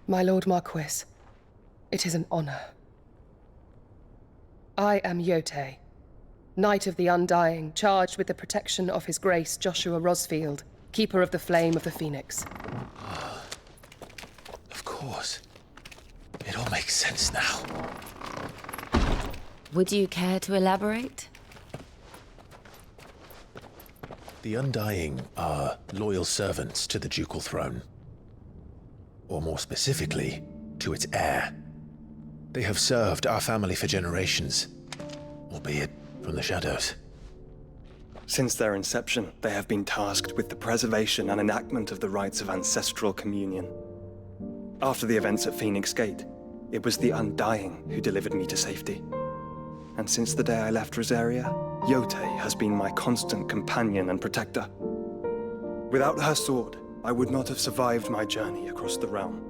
My Lord Marquis, it is an honor. I am Yote, Knight of the Undying, charged with the protection of His Grace Joshua Rosfield, Keeper of the Flame of the Phoenix. Of course. It all makes sense now. Would you care to elaborate? The Undying are loyal servants to the ducal throne. Or more specifically, to its heir. They have served our family for generations, albeit from the shadows. Since their inception, they have been tasked with the preservation and enactment of the rites of ancestral communion. After the events at Phoenix Gate, it was the Undying who delivered me to safety. And since the day I left Rosaria, Yote has been my constant companion and protector. Without her sword, I would not have survived my journey across the realm.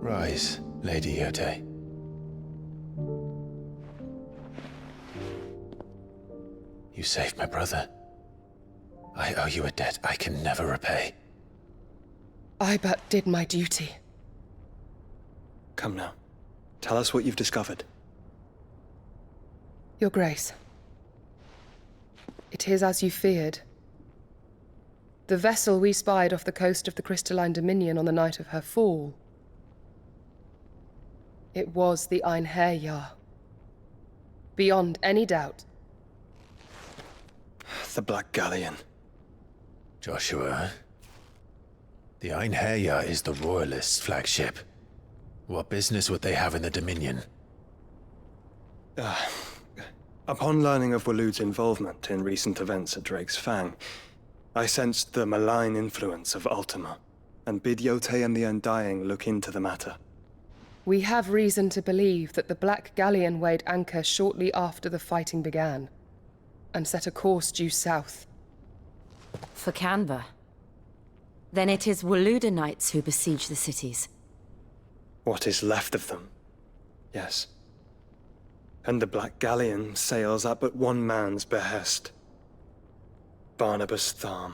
Rise, Lady Yote. You saved my brother. I owe you a debt I can never repay. I but did my duty. Come now. Tell us what you've discovered. Your Grace. It is as you feared. The vessel we spied off the coast of the Crystalline Dominion on the night of her fall. It was the Einherjar. Beyond any doubt. The Black Galleon. Joshua, the Einherjar is the Royalists' flagship. What business would they have in the Dominion? Upon learning of Waluda's involvement in recent events at Drake's Fang, I sensed the malign influence of Ultima, and bid Yote and the Undying look into the matter. We have reason to believe that the Black Galleon weighed anchor shortly after the fighting began, and set a course due south. For Canva. Then it is Waluda Knights who besiege the cities. What is left of them? Yes. And the Black Galleon sails at but one man's behest. Barnabas Tharm.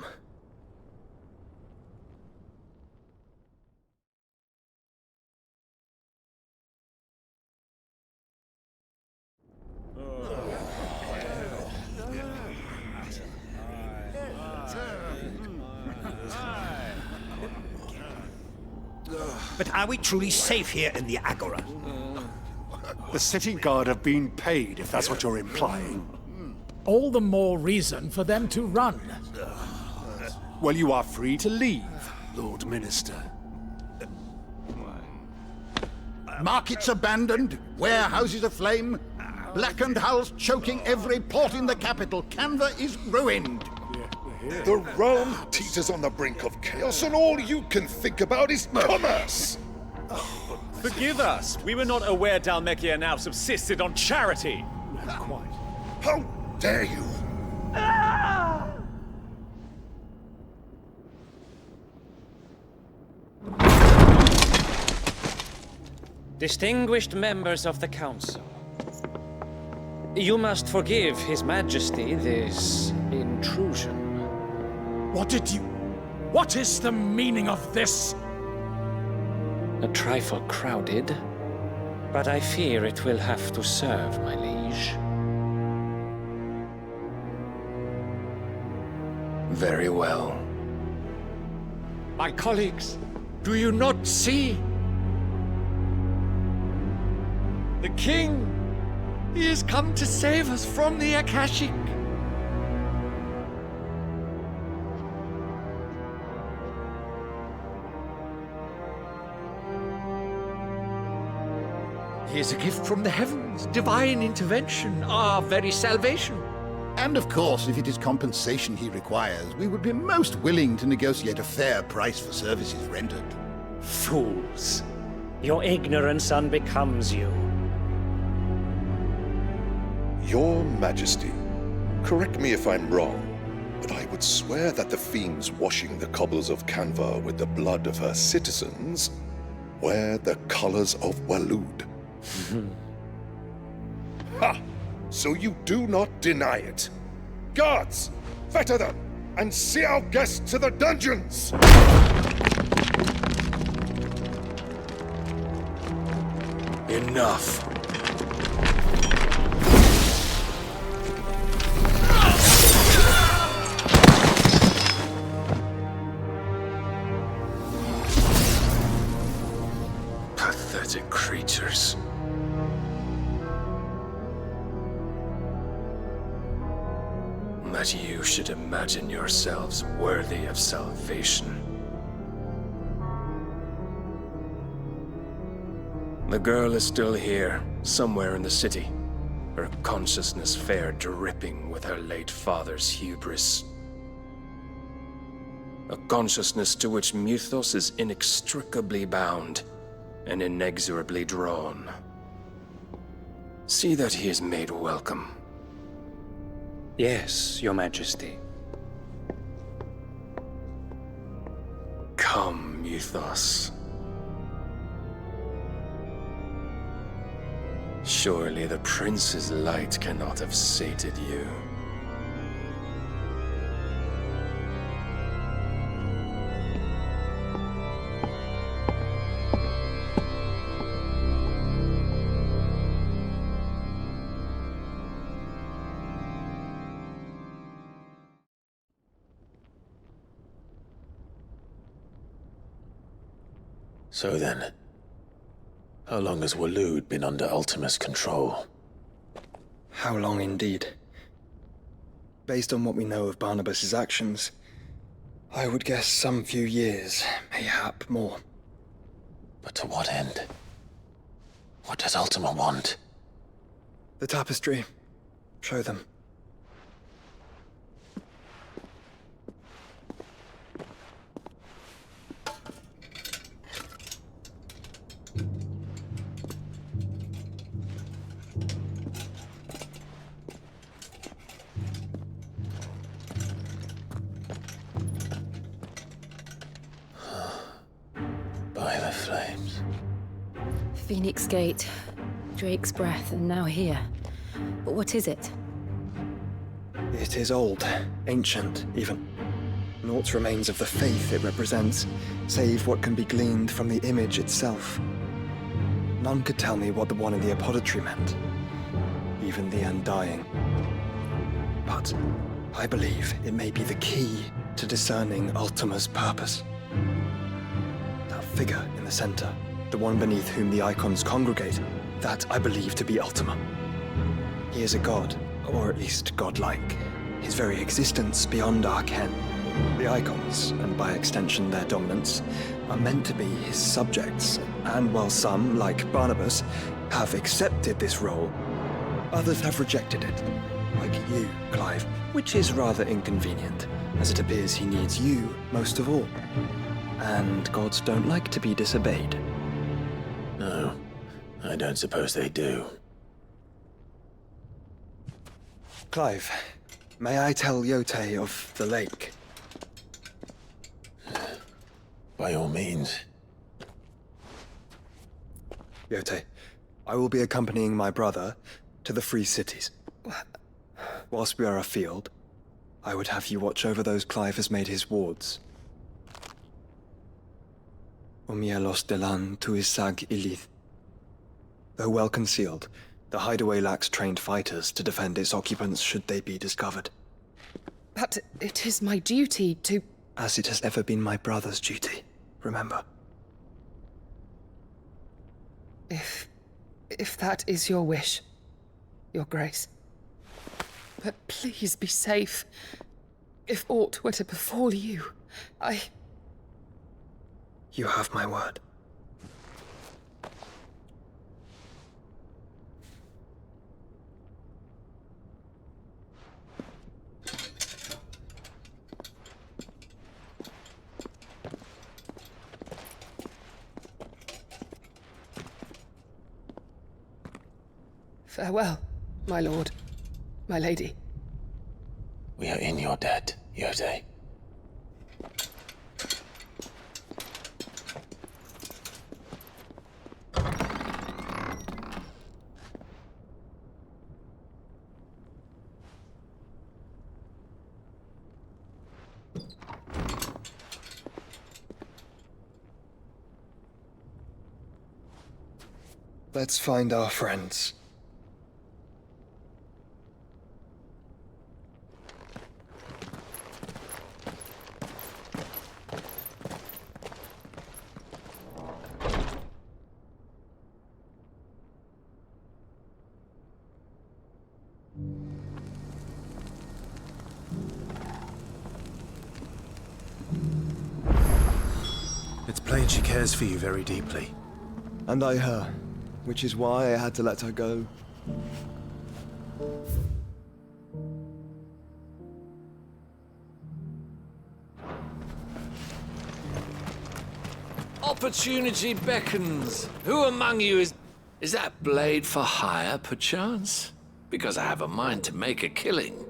But are we truly safe here in the Agora? The city guard have been paid, if that's what you're implying. All the more reason for them to run. Well, you are free to leave, Lord Minister. Markets abandoned, warehouses aflame, blackened hulls choking every port in the capital. Canva is ruined. The realm teeters on the brink of chaos, and all you can think about is commerce! Forgive us! We were not aware Dhalmekia now subsisted on charity! Not quite. How dare you! Distinguished members of the Council, you must forgive His Majesty this intrusion. What is the meaning of this? A trifle crowded, but I fear it will have to serve, my liege. Very well. My colleagues, do you not see? The King! He has come to save us from the Akashic! He is a gift from the heavens, divine intervention, our very salvation. And of course, if it is compensation he requires, we would be most willing to negotiate a fair price for services rendered. Fools! Your ignorance unbecomes you. Your Majesty, correct me if I'm wrong, but I would swear that the fiends washing the cobbles of Canva with the blood of her citizens wear the colors of Walud. Ha! So you do not deny it. Guards, fetter them, and see our guests to the dungeons! Enough. Pathetic creatures. That you should imagine yourselves worthy of salvation. The girl is still here, somewhere in the city, her consciousness fair dripping with her late father's hubris. A consciousness to which Mythos is inextricably bound and inexorably drawn. See that he is made welcome. Yes, Your Majesty. Come, Mythos. Surely the prince's light cannot have sated you. So then, how long has Waloed been under Ultima's control? How long indeed? Based on what we know of Barnabas's actions, I would guess some few years, mayhap more. But to what end? What does Ultima want? The tapestry. Show them. By the flames. Phoenix Gate, Drake's Breath, and now here. But what is it? It is old, ancient, even. Naught remains of the faith it represents, save what can be gleaned from the image itself. None could tell me what the one in the apothecary meant, even the Undying. But I believe it may be the key to discerning Ultima's purpose. That figure in the center, the one beneath whom the icons congregate, that I believe to be Ultima. He is a god, or at least godlike. His very existence beyond our ken. The icons, and by extension their dominance, are meant to be his subjects, and while some, like Barnabas, have accepted this role, others have rejected it. Like you, Clive, which is rather inconvenient, as it appears he needs you most of all. And gods don't like to be disobeyed. No, I don't suppose they do. Clive, may I tell Yote of the lake? By all means. Yote, I will be accompanying my brother to the Free Cities. Whilst we are afield, I would have you watch over those Clive has made his wards. Omielos delan tuisag ilith. Though well concealed, the hideaway lacks trained fighters to defend its occupants should they be discovered. But it is my duty to... As it has ever been my brother's duty, remember. If that is your wish, Your Grace. But please be safe. If aught were to befall you, You have my word. Farewell, my lord, my lady. We are in your debt, Yote. Let's find our friends. It's plain she cares for you very deeply. And I her, which is why I had to let her go. Opportunity beckons. Who among you is that blade for hire, perchance? Because I have a mind to make a killing.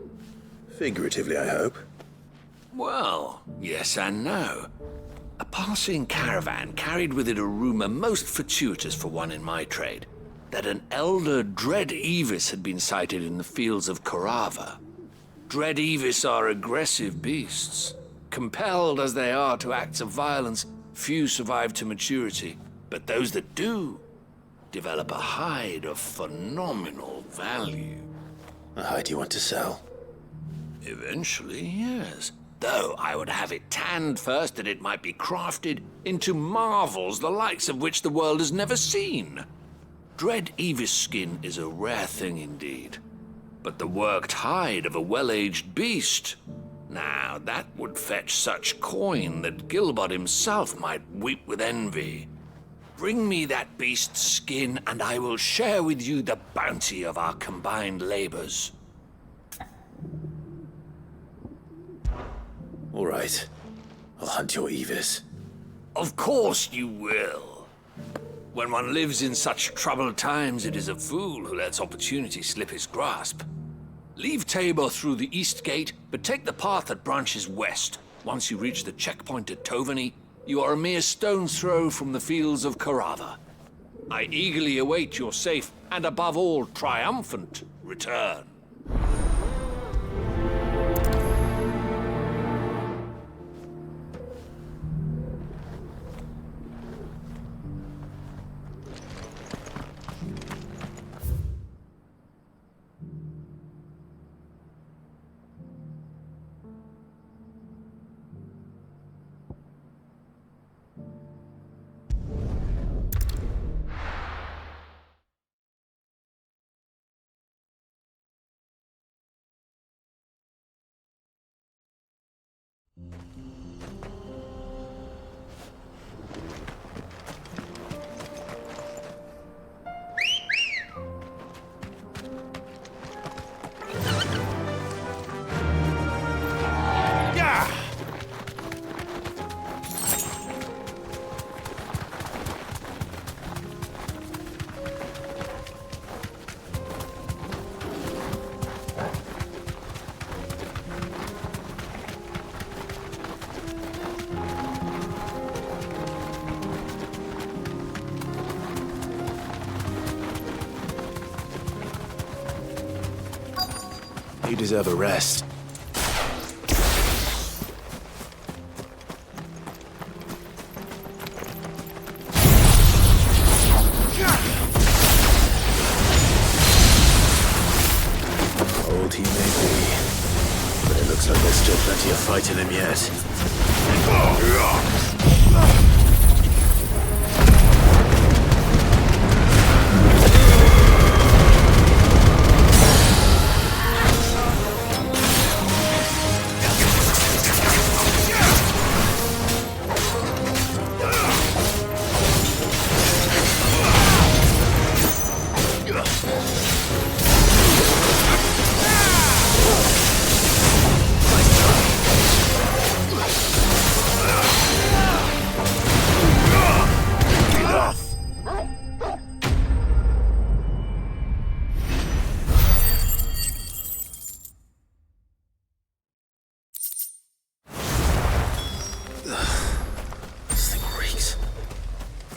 Figuratively, I hope. Well, yes and no. A passing caravan carried with it a rumor most fortuitous for one in my trade, that an elder Dread Evis had been sighted in the fields of Korava. Dread Evis are aggressive beasts. Compelled as they are to acts of violence, few survive to maturity, but those that do develop a hide of phenomenal value. A hide you want to sell? Eventually, yes. Though I would have it tanned first that it might be crafted into marvels the likes of which the world has never seen. Dread Evis skin is a rare thing indeed. But the worked hide of a well-aged beast, now that would fetch such coin that Gilbert himself might weep with envy. Bring me that beast's skin and I will share with you the bounty of our combined labors. All right. I'll hunt your Evis. Of course you will. When one lives in such troubled times, it is a fool who lets opportunity slip his grasp. Leave Tabor through the east gate, but take the path that branches west. Once you reach the checkpoint at Tovany, you are a mere stone's throw from the fields of Korava. I eagerly await your safe, and above all, triumphant return. You deserve a rest. Old he may be, but it looks like there's still plenty of fight in him yet.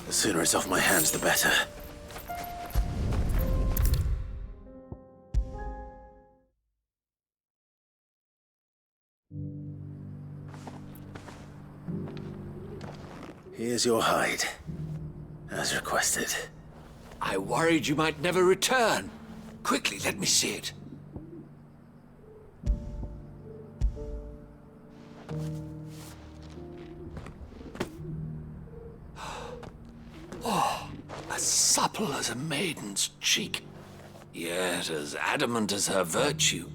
The sooner it's off my hands, the better. Here's your hide, as requested. I worried you might never return. Quickly, let me see it. Oh, as supple as a maiden's cheek, yet as adamant as her virtue.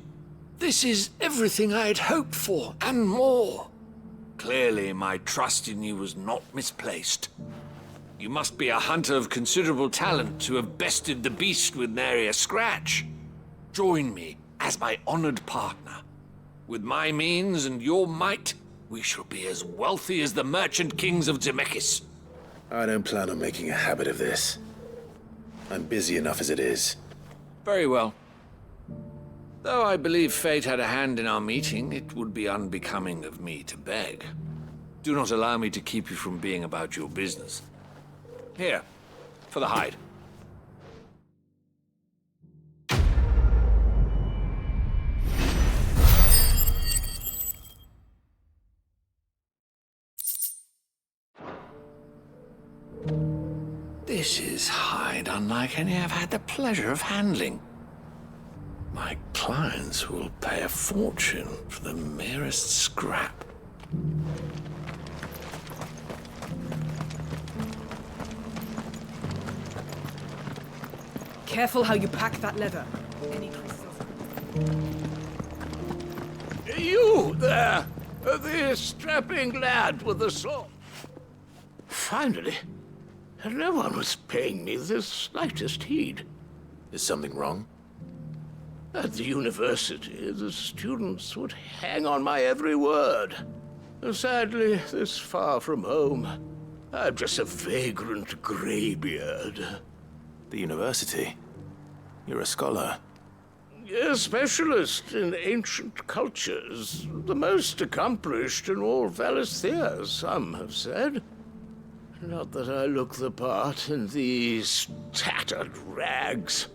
This is everything I had hoped for, and more. Clearly, my trust in you was not misplaced. You must be a hunter of considerable talent to have bested the beast with nary a scratch. Join me as my honored partner. With my means and your might, we shall be as wealthy as the merchant kings of Zemeckis. I don't plan on making a habit of this. I'm busy enough as it is. Very well. Though I believe fate had a hand in our meeting, it would be unbecoming of me to beg. Do not allow me to keep you from being about your business. Here, for the hide. This is hide unlike any I've had the pleasure of handling. My clients will pay a fortune for the merest scrap. Careful how you pack that leather. Any crystals. You there! The strapping lad with the sword. Finally, no one was paying me the slightest heed. Is something wrong? At the university, the students would hang on my every word. Sadly, this far from home, I'm just a vagrant graybeard. The university? You're a scholar. A specialist in ancient cultures. The most accomplished in all Valisthea, some have said. Not that I look the part in these tattered rags.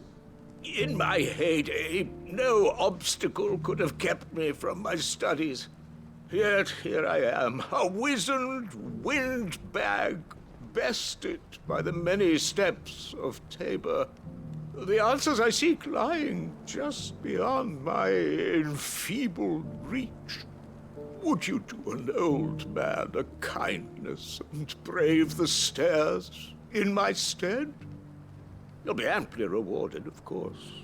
In my heyday, no obstacle could have kept me from my studies. Yet here I am, a wizened windbag, bested by the many steps of Tabor. The answers I seek lying just beyond my enfeebled reach. Would you do an old man a kindness and brave the stairs in my stead? You'll be amply rewarded, of course.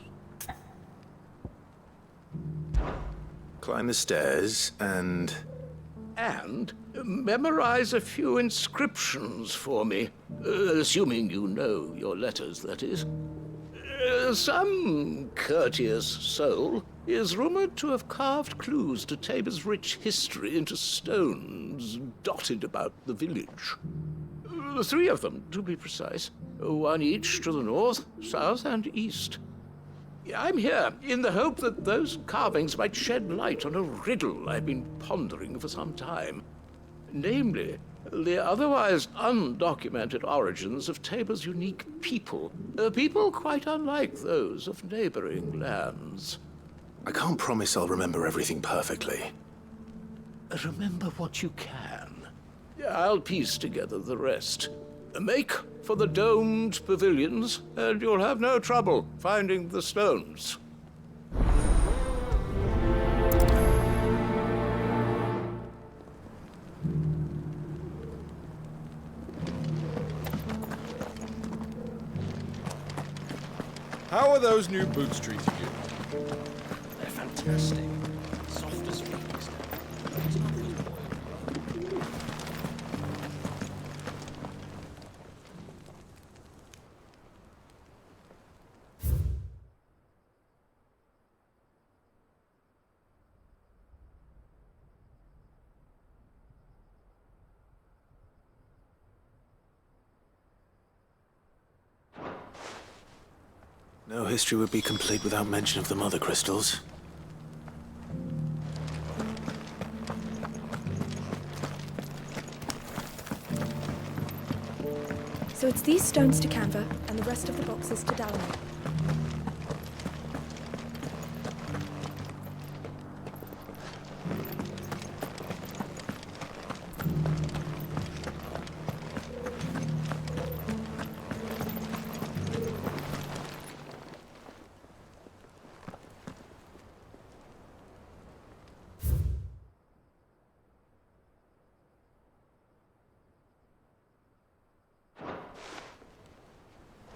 Climb the stairs and... And memorize a few inscriptions for me, assuming you know your letters, that is. Some courteous soul is rumored to have carved clues to Tabor's rich history into stones dotted about the village. 3 of them, to be precise. 1 each to the north, south, and east. I'm here in the hope that those carvings might shed light on a riddle I've been pondering for some time. Namely, the otherwise undocumented origins of Tabor's unique people. People quite unlike those of neighboring lands. I can't promise I'll remember everything perfectly. Remember what you can. I'll piece together the rest. Make for the domed pavilions, and you'll have no trouble finding the stones. How are those new boots treating you? They're fantastic. Soft as wings. No history would be complete without mention of the mother crystals. So it's these stones to Canva, and the rest of the boxes to Dalmor.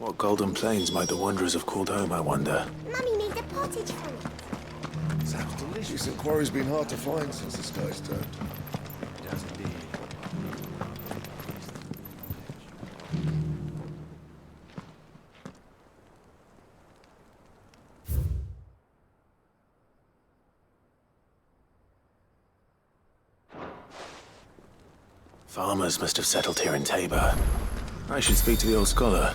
What golden plains might the wanderers have called home, I wonder? Mummy made a pottage from it. Sounds delicious. Recent quarry's been hard to find since the skies turned. It has indeed. Farmers must have settled here in Tabor. I should speak to the old scholar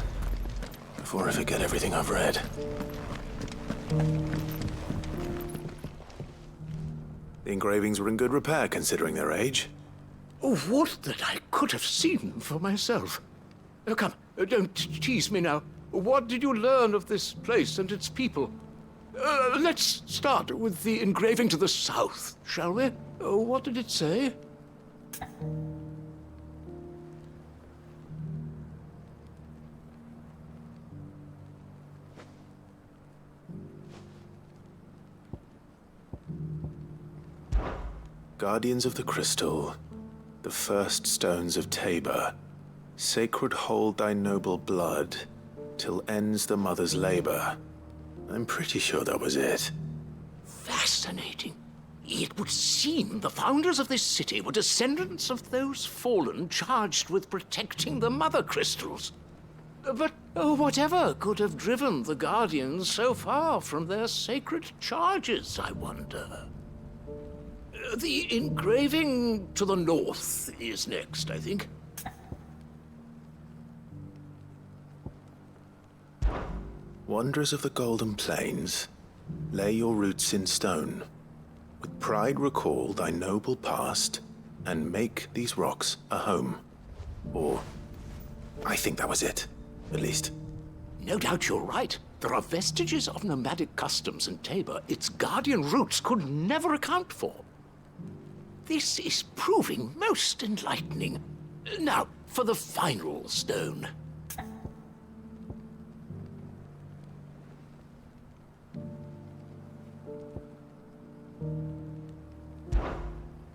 before I forget everything I've read. The engravings were in good repair considering their age. Oh, would that I could have seen them for myself. Oh, come, don't tease me now. What did you learn of this place and its people? Let's start with the engraving to the south, shall we? What did it say? Guardians of the Crystal, the first stones of Tabor, sacred hold thy noble blood, till ends the mother's labor. I'm pretty sure that was it. Fascinating. It would seem the founders of this city were descendants of those fallen charged with protecting the mother crystals. But whatever could have driven the Guardians so far from their sacred charges, I wonder? The engraving to the north is next, I think. Wanderers of the Golden Plains, lay your roots in stone. With pride recall thy noble past, and make these rocks a home. Or, I think that was it, at least. No doubt you're right. There are vestiges of nomadic customs in Tabor its guardian roots could never account for. This is proving most enlightening. Now, for the final stone.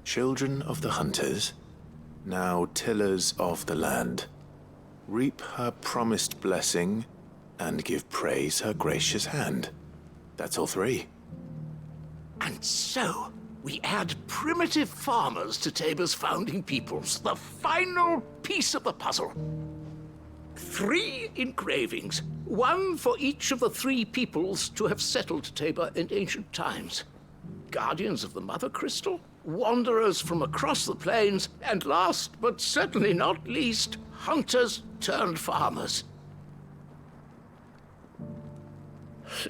Children of the hunters, now tillers of the land, reap her promised blessing and give praise her gracious hand. That's all three. And so, we add primitive farmers to Tabor's founding peoples, the final piece of the puzzle. 3 engravings, one for each of the 3 peoples to have settled Tabor in ancient times. Guardians of the Mother Crystal, wanderers from across the plains, and last but certainly not least, hunters turned farmers.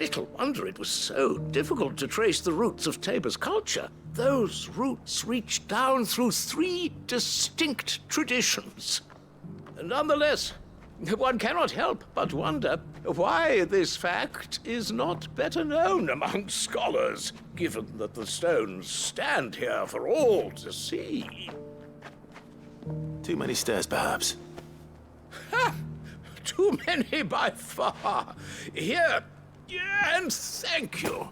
Little wonder it was so difficult to trace the roots of Tabor's culture. Those roots reach down through 3 distinct traditions. Nonetheless, one cannot help but wonder why this fact is not better known among scholars, given that the stones stand here for all to see. Too many stairs, perhaps. Ha! Too many by far. Here, and thank you.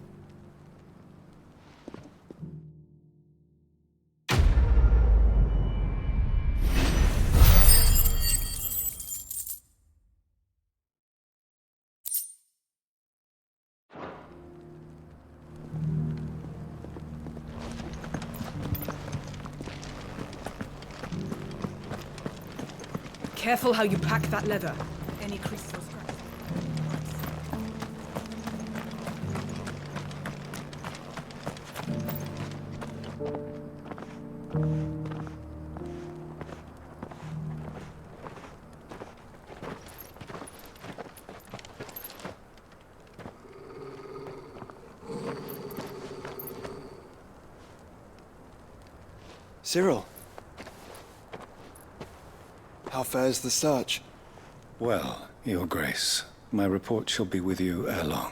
Careful how you pack that leather. Any crystals. Cyril. How fares the search? Well, Your Grace, my report shall be with you ere long.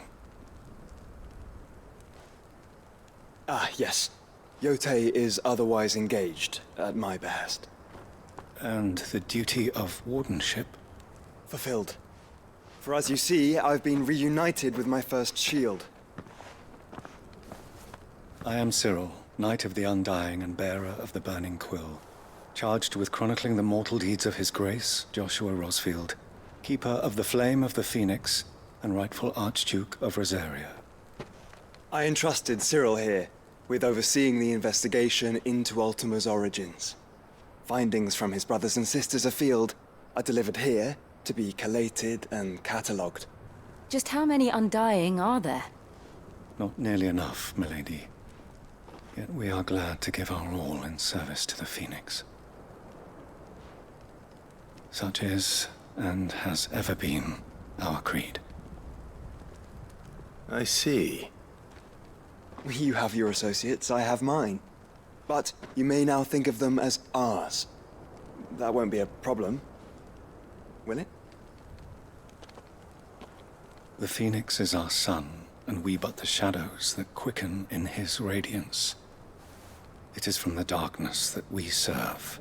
Ah, yes. Yotei is otherwise engaged, at my behest. And the duty of wardenship? Fulfilled. For as you see, I've been reunited with my first shield. I am Cyril, Knight of the Undying and bearer of the Burning Quill, charged with chronicling the mortal deeds of His Grace, Joshua Rosfield, keeper of the Flame of the Phoenix and rightful Archduke of Rosaria. I entrusted Cyril here with overseeing the investigation into Ultima's origins. Findings from his brothers and sisters afield are delivered here to be collated and catalogued. Just how many Undying are there? Not nearly enough, milady. Yet we are glad to give our all in service to the Phoenix. Such is, and has ever been, our creed. I see. You have your associates, I have mine. But you may now think of them as ours. That won't be a problem, will it? The Phoenix is our sun, and we but the shadows that quicken in his radiance. It is from the darkness that we serve,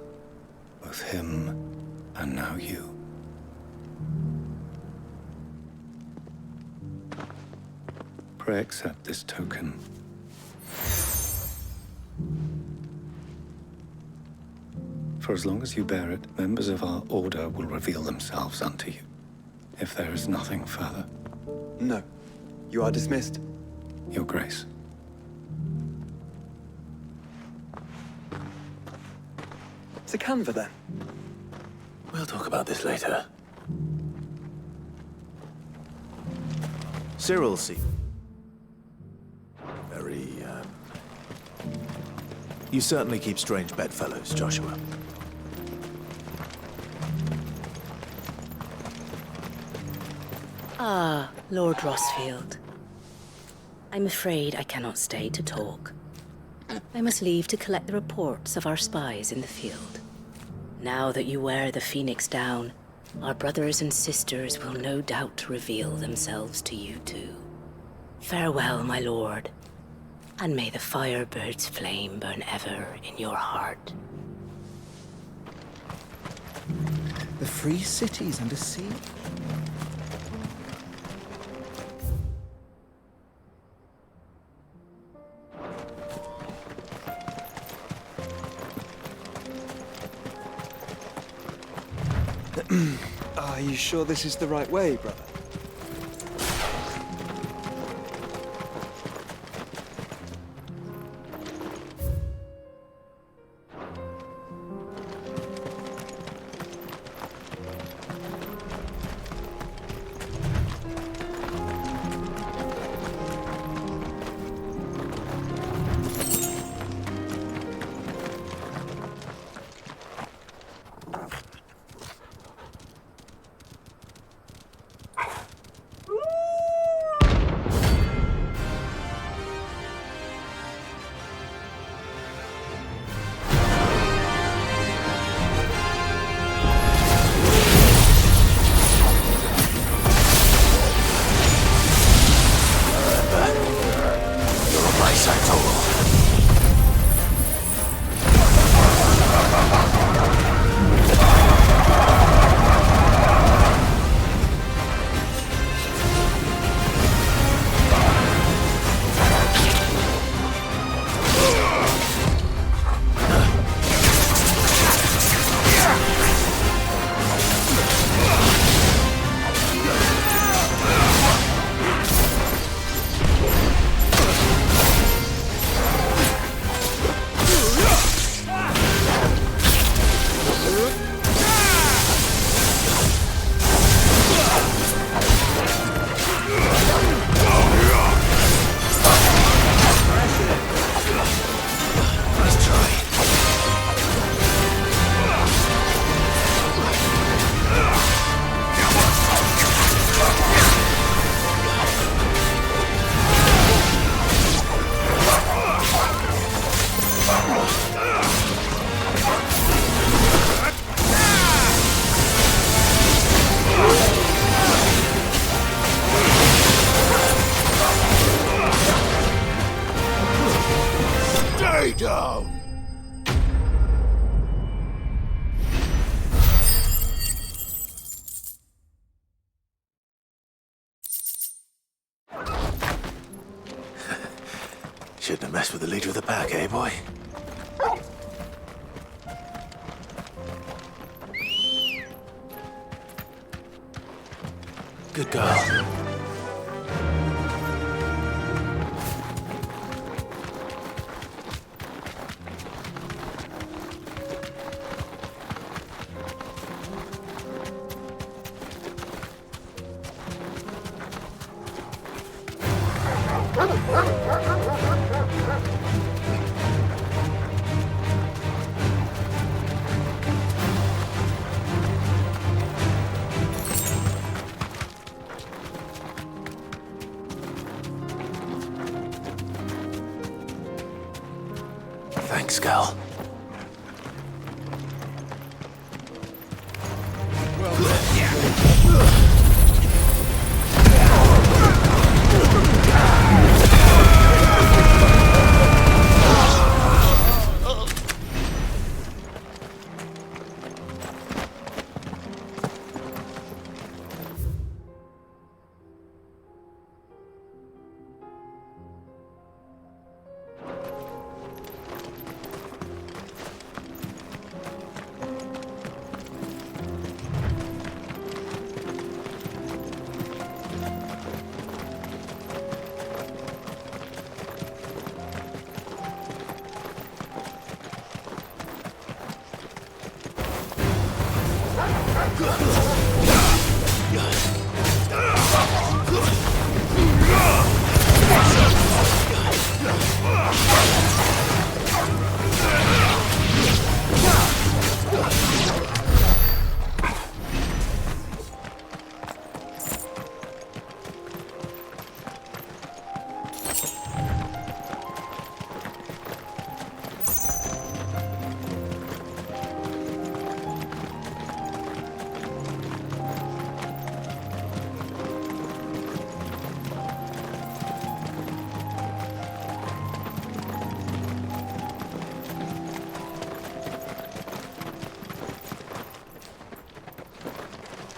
both him and now you. Pray accept this token. For as long as you bear it, members of our order will reveal themselves unto you. If there is nothing further. No. You are dismissed. Your Grace. It's a Canva, then. We'll talk about this later. Cyril seems very, You certainly keep strange bedfellows, Joshua. Ah, Lord Rossfield. I'm afraid I cannot stay to talk. I must leave to collect the reports of our spies in the field. Now that you wear the Phoenix down, our brothers and sisters will no doubt reveal themselves to you too. Farewell, my lord, and may the Firebird's flame burn ever in your heart. The free cities under sea? Are you sure this is the right way, brother? Shouldn't have messed with the leader of the pack, eh, boy? Good girl. Thanks, girl.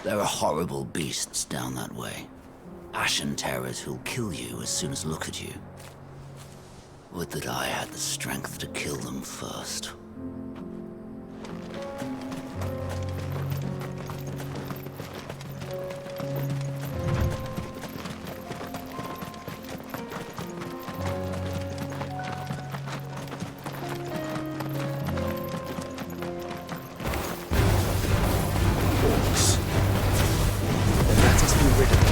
There are horrible beasts down that way. Ashen terrors who'll kill you as soon as look at you. Would that I had the strength to kill them first. Ridden.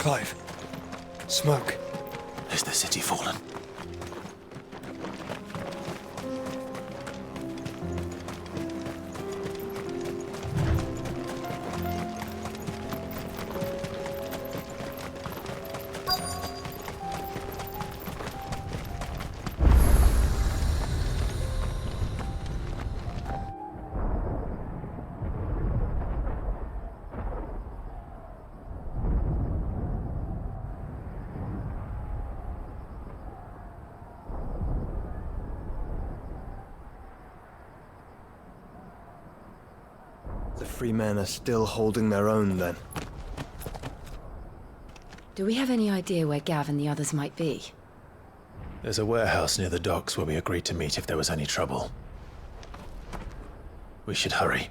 Clive. Smoke. Is the city fallen? The free men are still holding their own, then. Do we have any idea where Gav and the others might be? There's a warehouse near the docks where we agreed to meet if there was any trouble. We should hurry.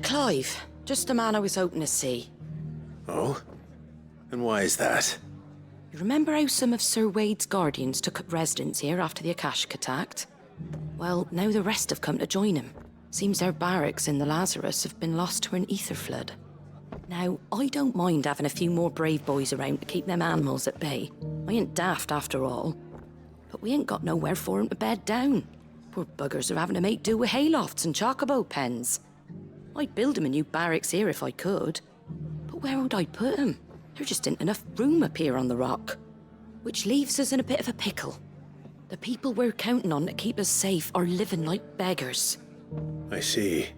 Clive, just the man I was hoping to see. Oh? And why is that? You remember how some of Sir Wade's guardians took up residence here after the Akashic attacked? Well, now the rest have come to join him. Seems their barracks in the Lazarus have been lost to an ether flood. Now, I don't mind having a few more brave boys around to keep them animals at bay. I ain't daft after all. But we ain't got nowhere for 'em to bed down. Poor buggers are having to make do with haylofts and chocobo pens. I'd build 'em a new barracks here if I could. But where would I put 'em? There just ain't enough room up here on the rock. Which leaves us in a bit of a pickle. The people we're counting on to keep us safe are living like beggars. I see.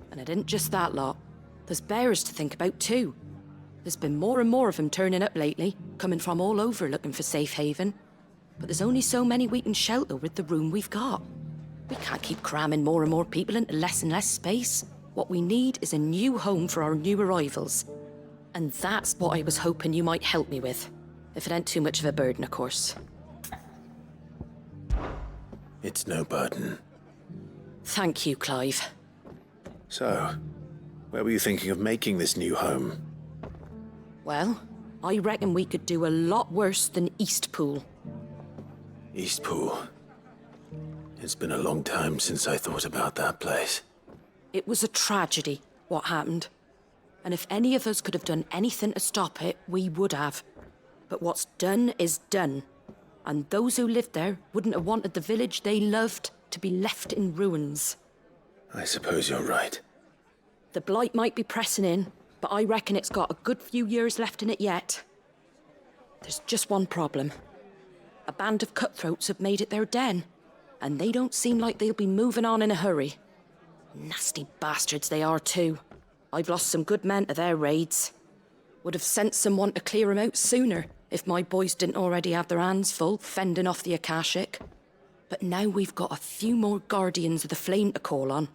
And it isn't just that lot. There's bears to think about too. There's been more and more of them turning up lately, coming from all over looking for safe haven. But there's only so many we can shelter with the room we've got. We can't keep cramming more and more people into less and less space. What we need is a new home for our new arrivals. And that's what I was hoping you might help me with. If it ain't too much of a burden, of course. It's no burden. Thank you, Clive. So, where were you thinking of making this new home? Well, I reckon we could do a lot worse than Eastpool. Eastpool. It's been a long time since I thought about that place. It was a tragedy, what happened. And if any of us could have done anything to stop it, we would have. But what's done is done. And those who lived there wouldn't have wanted the village they loved to be left in ruins. I suppose you're right. The blight might be pressing in, but I reckon it's got a good few years left in it yet. There's just one problem. A band of cutthroats have made it their den, and they don't seem like they'll be moving on in a hurry. Nasty bastards they are too. I've lost some good men to their raids. Would have sent someone to clear 'em out sooner if my boys didn't already have their hands full fending off the Akashic. But now we've got a few more guardians of the flame to call on.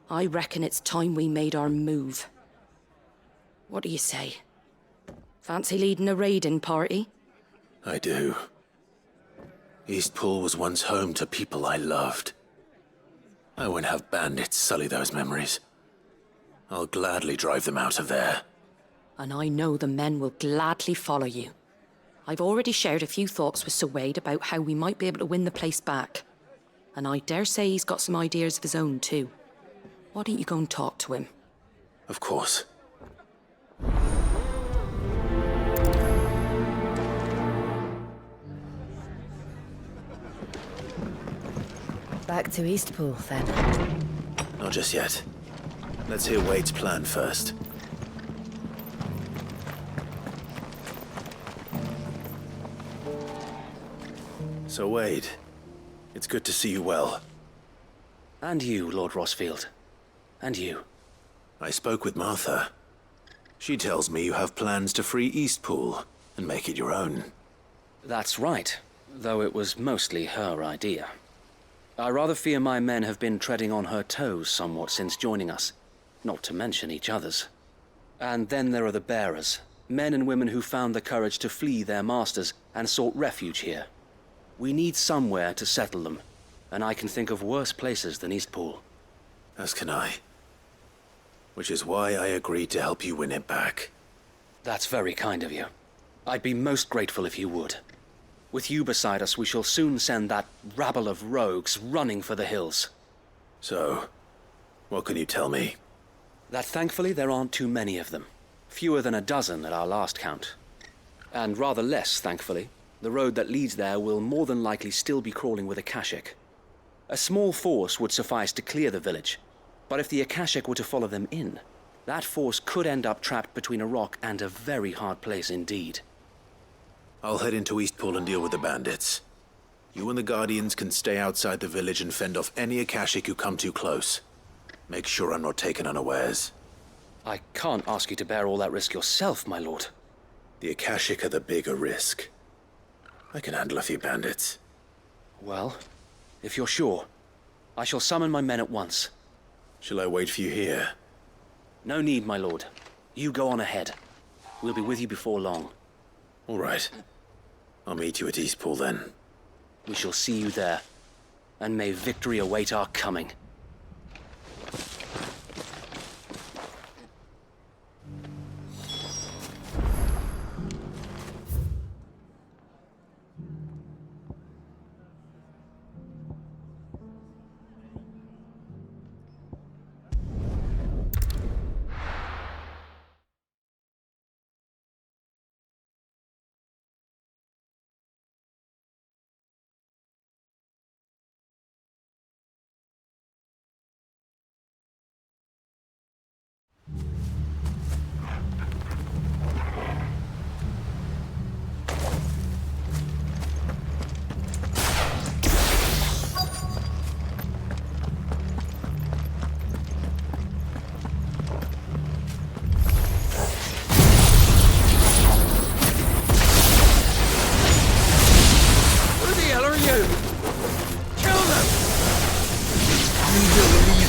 I reckon it's time we made our move. What do you say? Fancy leading a raiding party? I do. Eastpool was once home to people I loved. I won't have bandits sully those memories. I'll gladly drive them out of there. And I know the men will gladly follow you. I've already shared a few thoughts with Sir Wade about how we might be able to win the place back. And I dare say he's got some ideas of his own too. Why don't you go and talk to him? Of course. Back to Eastpool, then. Not just yet. Let's hear Wade's plan first. So Wade, it's good to see you well. And you, Lord Rosfield. And you. I spoke with Martha. She tells me you have plans to free Eastpool and make it your own. That's right, though it was mostly her idea. I rather fear my men have been treading on her toes somewhat since joining us, not to mention each other's. And then there are the bearers, men and women who found the courage to flee their masters and sought refuge here. We need somewhere to settle them, and I can think of worse places than Eastpool. As can I. Which is why I agreed to help you win it back. That's very kind of you. I'd be most grateful if you would. With you beside us, we shall soon send that rabble of rogues running for the hills. So, what can you tell me? That thankfully there aren't too many of them. Fewer than a dozen at our last count. And rather less, thankfully, the road that leads there will more than likely still be crawling with Akashic. A small force would suffice to clear the village, but if the Akashic were to follow them in, that force could end up trapped between a rock and a very hard place indeed. I'll head into Eastpool and deal with the bandits. You and the Guardians can stay outside the village and fend off any Akashic who come too close. Make sure I'm not taken unawares. I can't ask you to bear all that risk yourself, my lord. The Akashic are the bigger risk. I can handle a few bandits. Well, if you're sure, I shall summon my men at once. Shall I wait for you here? No need, my lord. You go on ahead. We'll be with you before long. All right. I'll meet you at Eastpool then. We shall see you there. And may victory await our coming.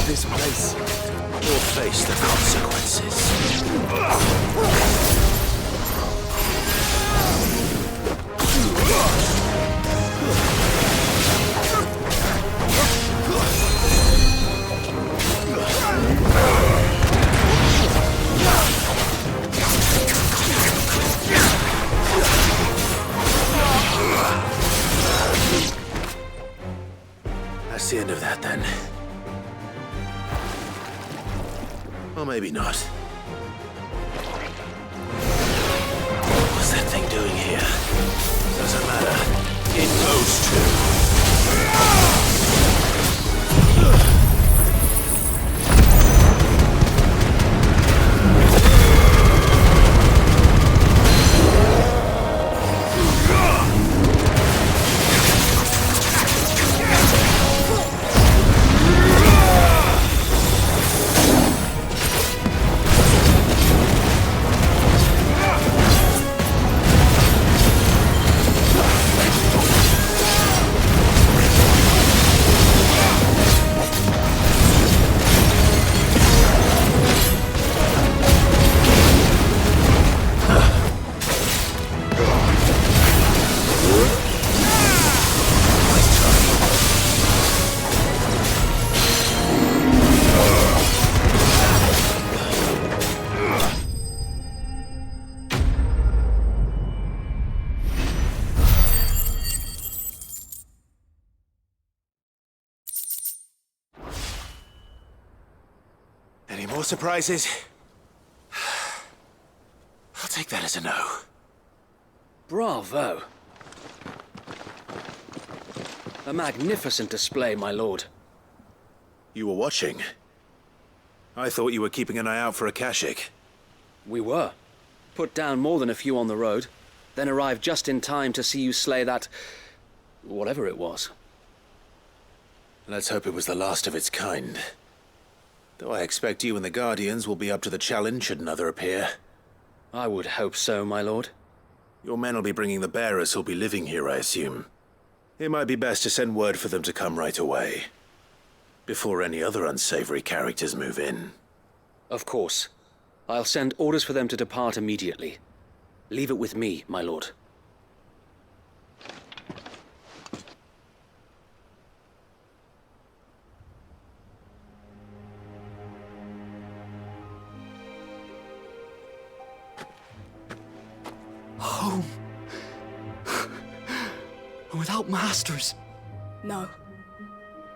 This place, or face the consequences. That's the end of that then. Or maybe not. What's that thing doing here? Doesn't matter. It goes to... Any more surprises? I'll take that as a no. Bravo. A magnificent display, my lord. You were watching? I thought you were keeping an eye out for Akashic. We were. Put down more than a few on the road, then arrived just in time to see you slay that... Whatever it was. Let's hope it was the last of its kind. Though I expect you and the Guardians will be up to the challenge should another appear. I would hope so, my lord. Your men will be bringing the bearers who'll be living here, I assume. It might be best to send word for them to come right away, before any other unsavory characters move in. Of course. I'll send orders for them to depart immediately. Leave it with me, my lord. Home. Without masters. No.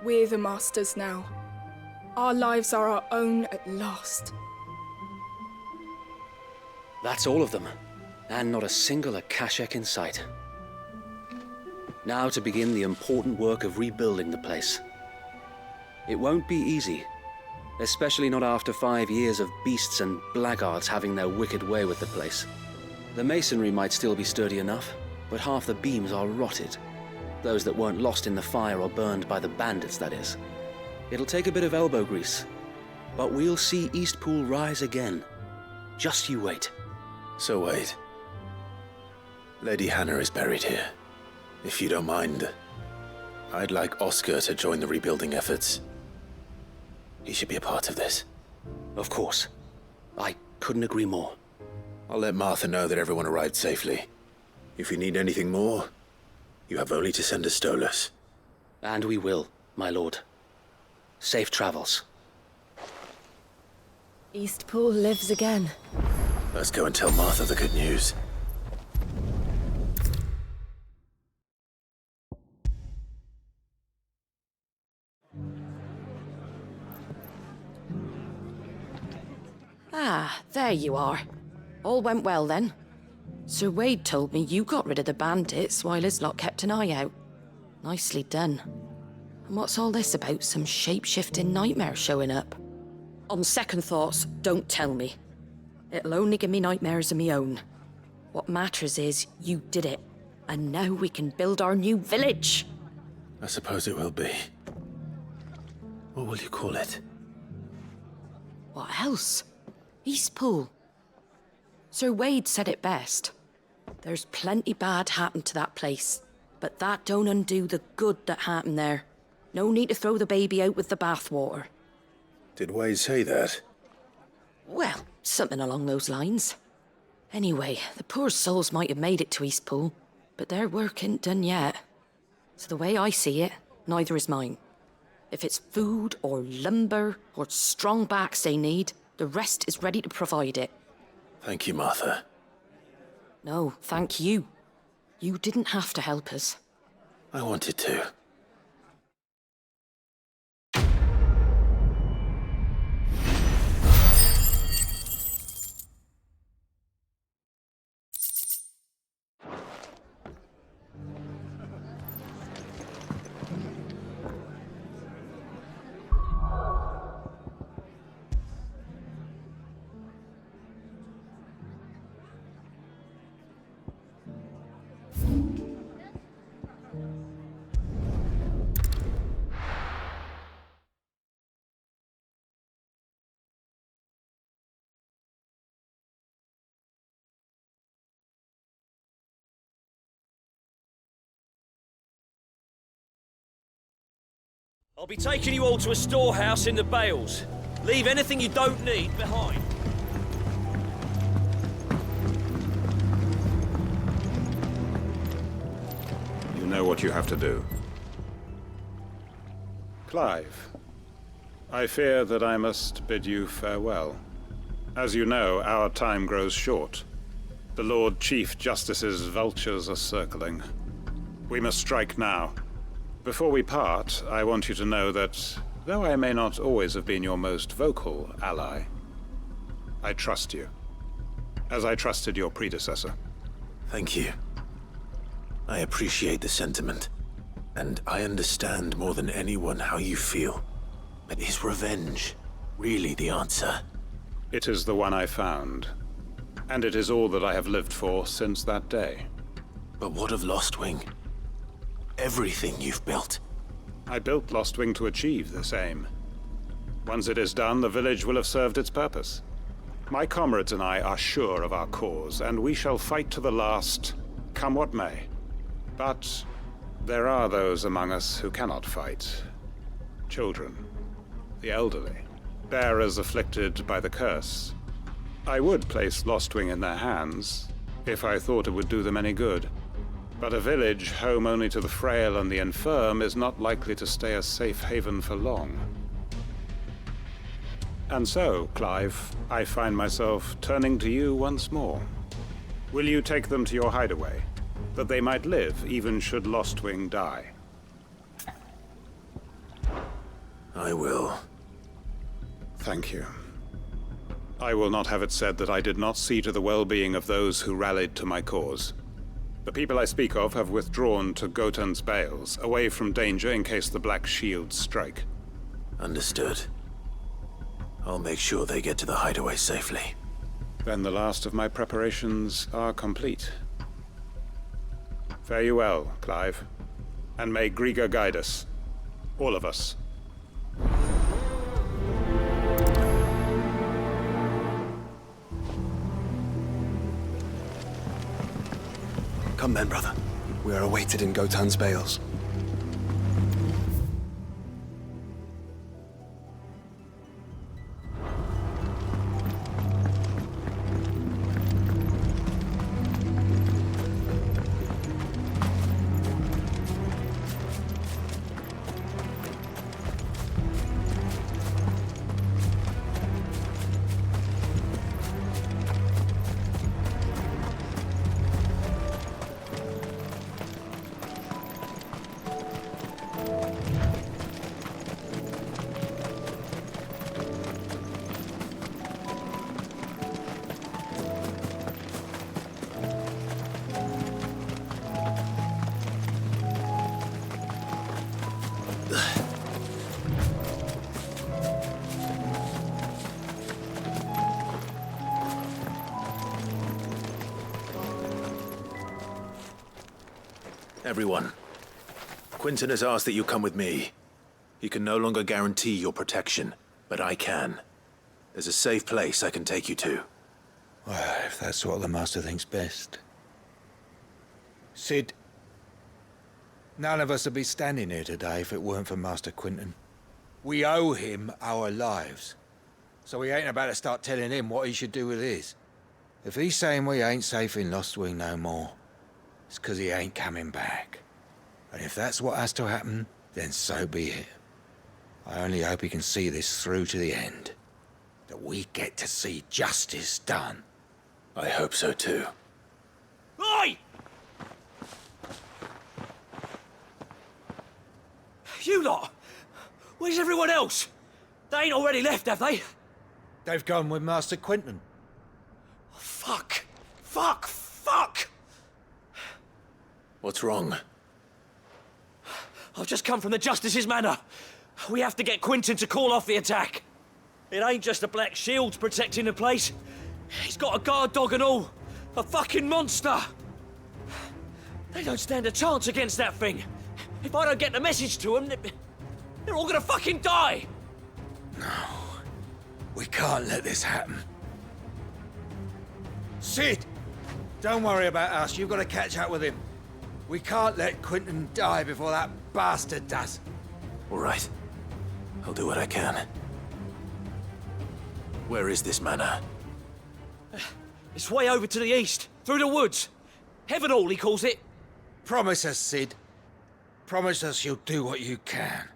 We're the masters now. Our lives are our own at last. That's all of them. And not a single Akashek in sight. Now to begin the important work of rebuilding the place. It won't be easy. Especially not after 5 years of beasts and blackguards having their wicked way with the place. The masonry might still be sturdy enough, but half the beams are rotted. Those that weren't lost in the fire or burned by the bandits, that is. It'll take a bit of elbow grease, but we'll see Eastpool rise again. Just you wait. So wait. Lady Hannah is buried here. If you don't mind, I'd like Oscar to join the rebuilding efforts. He should be a part of this. Of course. I couldn't agree more. I'll let Martha know that everyone arrived safely. If you need anything more, you have only to send a Stolas. And we will, my lord. Safe travels. Eastpool lives again. Let's go and tell Martha the good news. Ah, there you are. All went well then. Sir Wade told me you got rid of the bandits while his lot kept an eye out. Nicely done. And what's all this about some shape-shifting nightmare showing up? On second thoughts, don't tell me. It'll only give me nightmares of me own. What matters is you did it. And now we can build our new village. I suppose it will be. What will you call it? What else? Eastpool. Sir Wade said it best. There's plenty bad happened to that place, but that don't undo the good that happened there. No need to throw the baby out with the bathwater. Did Wade say that? Well, something along those lines. Anyway, the poor souls might have made it to Eastpool, but their work ain't done yet. So the way I see it, neither is mine. If it's food or lumber or strong backs they need, the rest is ready to provide it. Thank you, Martha. No, thank you. You didn't have to help us. I wanted to. I'll be taking you all to a storehouse in the Bales. Leave anything you don't need behind. You know what you have to do. Clive, I fear that I must bid you farewell. As you know, our time grows short. The Lord Chief Justice's vultures are circling. We must strike now. Before we part, I want you to know that, though I may not always have been your most vocal ally, I trust you, as I trusted your predecessor. Thank you. I appreciate the sentiment, and I understand more than anyone how you feel. But is revenge really the answer? It is the one I found, and it is all that I have lived for since that day. But what of Lostwing? Everything you've built. I built Lostwing to achieve this aim. Once it is done, the village will have served its purpose. My comrades and I are sure of our cause, and we shall fight to the last, come what may. But there are those among us who cannot fight. Children, the elderly, bearers afflicted by the curse. I would place Lostwing in their hands, if I thought it would do them any good. But a village home only to the frail and the infirm is not likely to stay a safe haven for long. And so, Clive, I find myself turning to you once more. Will you take them to your hideaway, that they might live even should Lostwing die? I will. Thank you. I will not have it said that I did not see to the well-being of those who rallied to my cause. The people I speak of have withdrawn to Gotan's Bales, away from danger in case the Black Shields strike. Understood. I'll make sure they get to the hideaway safely. Then the last of my preparations are complete. Fare you well, Clive. And may Griga guide us. All of us. Come then, brother. We are awaited in Gotan's Bales. Everyone, Quinton has asked that you come with me. He can no longer guarantee your protection, but I can. There's a safe place I can take you to. Well, if that's what the Master thinks best. Sid, none of us would be standing here today if it weren't for Master Quinton. We owe him our lives. So we ain't about to start telling him what he should do with his. If he's saying we ain't safe in Lostwing no more, it's 'cause he ain't coming back. And if that's what has to happen, then so be it. I only hope he can see this through to the end. That we get to see justice done. I hope so too. Oi! You lot! Where's everyone else? They ain't already left, have they? They've gone with Master Quinton. Fuck! Fuck! Fuck! What's wrong? I've just come from the Justice's manor. We have to get Quinton to call off the attack. It ain't just the Black Shields protecting the place. He's got a guard dog and all. A fucking monster. They don't stand a chance against that thing. If I don't get the message to them, they're all gonna fucking die. No. We can't let this happen. Sid! Don't worry about us. You've got to catch up with him. We can't let Quinton die before that bastard does. All right. I'll do what I can. Where is this manor? It's way over to the east, through the woods. Heavenhall, he calls it. Promise us, Sid. Promise us you'll do what you can.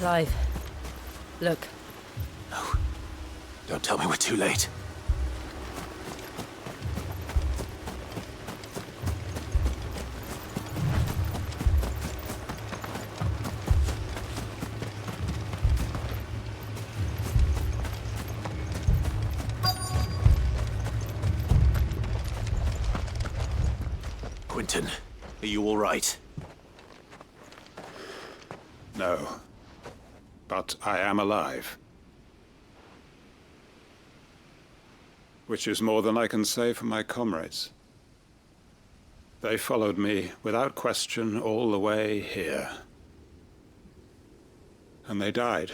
Clive, look. No. Don't tell me we're too late. Quentin, are you all right? No. But I am alive. Which is more than I can say for my comrades. They followed me without question all the way here. And they died.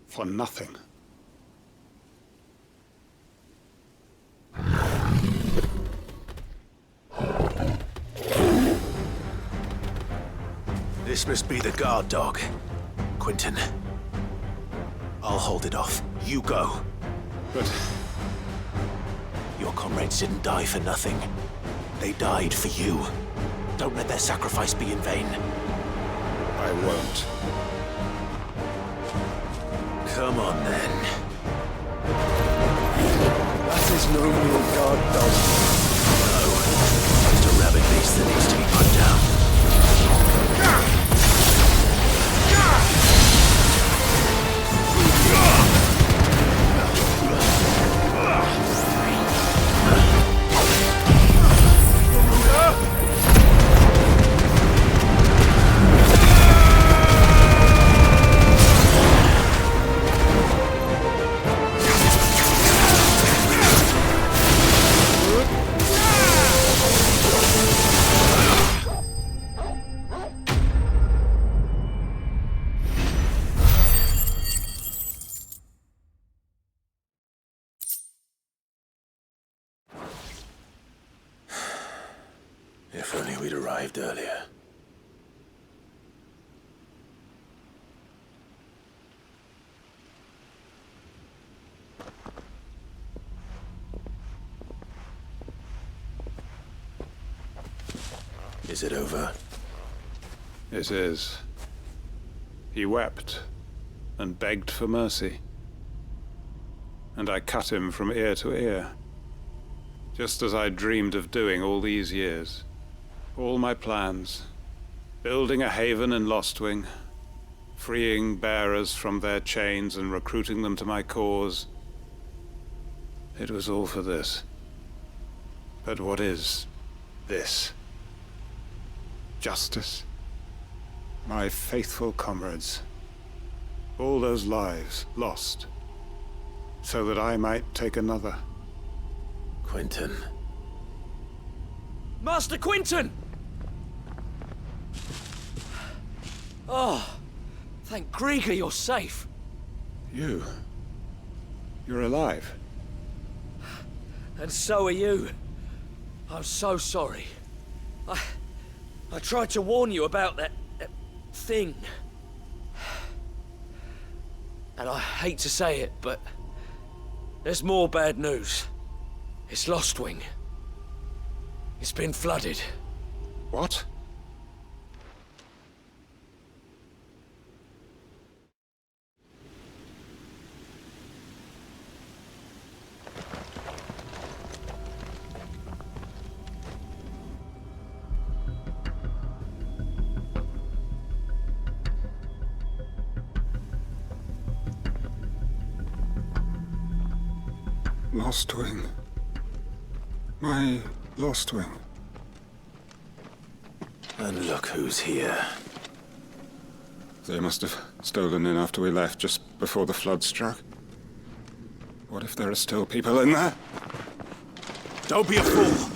For nothing. This must be the guard dog. Quentin. I'll hold it off. You go. But... Your comrades didn't die for nothing. They died for you. Don't let their sacrifice be in vain. I won't. Come on, then. That is no mere guard dog. No. Just a rabid beast that needs to be put down. If only we'd arrived earlier. Is it over? It is. He wept and begged for mercy. And I cut him from ear to ear. Just as I dreamed of doing all these years. All my plans. Building a haven in Lostwing. Freeing bearers from their chains and recruiting them to my cause. It was all for this. But what is this? Justice? My faithful comrades. All those lives lost. So that I might take another. Quentin. Master Quentin! Oh, thank Grieger you're safe. You're alive. And so are you. I'm so sorry. I tried to warn you about that thing. And I hate to say it, but there's more bad news. It's Lostwing. It's been flooded. What? Lost wing. My lost wing. And look who's here. They must have stolen in after we left, just before the flood struck. What if there are still people in there? Don't be a fool!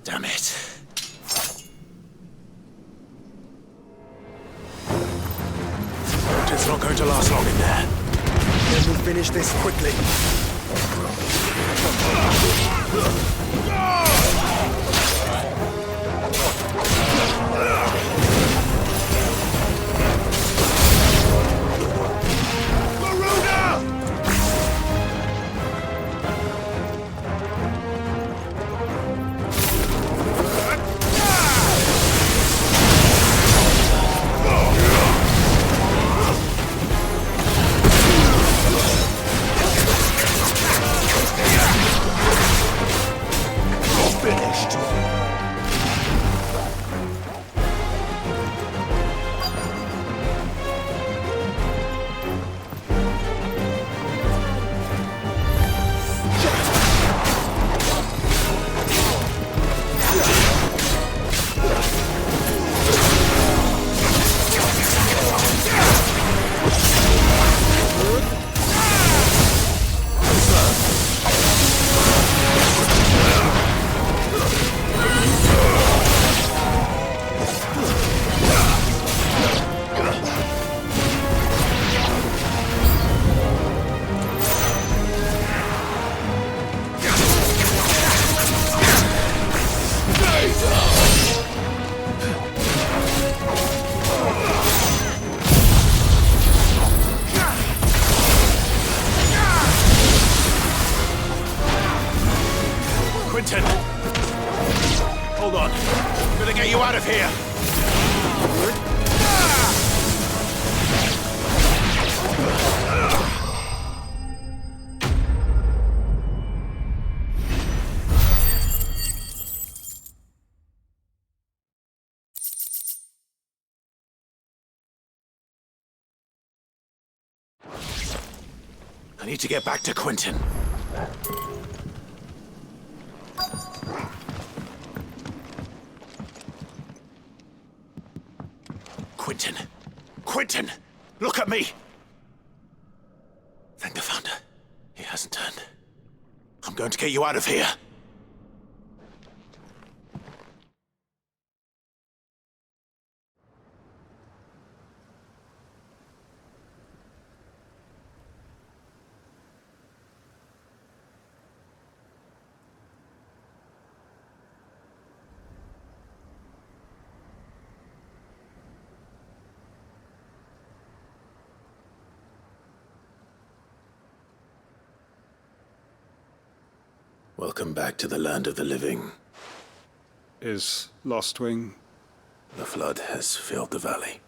Damn it. It's not going to last long in there. Then we'll finish this quickly. I need to get back to Quentin. Quentin! Quentin! Look at me! Thank the Founder. He hasn't turned. I'm going to get you out of here. Welcome back to the land of the living. Is Lost Wing? The flood has filled the valley.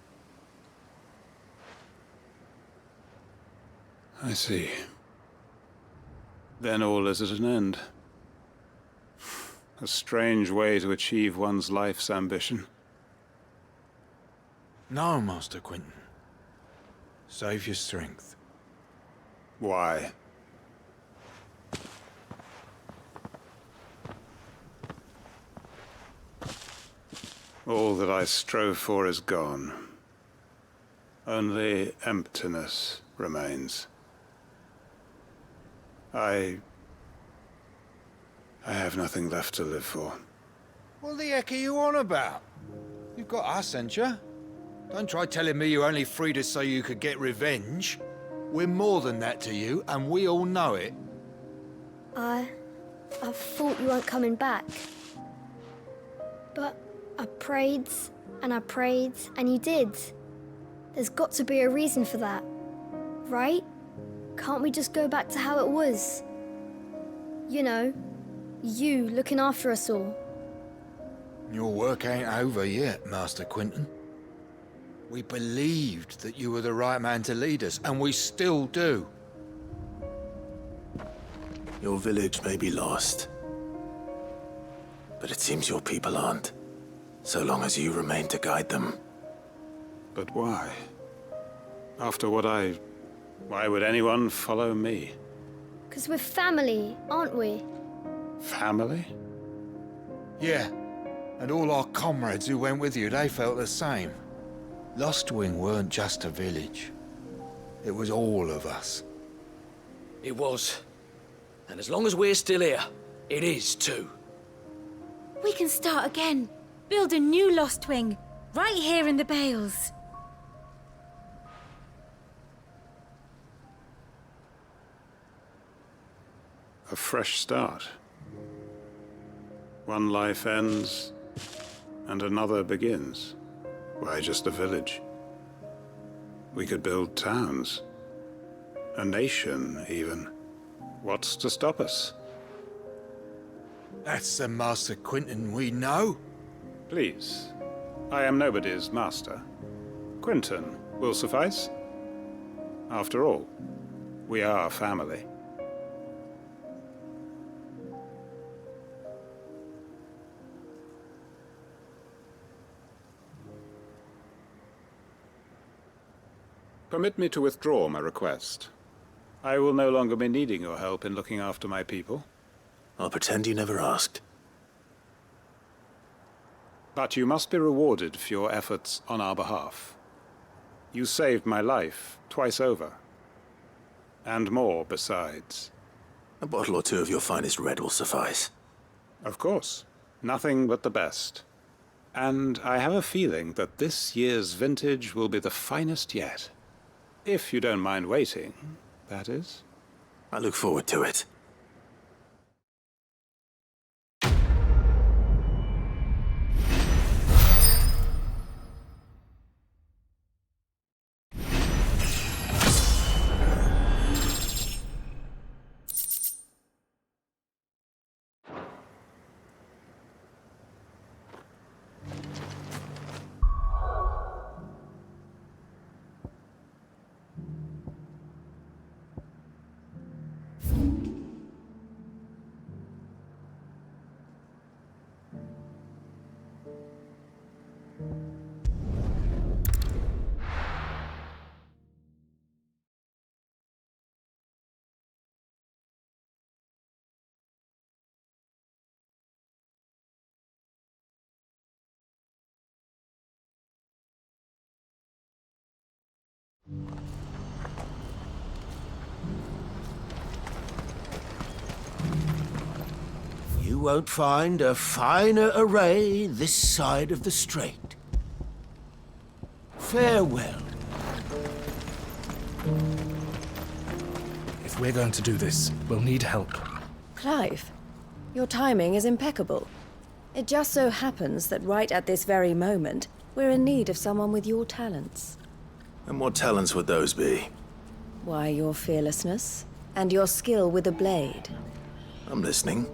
I see. Then all is at an end. A strange way to achieve one's life's ambition. No, Master Quentin. Save your strength. Why? All that I strove for is gone. Only emptiness remains. I have nothing left to live for. What the heck are you on about? You've got us, ain't you? Don't try telling me you only freed us so you could get revenge. We're more than that to you, and we all know it. I thought you weren't coming back. But I prayed, and you did. There's got to be a reason for that, right? Can't we just go back to how it was? You know, you looking after us all. Your work ain't over yet, Master Quentin. We believed that you were the right man to lead us, and we still do. Your village may be lost, but it seems your people aren't. So long as you remain to guide them. But why? After what why would anyone follow me? 'Cause we're family, aren't we? Family? Yeah. And all our comrades who went with you, they felt the same. Lostwing weren't just a village. It was all of us. It was. And as long as we're still here, it is too. We can start again. Build a new Lostwing, right here in the Bales. A fresh start. One life ends, and another begins. Why just a village? We could build towns. A nation, even. What's to stop us? That's the Master Quentin we know. Please. I am nobody's master. Quentin will suffice. After all, we are family. Permit me to withdraw my request. I will no longer be needing your help in looking after my people. I'll pretend you never asked. But you must be rewarded for your efforts on our behalf. You saved my life twice over. And more besides. A bottle or two of your finest red will suffice. Of course. Nothing but the best. And I have a feeling that this year's vintage will be the finest yet. If you don't mind waiting, that is. I look forward to it. You won't find a finer array this side of the strait. Farewell. If we're going to do this, we'll need help. Clive, your timing is impeccable. It just so happens that right at this very moment, we're in need of someone with your talents. And what talents would those be? Why, your fearlessness, and your skill with a blade. I'm listening.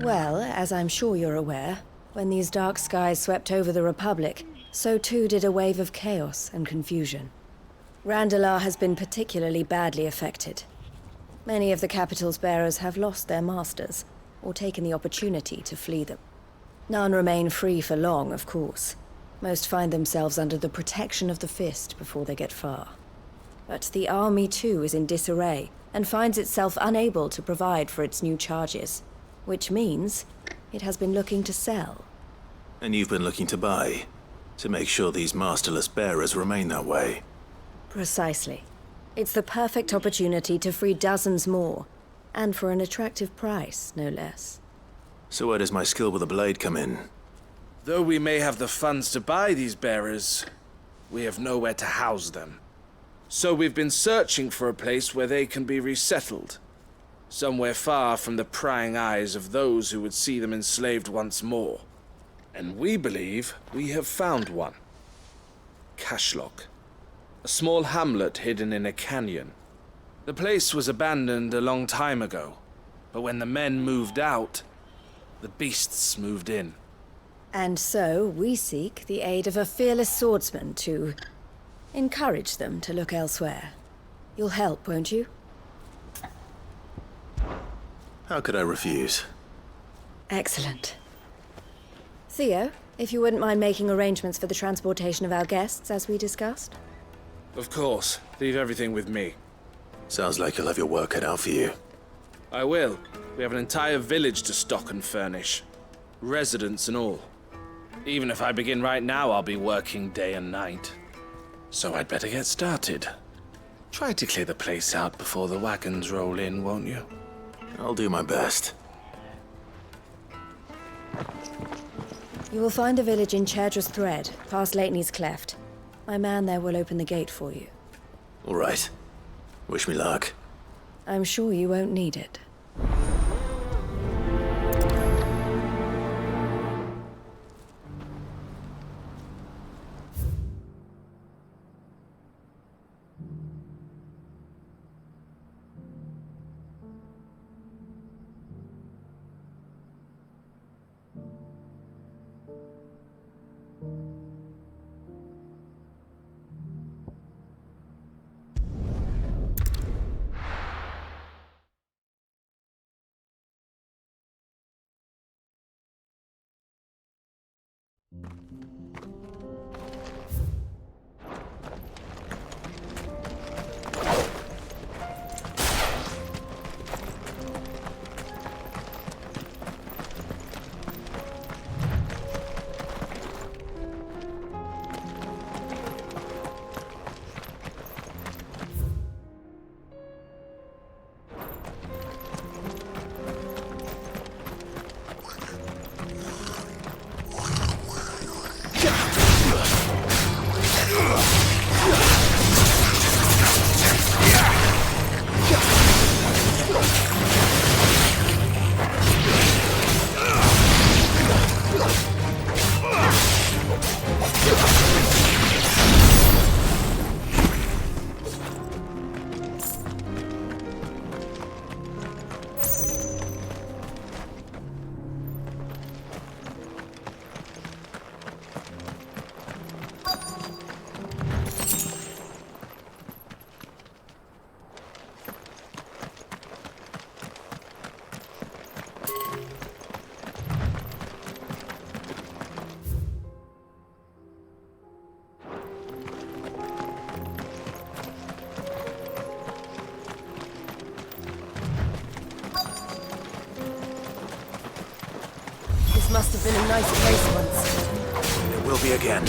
Well, as I'm sure you're aware, when these dark skies swept over the Republic, so too did a wave of chaos and confusion. Randalar has been particularly badly affected. Many of the capital's bearers have lost their masters, or taken the opportunity to flee them. None remain free for long, of course. Most find themselves under the protection of the Fist before they get far. But the army too is in disarray, and finds itself unable to provide for its new charges. Which means it has been looking to sell. And you've been looking to buy, to make sure these masterless bearers remain that way. Precisely. It's the perfect opportunity to free dozens more, and for an attractive price, no less. So where does my skill with a blade come in? Though we may have the funds to buy these bearers, we have nowhere to house them. So we've been searching for a place where they can be resettled. Somewhere far from the prying eyes of those who would see them enslaved once more. And we believe we have found one. Cashlock. A small hamlet hidden in a canyon. The place was abandoned a long time ago, but when the men moved out, the beasts moved in. And so we seek the aid of a fearless swordsman to encourage them to look elsewhere. You'll help, won't you? How could I refuse? Excellent. Theo, if you wouldn't mind making arrangements for the transportation of our guests, as we discussed. Of course. Leave everything with me. Sounds like you'll have your work cut out for you. I will. We have an entire village to stock and furnish. Residents and all. Even if I begin right now, I'll be working day and night. So I'd better get started. Try to clear the place out before the wagons roll in, won't you? I'll do my best. You will find a village in Chedra's Thread, past Lateney's Cleft. My man there will open the gate for you. All right. Wish me luck. I'm sure you won't need it. Must have been a nice place once. It will be again.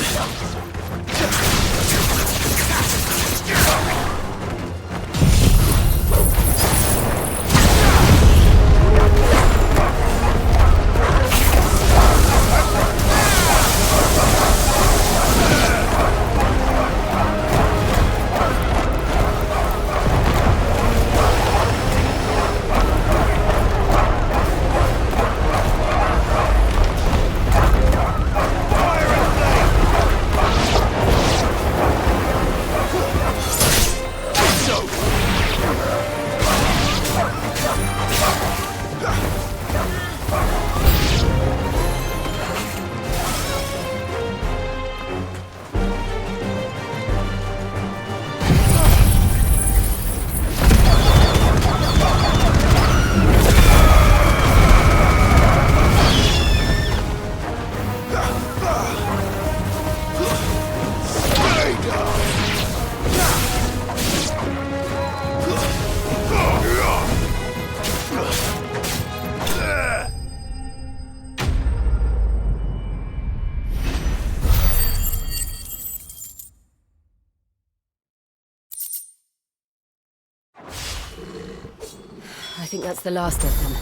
I think that's the last of them.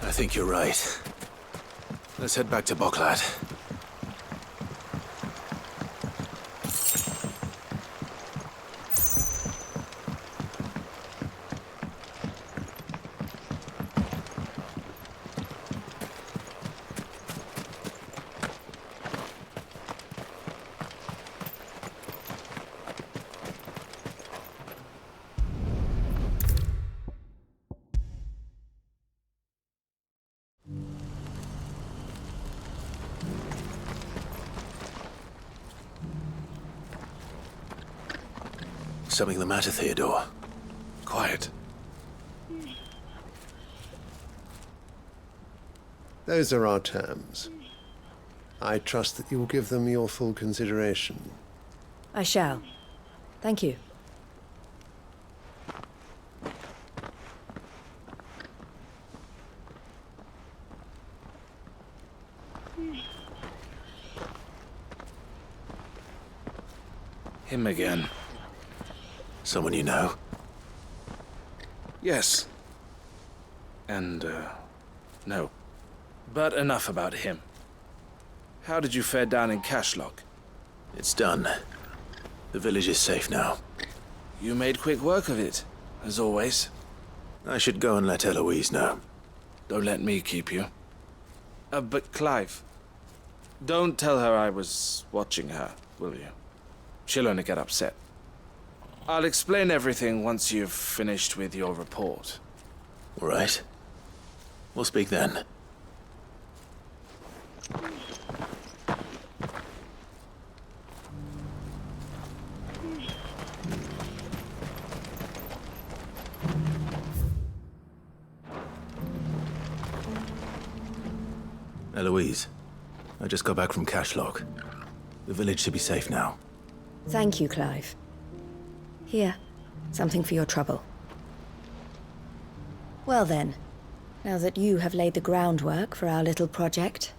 I think you're right. Let's head back to Boklat. Something the matter, Theodore? Quiet. Those are our terms. I trust that you will give them your full consideration. I shall. Thank you. Him again. Someone you know? Yes. And, no. But enough about him. How did you fare down in Cashlock? It's done. The village is safe now. You made quick work of it, as always. I should go and let Eloise know. Don't let me keep you. But Clive, don't tell her I was watching her, will you? She'll only get upset. I'll explain everything once you've finished with your report. All right. We'll speak then. Eloise, I just got back from Cashlock. The village should be safe now. Thank you, Clive. Here, something for your trouble. Well then, now that you have laid the groundwork for our little project,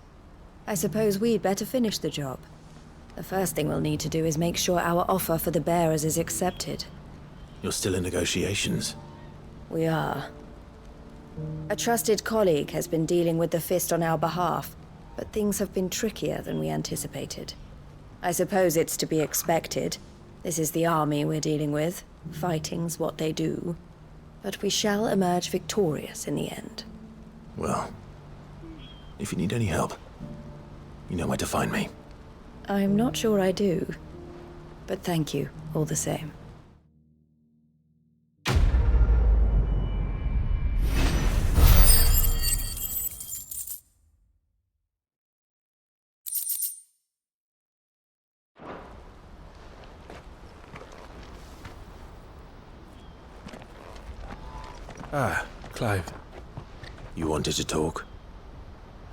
I suppose we'd better finish the job. The first thing we'll need to do is make sure our offer for the bearers is accepted. You're still in negotiations? We are. A trusted colleague has been dealing with the Fist on our behalf, but things have been trickier than we anticipated. I suppose it's to be expected. This is the army we're dealing with. Fighting's what they do. But we shall emerge victorious in the end. Well, if you need any help, you know where to find me. I'm not sure I do. But thank you, all the same. Ah, Clive. You wanted to talk?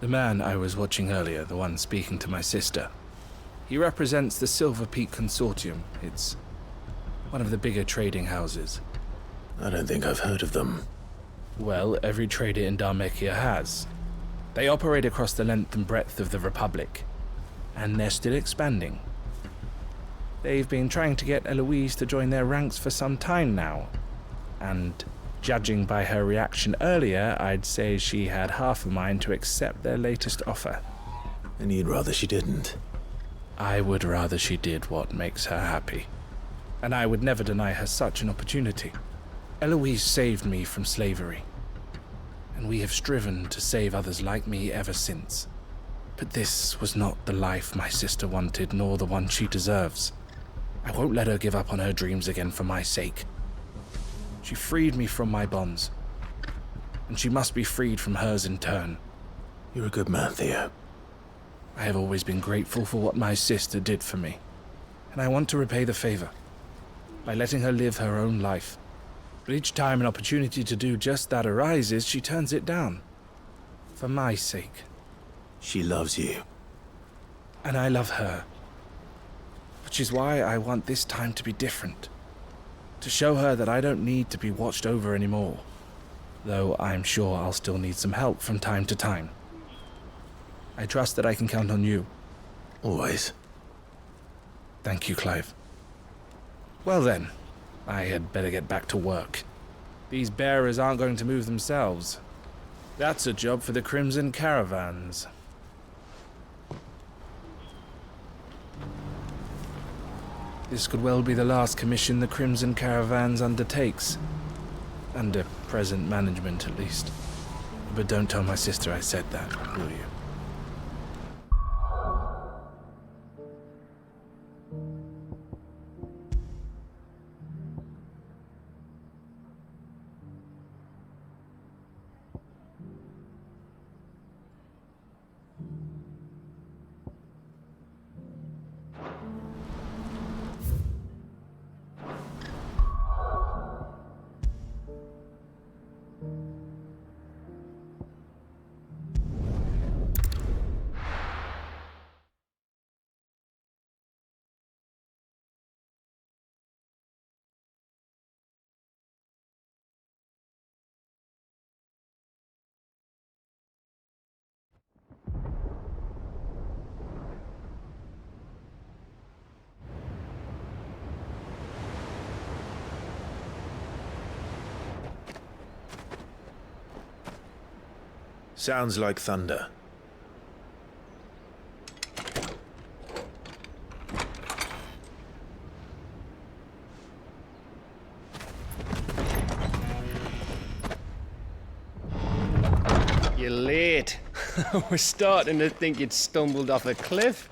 The man I was watching earlier, the one speaking to my sister. He represents the Silver Peak Consortium. It's one of the bigger trading houses. I don't think I've heard of them. Well, every trader in Dharmekia has. They operate across the length and breadth of the Republic, and they're still expanding. They've been trying to get Eloise to join their ranks for some time now, and judging by her reaction earlier, I'd say she had half a mind to accept their latest offer. And you'd rather she didn't? I would rather she did what makes her happy. And I would never deny her such an opportunity. Eloise saved me from slavery, and we have striven to save others like me ever since. But this was not the life my sister wanted, nor the one she deserves. I won't let her give up on her dreams again for my sake. She freed me from my bonds, and she must be freed from hers in turn. You're a good man, Theo. I have always been grateful for what my sister did for me, and I want to repay the favor by letting her live her own life. But each time an opportunity to do just that arises, she turns it down. For my sake. She loves you. And I love her. Which is why I want this time to be different. To show her that I don't need to be watched over anymore. Though I'm sure I'll still need some help from time to time. I trust that I can count on you. Always. Thank you, Clive. Well then, I had better get back to work. These bearers aren't going to move themselves. That's a job for the Crimson Caravans. This could well be the last commission the Crimson Caravans undertakes. Under present management, at least. But don't tell my sister I said that, will you? Sounds like thunder. You're late. We're starting to think you'd stumbled off a cliff.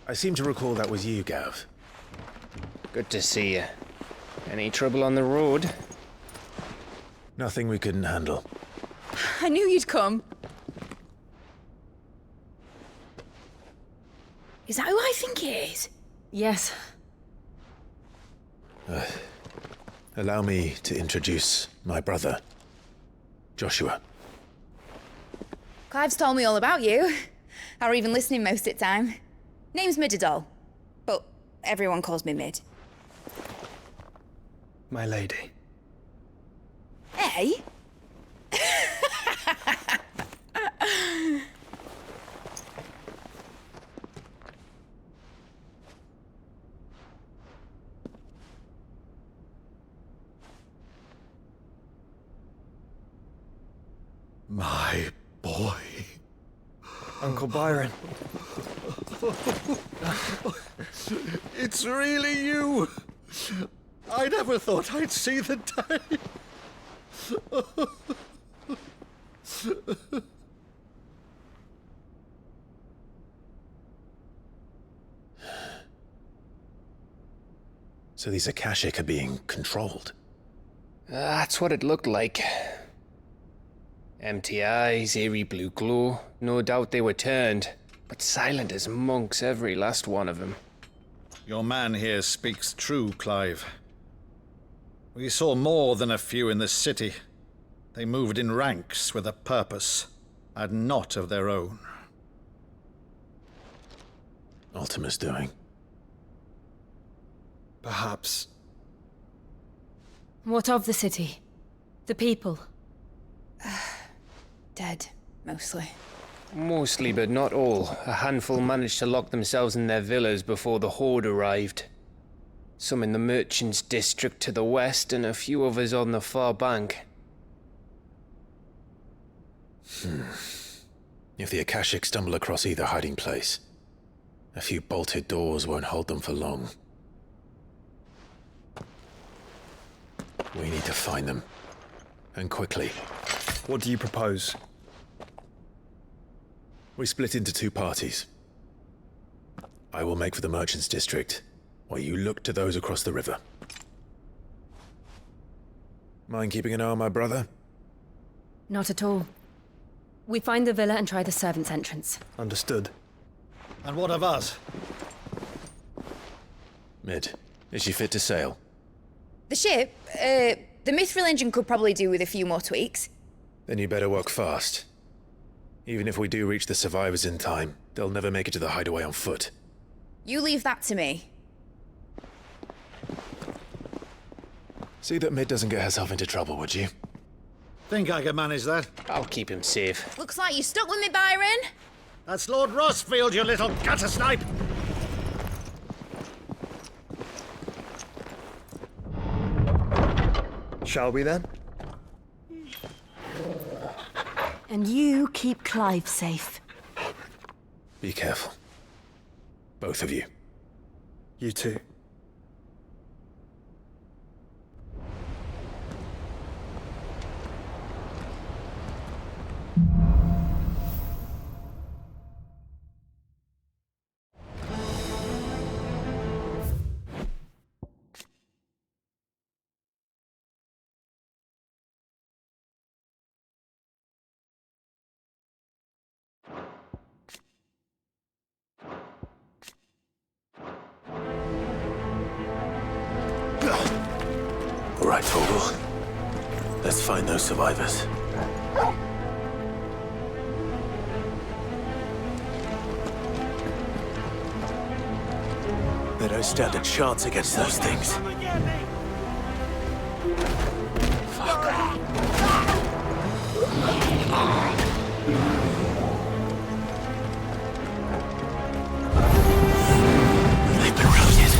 I seem to recall that was you, Gav. Good to see you. Any trouble on the road? Nothing we couldn't handle. I knew you'd come. Is that who I think it is? Yes. Allow me to introduce my brother, Joshua. Clive's told me all about you. Or even listening most of the time. Name's Midadol, but everyone calls me Mid. My lady. Hey? My boy. Uncle Byron. It's really you. I never thought I'd see the day. So these Akashic are being controlled? That's what it looked like. Empty eyes, eerie blue glow. No doubt they were turned, but silent as monks, every last one of them. Your man here speaks true, Clive. We saw more than a few in the city. They moved in ranks with a purpose, and not of their own. Ultima's doing. Perhaps. What of the city? The people? Dead, mostly. Mostly, but not all. A handful managed to lock themselves in their villas before the Horde arrived. Some in the Merchants' District to the west, and a few others on the far bank. If the Akashic stumble across either hiding place, a few bolted doors won't hold them for long. We need to find them. And quickly. What do you propose? We split into two parties. I will make for the Merchants' District, while you look to those across the river. Mind keeping an eye on my brother? Not at all. We find the villa and try the servants' entrance. Understood. And what of us? Mid, is she fit to sail? The ship, the Mithril engine could probably do with a few more tweaks. Then you better work fast. Even if we do reach the survivors in time, they'll never make it to the hideaway on foot. You leave that to me. See that Mid doesn't get herself into trouble, would you? Think I can manage that? I'll keep him safe. Looks like you stuck with me, Byron. That's Lord Rossfield, you little gutter snipe! Shall we then? And you keep Clive safe. Be careful. Both of you. You too. All right, Vogel. Let's find those survivors. They don't stand a chance against those things. They've been routed.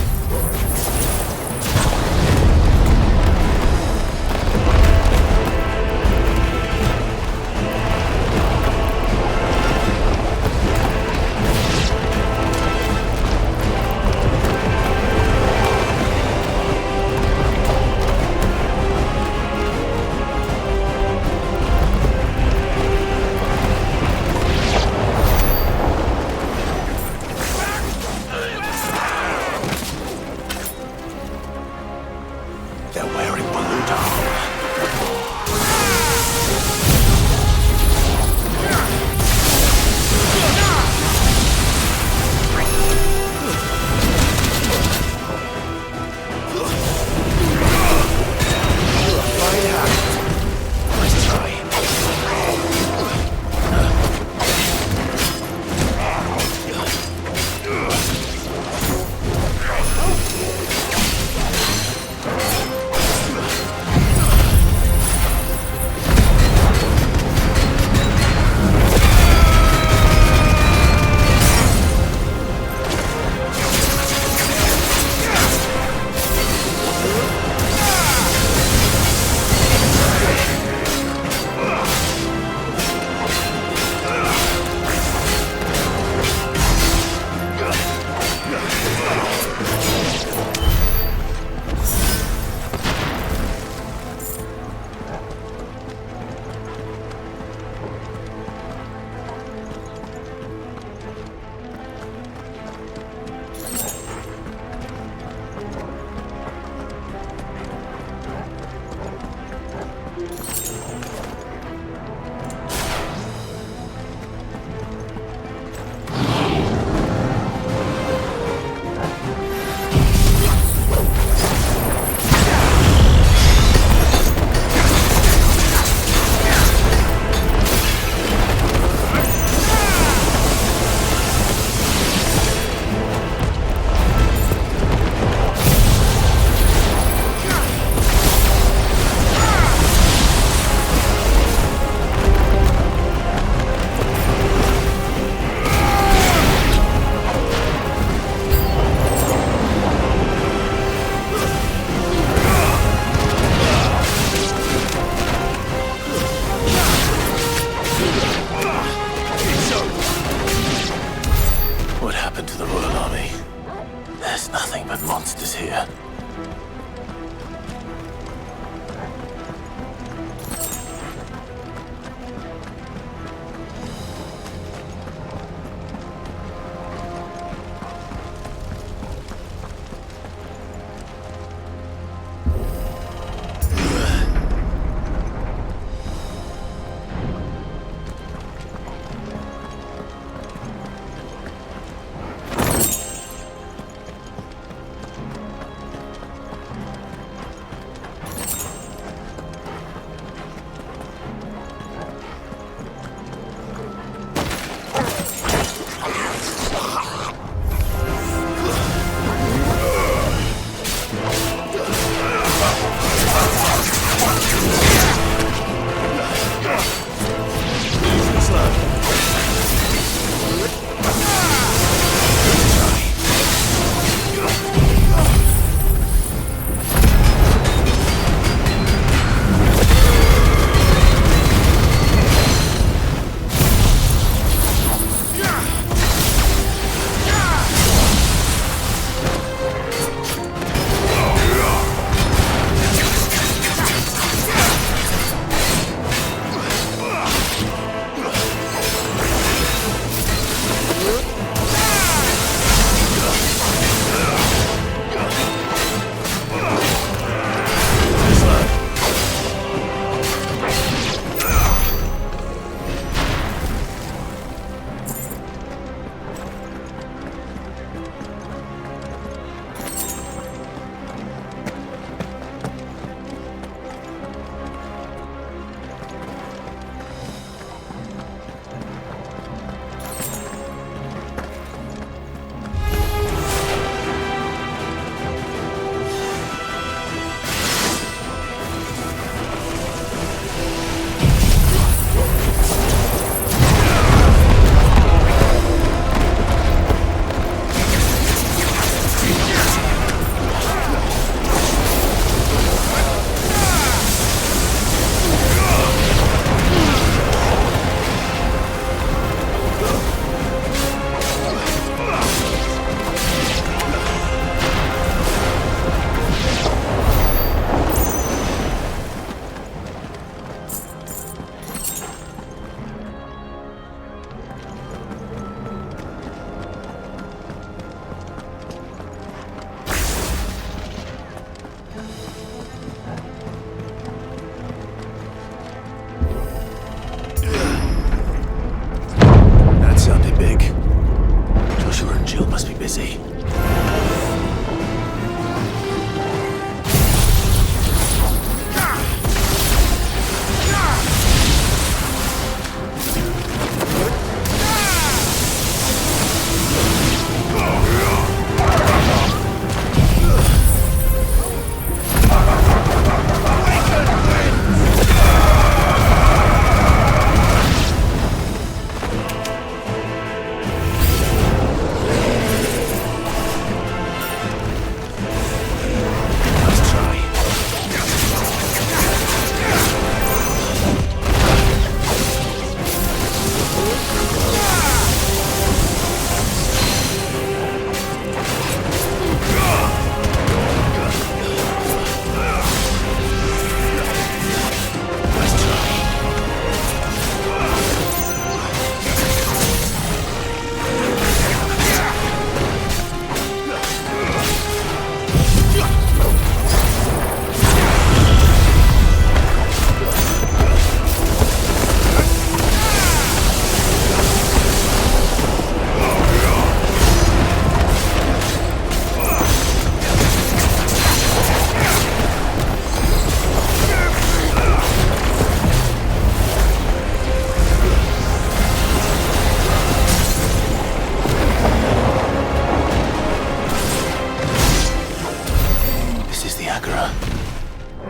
What happened to the Royal Army? There's nothing but monsters here.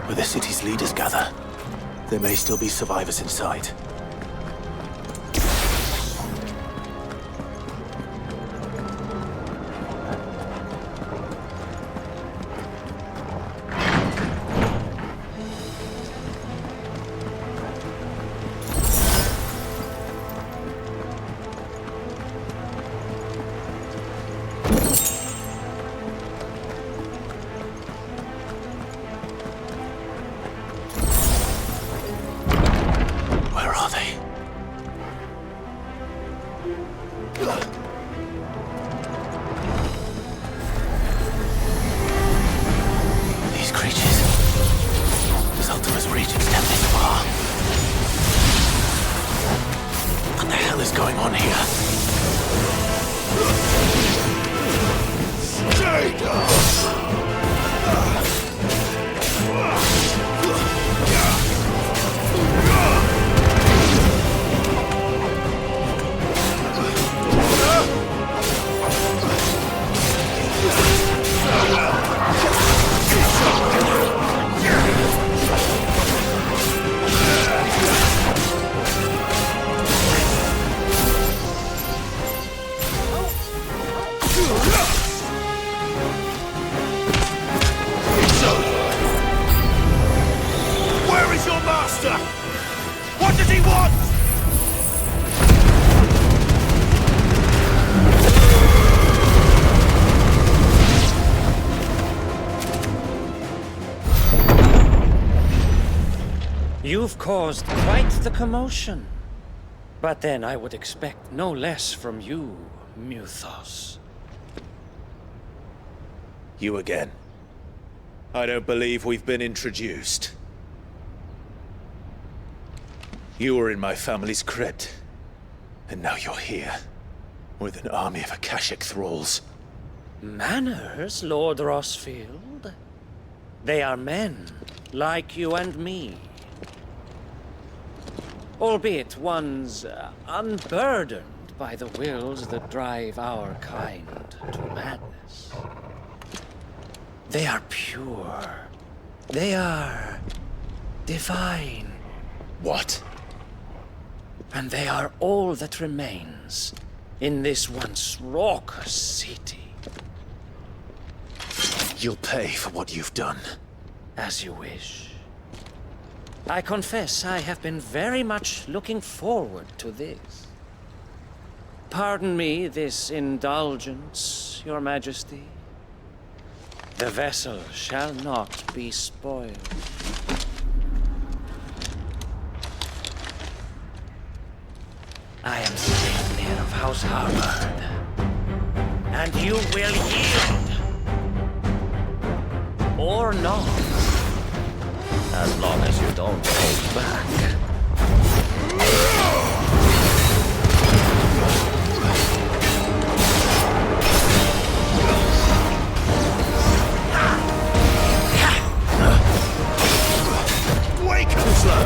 where the city's leaders gather. There may still be survivors inside. Where is your master? What does he want? You've caused quite the commotion. But then I would expect no less from you, Muthos. You again. I don't believe we've been introduced. You were in my family's crypt, and now you're here, with an army of Akashic thralls. Manners, Lord Rosfield? They are men, like you and me. Albeit ones unburdened by the wills that drive our kind to madness. They are pure. They are divine. What? And they are all that remains in this once raucous city. You'll pay for what you've done. As you wish. I confess I have been very much looking forward to this. Pardon me this indulgence, Your Majesty. The vessel shall not be spoiled. I am Savior of House Harvard, and you will yield. Or not. As long as you don't hold back. Wake up, slow!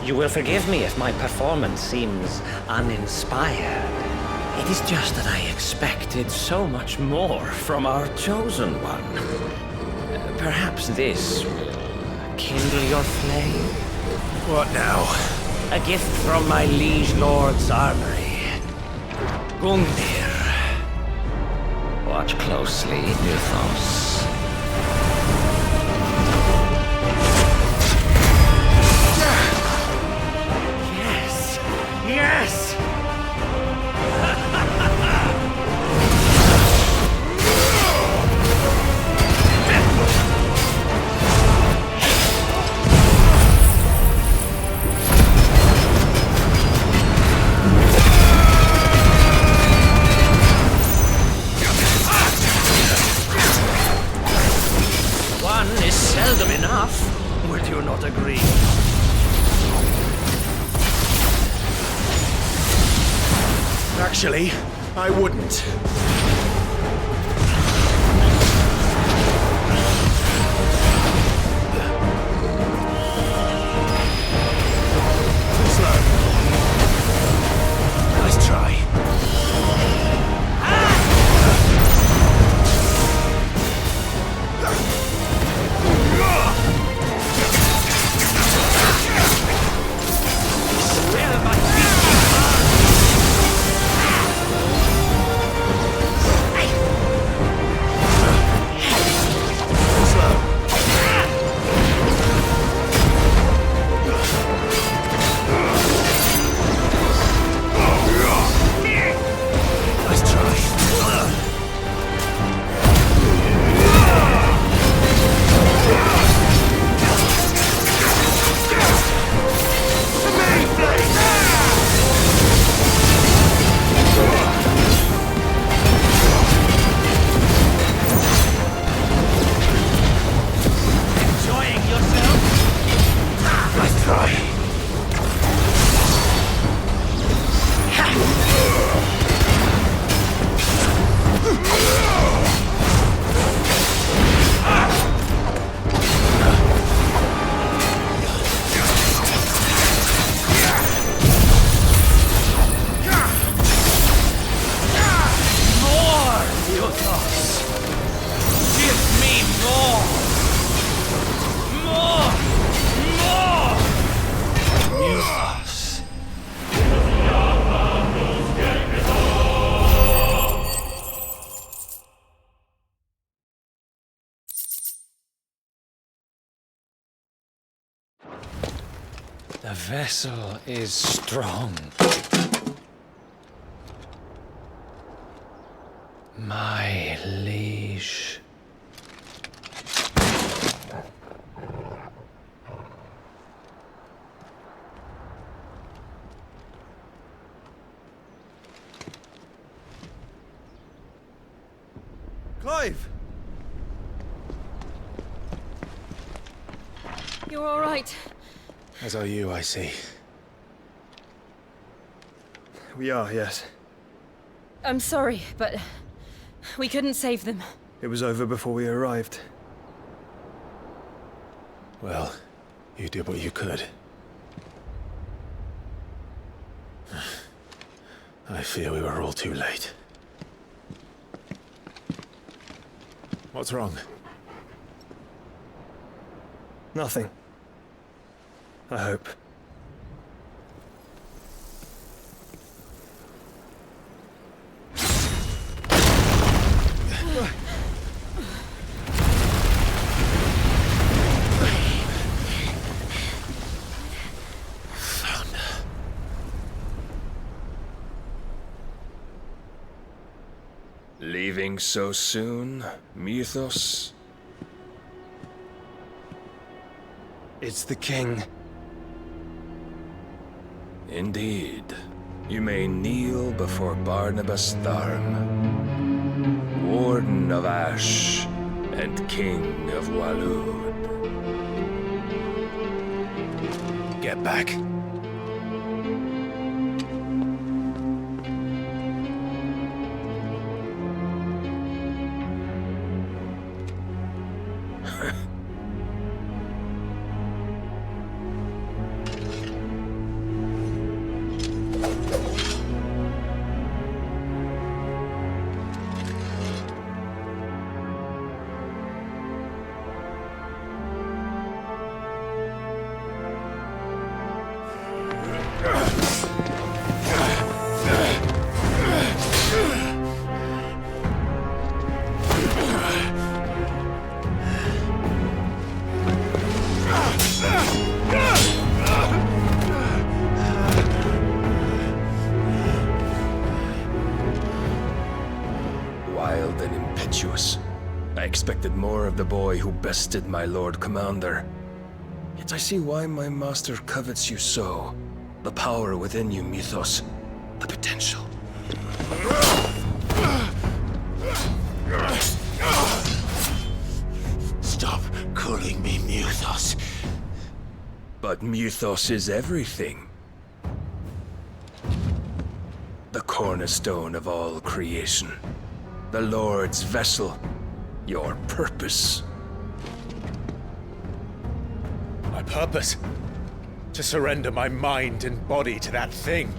You will forgive me if my performance seems uninspired. It is just that I expected so much more from our chosen one. Perhaps this will kindle your flame. What now? A gift from my liege lord's armory. Gungnir. Watch closely, Muthos. Yes! One is seldom enough, would you not agree? Actually, I wouldn't. Too slow. Nice try. The vessel is strong. My liege. Clive! You're all right. As are you, I see. We are, yes. I'm sorry, but we couldn't save them. It was over before we arrived. Well, you did what you could. I fear we were all too late. What's wrong? Nothing. I hope. Leaving so soon, Mythos? It's the king. Indeed. You may kneel before Barnabas Tarmr, Warden of Ash and King of Waloed. Get back. Wild and impetuous. I expected more of the boy who bested my Lord Commander. Yet I see why my master covets you so. The power within you, Mythos. The potential. Stop calling me Mythos. But Mythos is everything. The cornerstone of all creation. The Lord's vessel. Your purpose. My purpose? To surrender my mind and body to that thing.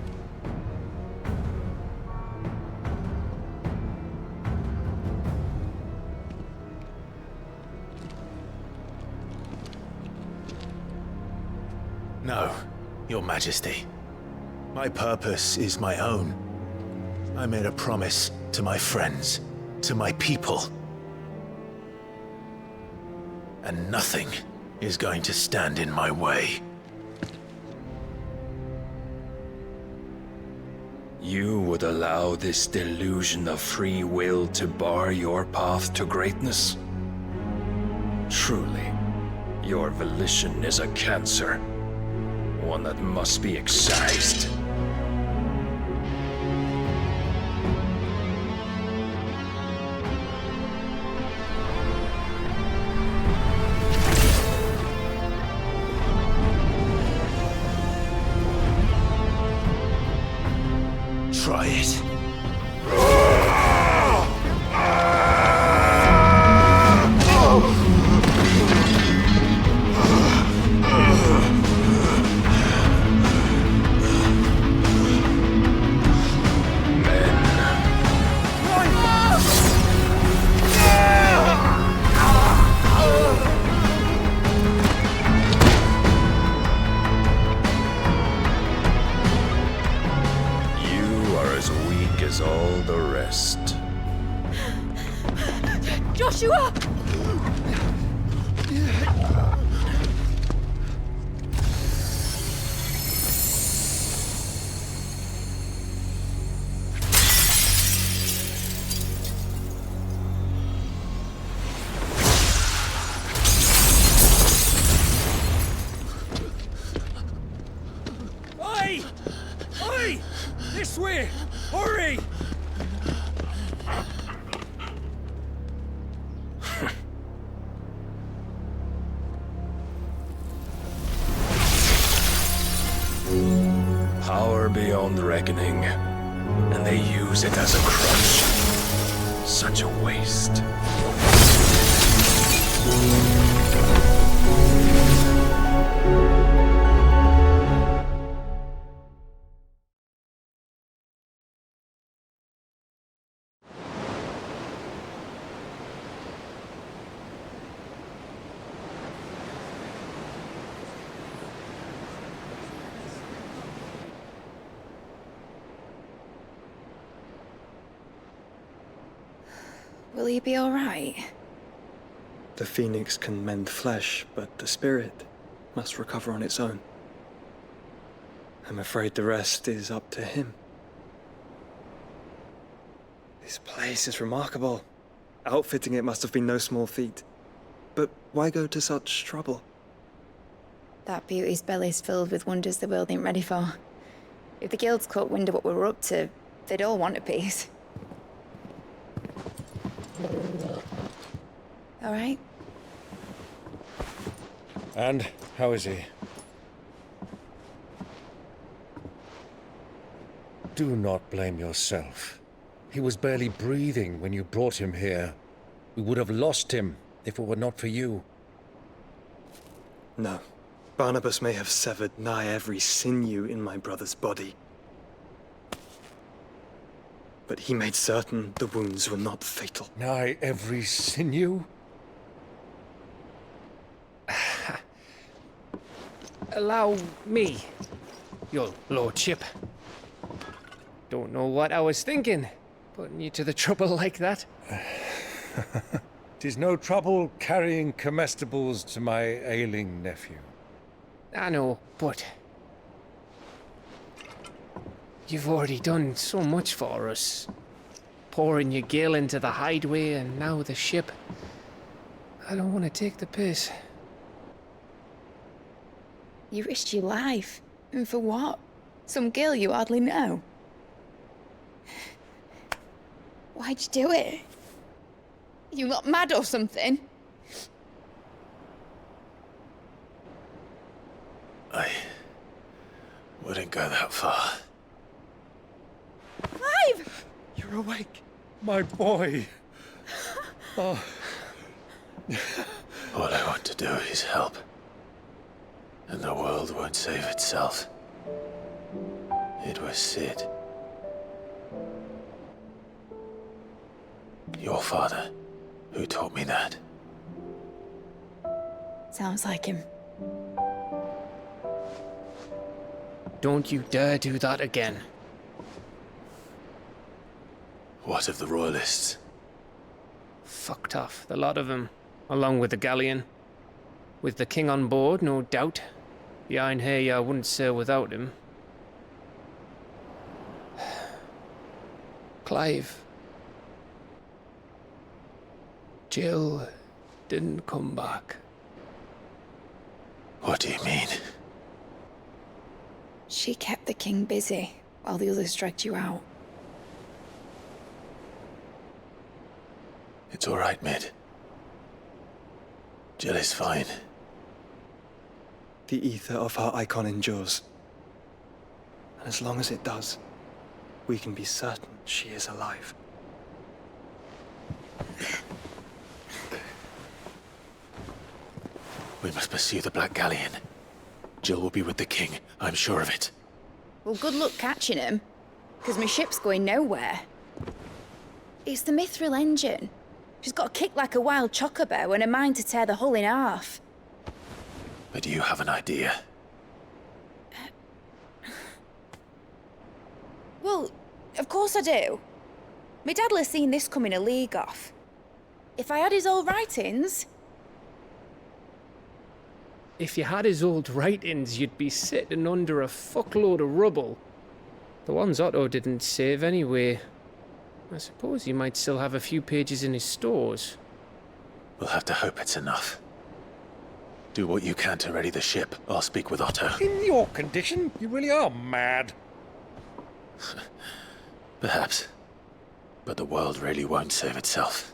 No, Your Majesty. My purpose is my own. I made a promise to my friends, to my people. And nothing is going to stand in my way. You would allow this delusion of free will to bar your path to greatness? Truly, your volition is a cancer. One that must be excised. Try it. All the rest. Joshua! Hey! Oi! This way! Hurry! Power beyond reckoning, and they use it as a crutch. Such a waste. Will he be all right? The phoenix can mend flesh, but the spirit must recover on its own. I'm afraid the rest is up to him. This place is remarkable. Outfitting it must have been no small feat. But why go to such trouble? That beauty's belly's filled with wonders the world ain't ready for. If the guilds caught wind of what we were up to, they'd all want a piece. All right? And how is he? Do not blame yourself. He was barely breathing when you brought him here. We would have lost him if it were not for you. No. Barnabas may have severed nigh every sinew in my brother's body. But he made certain the wounds were not fatal. Nigh every sinew? Allow me, your lordship. Don't know what I was thinking, putting you to the trouble like that. 'Tis no trouble carrying comestibles to my ailing nephew. I know, but you've already done so much for us. Pouring your gil into the hideaway and now the ship. I don't want to take the piss. You risked your life. And for what? Some girl you hardly know. Why'd you do it? You not mad or something? I wouldn't go that far. Clive! You're awake. My boy. Oh. All I want to do is help. And the world won't save itself. It was Sid. Your father, who taught me that. Sounds like him. Don't you dare do that again. What of the royalists? Fucked off, the lot of them, along with the galleon. With the king on board, no doubt. Behind here, I wouldn't sail without him. Clive. Jill didn't come back. What do you mean? She kept the king busy while the others dragged you out. It's all right, Mid. Jill is fine. The ether of her icon endures. And as long as it does, we can be certain she is alive. We must pursue the Black Galleon. Jill will be with the king, I'm sure of it. Well, good luck catching him, because my ship's going nowhere. It's the Mithril engine. She's got a kick like a wild chocobo and a mind to tear the hull in half. But do you have an idea? Well, of course I do. My dad'll have seen this coming a league off. If I had his old writings... If you had his old writings, you'd be sitting under a fuckload of rubble. The ones Otto didn't save anyway. I suppose he might still have a few pages in his stores. We'll have to hope it's enough. Do what you can to ready the ship. I'll speak with Otto. In your condition, you really are mad. Perhaps. But the world really won't save itself.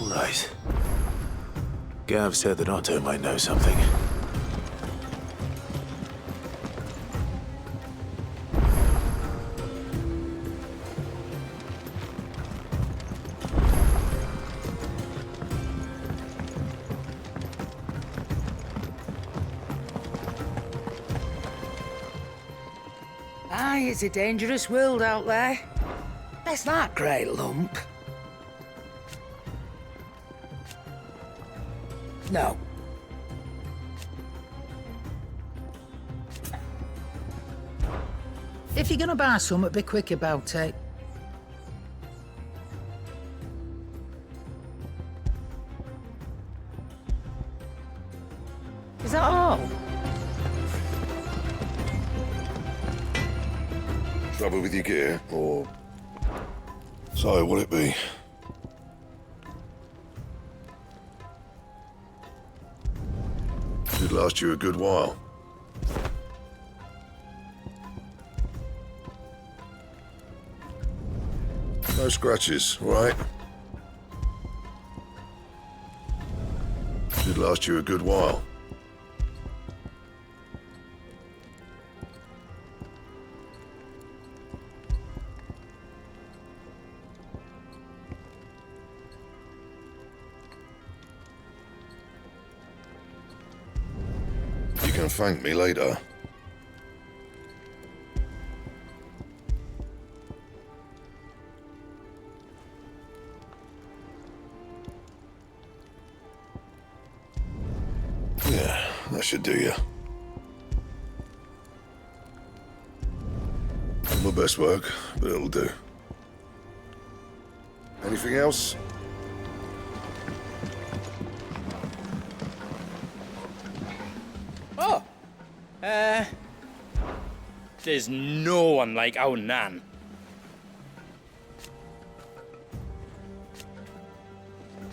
Right. Gav said that Otto might know something. Aye, it's a dangerous world out there. There's that great lump. No. If you're gonna buy something, be quick about it. Is that all? Trouble with your gear, or so will it be? Should last you a good while. No scratches, right? Should last you a good while. You can thank me later. Yeah, that should do you. Not my best work, but it'll do. Anything else? Oh! There's no one like our Nan.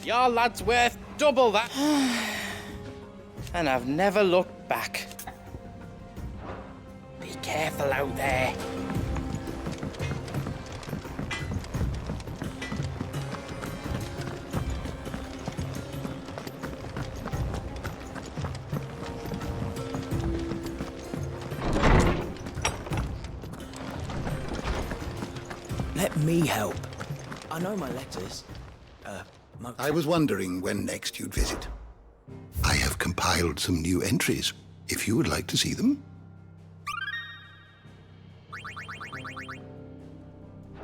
Your lad's worth double that. And I've never looked back. Be careful out there. Let me help. I know my letters. I was wondering when next you'd visit. I have compiled some new entries, if you would like to see them.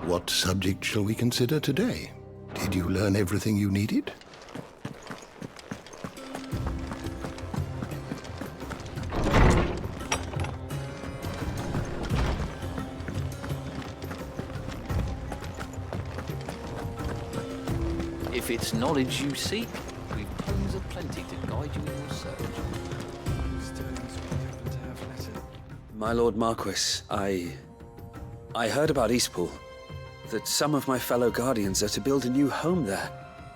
What subject shall we consider today? Did you learn everything you needed? If it's knowledge you seek, we've poems aplenty to guide you in your search. My Lord Marquis, I heard about Eastpool. That some of my fellow Guardians are to build a new home there,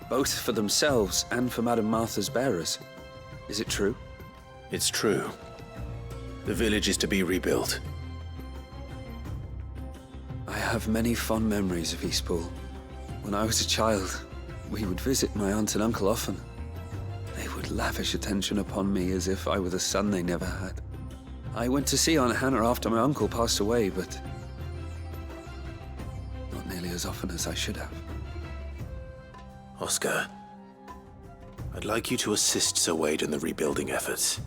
both for themselves and for Madame Martha's bearers. Is it true? It's true. The village is to be rebuilt. I have many fond memories of Eastpool. When I was a child, we would visit my aunt and uncle often. They would lavish attention upon me as if I were the son they never had. I went to see Aunt Hannah after my uncle passed away, but not nearly as often as I should have. Oscar, I'd like you to assist Sir Wade in the rebuilding efforts.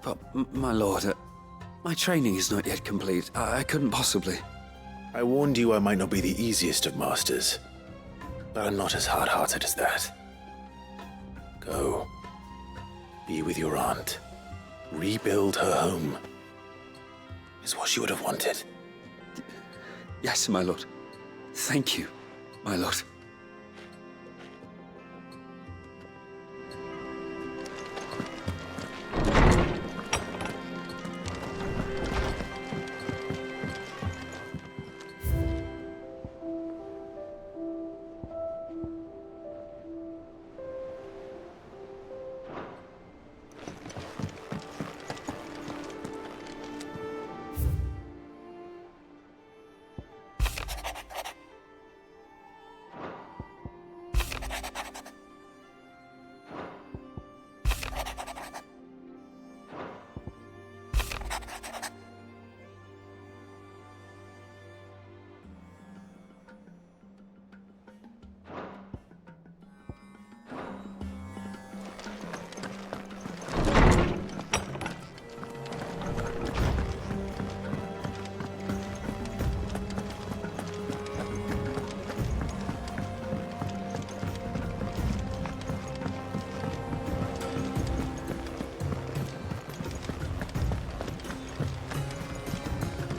But my lord, my training is not yet complete. I couldn't possibly. I warned you I might not be the easiest of masters, but I'm not as hard-hearted as that. Go. Be with your aunt. Rebuild her home. Is what she would have wanted. Yes, my lord. Thank you, my lord.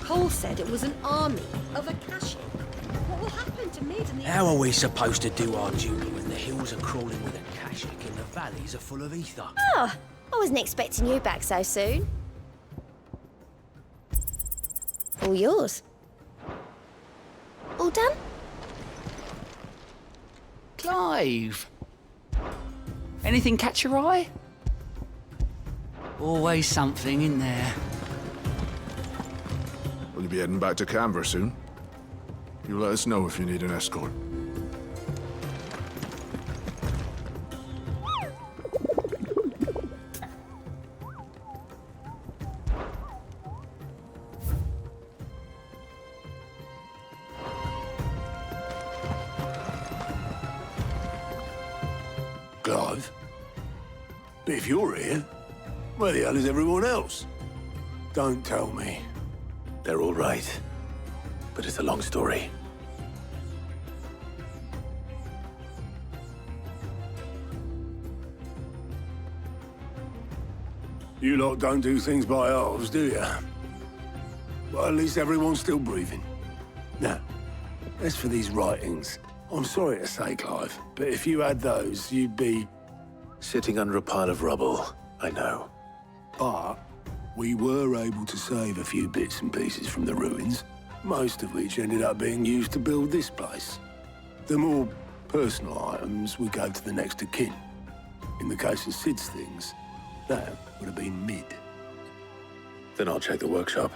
Cole said it was an army of Akashic. What will happen to Mid and the... How are we supposed to do our duty when the hills are crawling with Akashic and the valleys are full of ether? Oh, I wasn't expecting you back so soon. All yours. All done? Clive! Anything catch your eye? Always something in there. Will you be heading back to Canberra soon? You let us know if you need an escort. Clive? But if you're here, where the hell is everyone else? Don't tell me. They're all right, but it's a long story. You lot don't do things by halves, do you? Well, at least everyone's still breathing. Now, as for these writings, I'm sorry to say, Clive, but if you had those, you'd be... Sitting under a pile of rubble, I know. But we were able to save a few bits and pieces from the ruins, most of which ended up being used to build this place. The more personal items we gave to the next of kin. In the case of Sid's things, that would have been Mid. Then I'll check the workshop.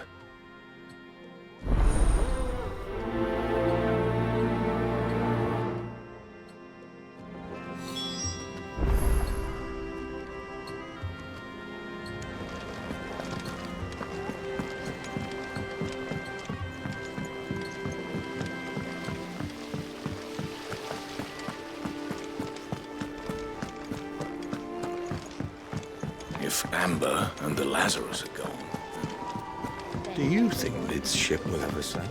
If Amber and the Lazarus are gone, do you think Mid's ship will ever sail?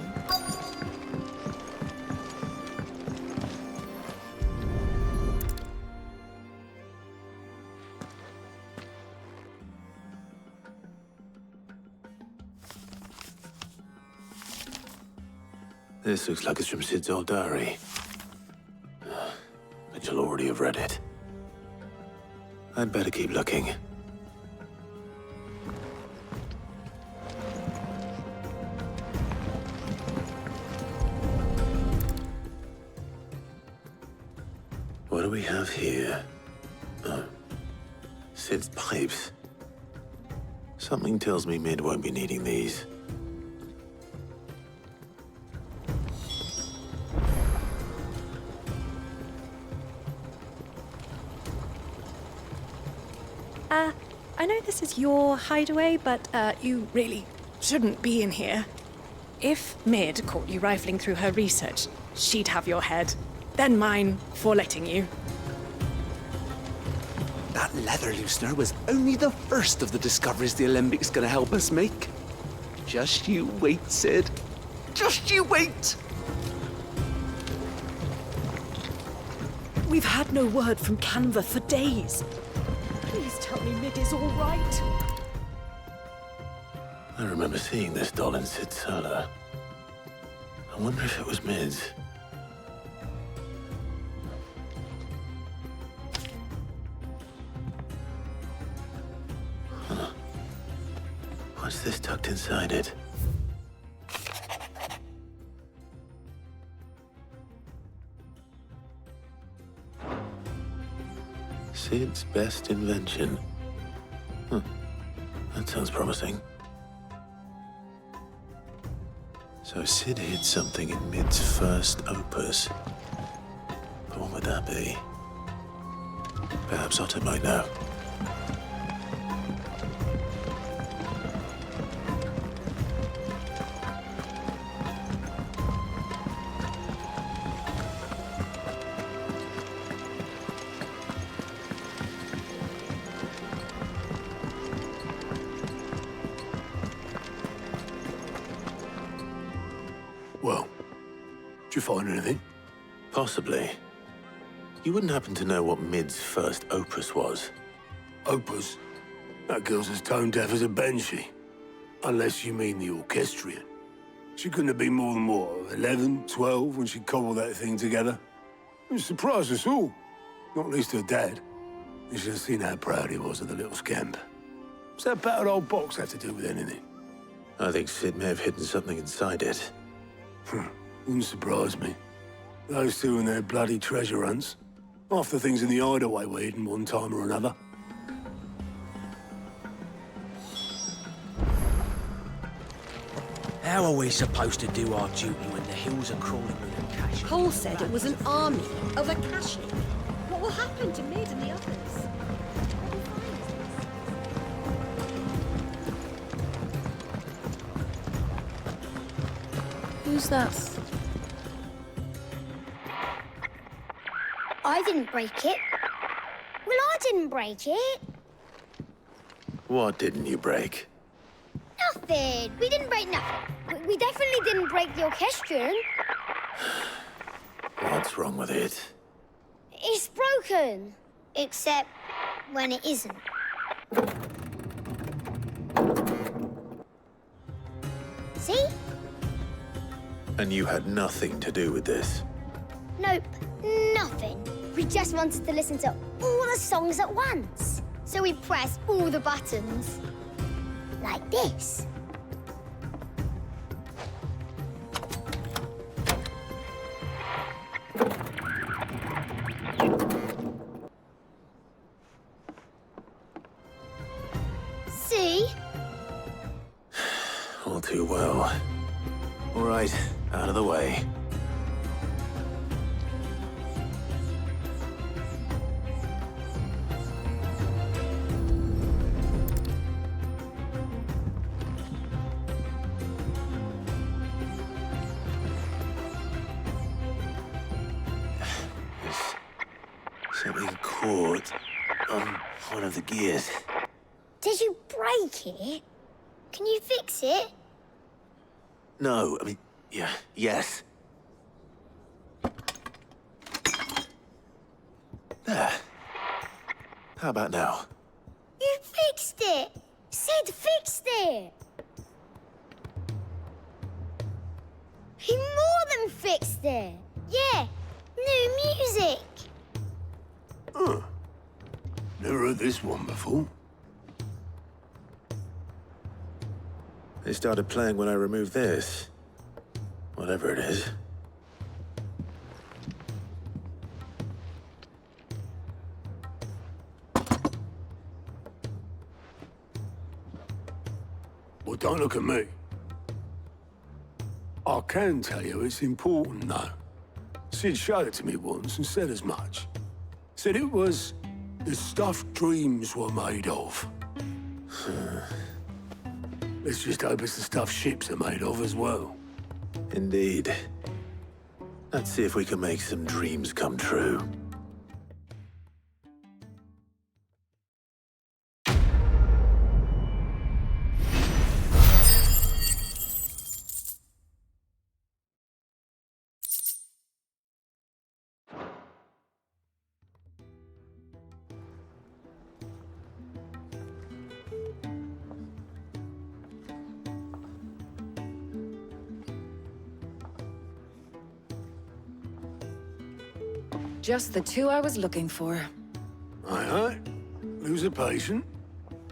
This looks like it's from Sid's old diary. But you'll already have read it. I'd better keep looking. What do we have here? Oh. Sid's pipes. Something tells me Mid won't be needing these. I know this is your hideaway, but you really shouldn't be in here. If Mid caught you rifling through her research, she'd have your head, then mine for letting you. That leather loosener was only the first of the discoveries the Alembics gonna help us make. Just you wait, Sid. Just you wait! We've had no word from Canva for days. Please tell me Mid is all right. I remember seeing this doll in Sid's cellar. I wonder if it was Mid's. Huh. What's this tucked inside it? Sid's best invention. Huh. That sounds promising. So Sid hid something in Mid's first opus. But what would that be? Perhaps Otto might know. Well, did you find anything? Possibly. You wouldn't happen to know what Mid's first opus was? Opus? That girl's as tone deaf as a banshee. Unless you mean the orchestrion. She couldn't have been more than, what, 11, 12 when she cobbled that thing together? It surprised us all. Not least her dad. You should have seen how proud he was of the little scamp. What's that battered old box have to do with anything? I think Sid may have hidden something inside it. Wouldn't surprise me. Those two and their bloody treasure hunts. Half the things in the hideaway were hidden one time or another. How are we supposed to do our duty when the hills are crawling with Akashic? Cole said it was an army of Akashic. What will happen to Mid and the others? Who's that? I didn't break it. Well, I didn't break it. What didn't you break? Nothing. We didn't break nothing. We definitely didn't break the orchestrion. What's wrong with it? It's broken. Except when it isn't. See? And you had nothing to do with this? Nope, nothing. We just wanted to listen to all the songs at once. So we pressed all the buttons. Like this. See? All too well. All right, out of the way. Something caught on one of the gears. Did you break it? Can you fix it? No, I mean, yes. There. How about now? You fixed it! Sid fixed it! He more than fixed it! Yeah, new music! Huh. Never heard this one before. They started playing when I removed this. Whatever it is. don't look at me. I can tell you it's important, though. Sid showed it to me once and said as much. Said it was the stuff dreams were made of. Let's just hope it's the stuff ships are made of as well. Indeed. Let's see if we can make some dreams come true. Just the two I was looking for. Aye. Lose a patient?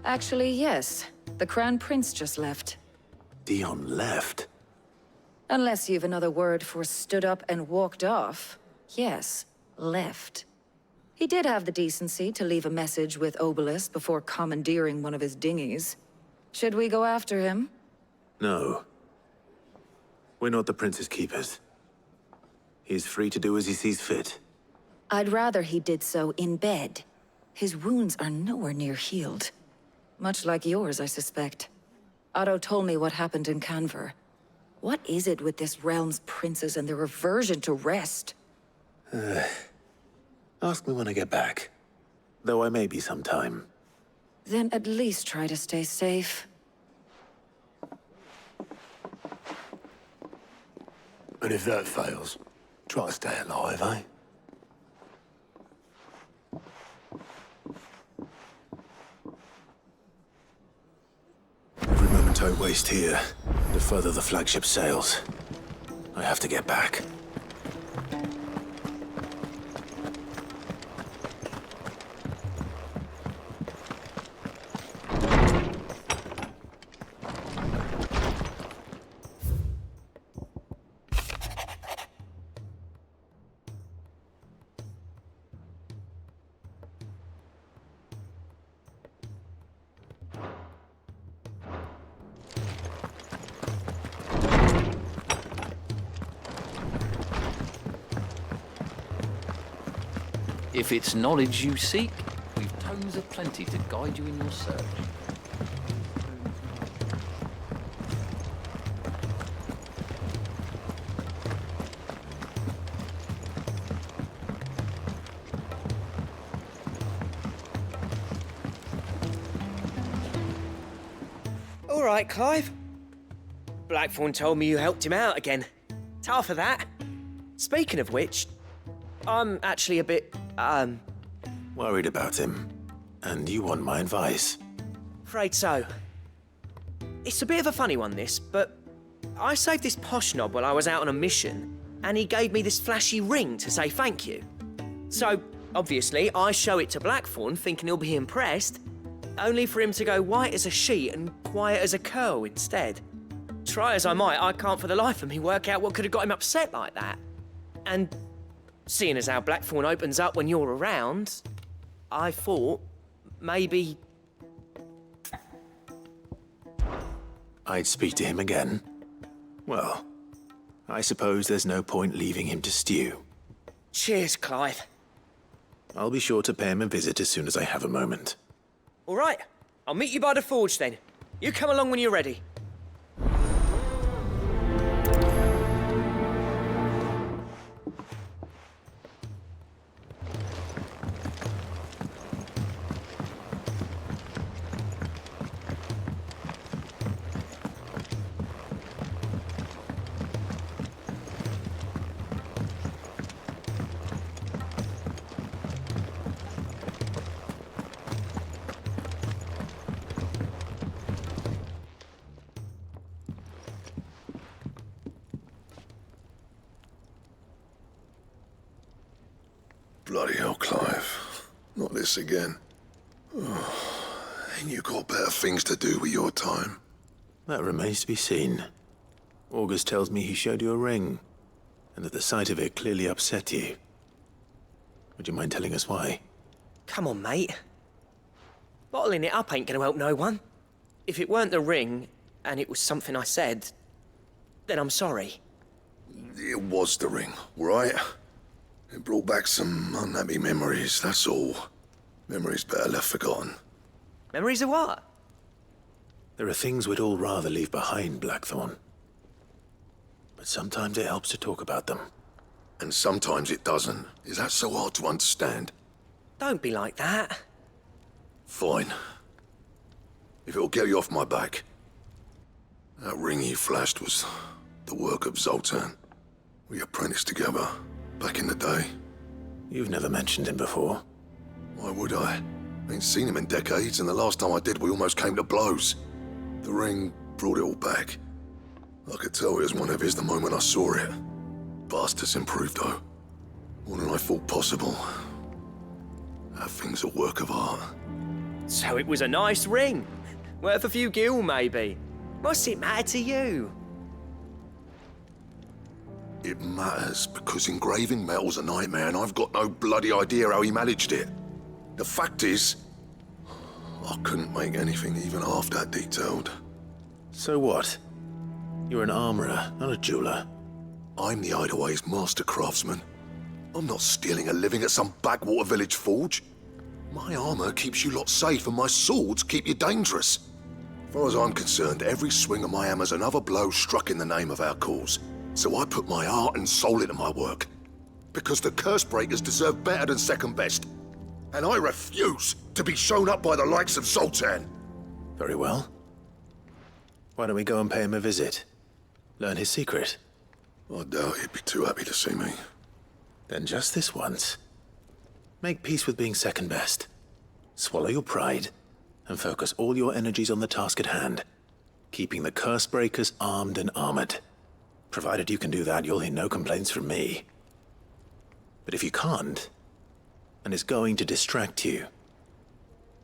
Actually, yes. The Crown Prince just left. Dion left? Unless you've another word for stood up and walked off. Yes, left. He did have the decency to leave a message with Obelisk before commandeering one of his dinghies. Should we go after him? No. We're not the Prince's keepers. He's free to do as he sees fit. I'd rather he did so in bed. His wounds are nowhere near healed. Much like yours, I suspect. Otto told me what happened in Canver. What is it with this realm's princes and their aversion to rest? Ask me when I get back. Though I may be sometime. Then at least try to stay safe. And if that fails, try to stay alive, eh? Every moment I waste here, the further the flagship sails. I have to get back. If it's knowledge you seek, we've tomes of plenty to guide you in your search. All right, Clive. Blackthorn told me you helped him out again. Tough for that. Speaking of which, I'm actually a bit, Worried about him. And you want my advice? afraid so. It's a bit of a funny one, this, but I saved this posh knob while I was out on a mission, and he gave me this flashy ring to say thank you. So, obviously, I show it to Blackthorn, thinking he'll be impressed, only for him to go white as a sheet and quiet as a curl instead. Try as I might, I can't for the life of me work out what could have got him upset like that. And seeing as how Blackthorn opens up when you're around, I thought maybe... I'd speak to him again. Well, I suppose there's no point leaving him to stew. Cheers, Clive. I'll be sure to pay him a visit as soon as I have a moment. All right, I'll meet you by the forge then. You come along when you're ready. Bloody hell, Clive. Not this again. Oh, ain't you got better things to do with your time? That remains to be seen. August tells me he showed you a ring, and that the sight of it clearly upset you. Would you mind telling us why? Come on, mate. Bottling it up ain't gonna help no one. If it weren't the ring, and it was something I said, then I'm sorry. It was the ring, right? It brought back some unhappy memories, that's all. Memories better left forgotten. Memories of what? There are things we'd all rather leave behind, Blackthorn. But sometimes it helps to talk about them. And sometimes it doesn't. Is that so hard to understand? Don't be like that. Fine. If it'll get you off my back. That ring you flashed was the work of Zoltan. We apprenticed together, back in the day. You've never mentioned him before. Why would I? Ain't seen him in decades, and the last time I did, we almost came to blows. The ring brought it all back. I could tell it was one of his the moment I saw it. Bastard's improved, though. More than I thought possible. That thing's a work of art. So it was a nice ring. Worth a few gil, maybe. What's it matter to you? It matters because engraving metal's a nightmare, and I've got no bloody idea how he managed it. The fact is, I couldn't make anything even half that detailed. So what? You're an armorer, not a jeweler. I'm the Hideaway's master craftsman. I'm not stealing a living at some backwater village forge. My armor keeps you lot safe, and my swords keep you dangerous. As far as I'm concerned, every swing of my hammer's another blow struck in the name of our cause. So I put my heart and soul into my work. Because the curse breakers deserve better than second best. And I refuse to be shown up by the likes of Zoltan. Very well. Why don't we go and pay him a visit? Learn his secret. I doubt he'd be too happy to see me. Then just this once. Make peace with being second best. Swallow your pride, and focus all your energies on the task at hand. Keeping the curse breakers armed and armored. Provided you can do that, you'll hear no complaints from me. But if you can't, and it's going to distract you,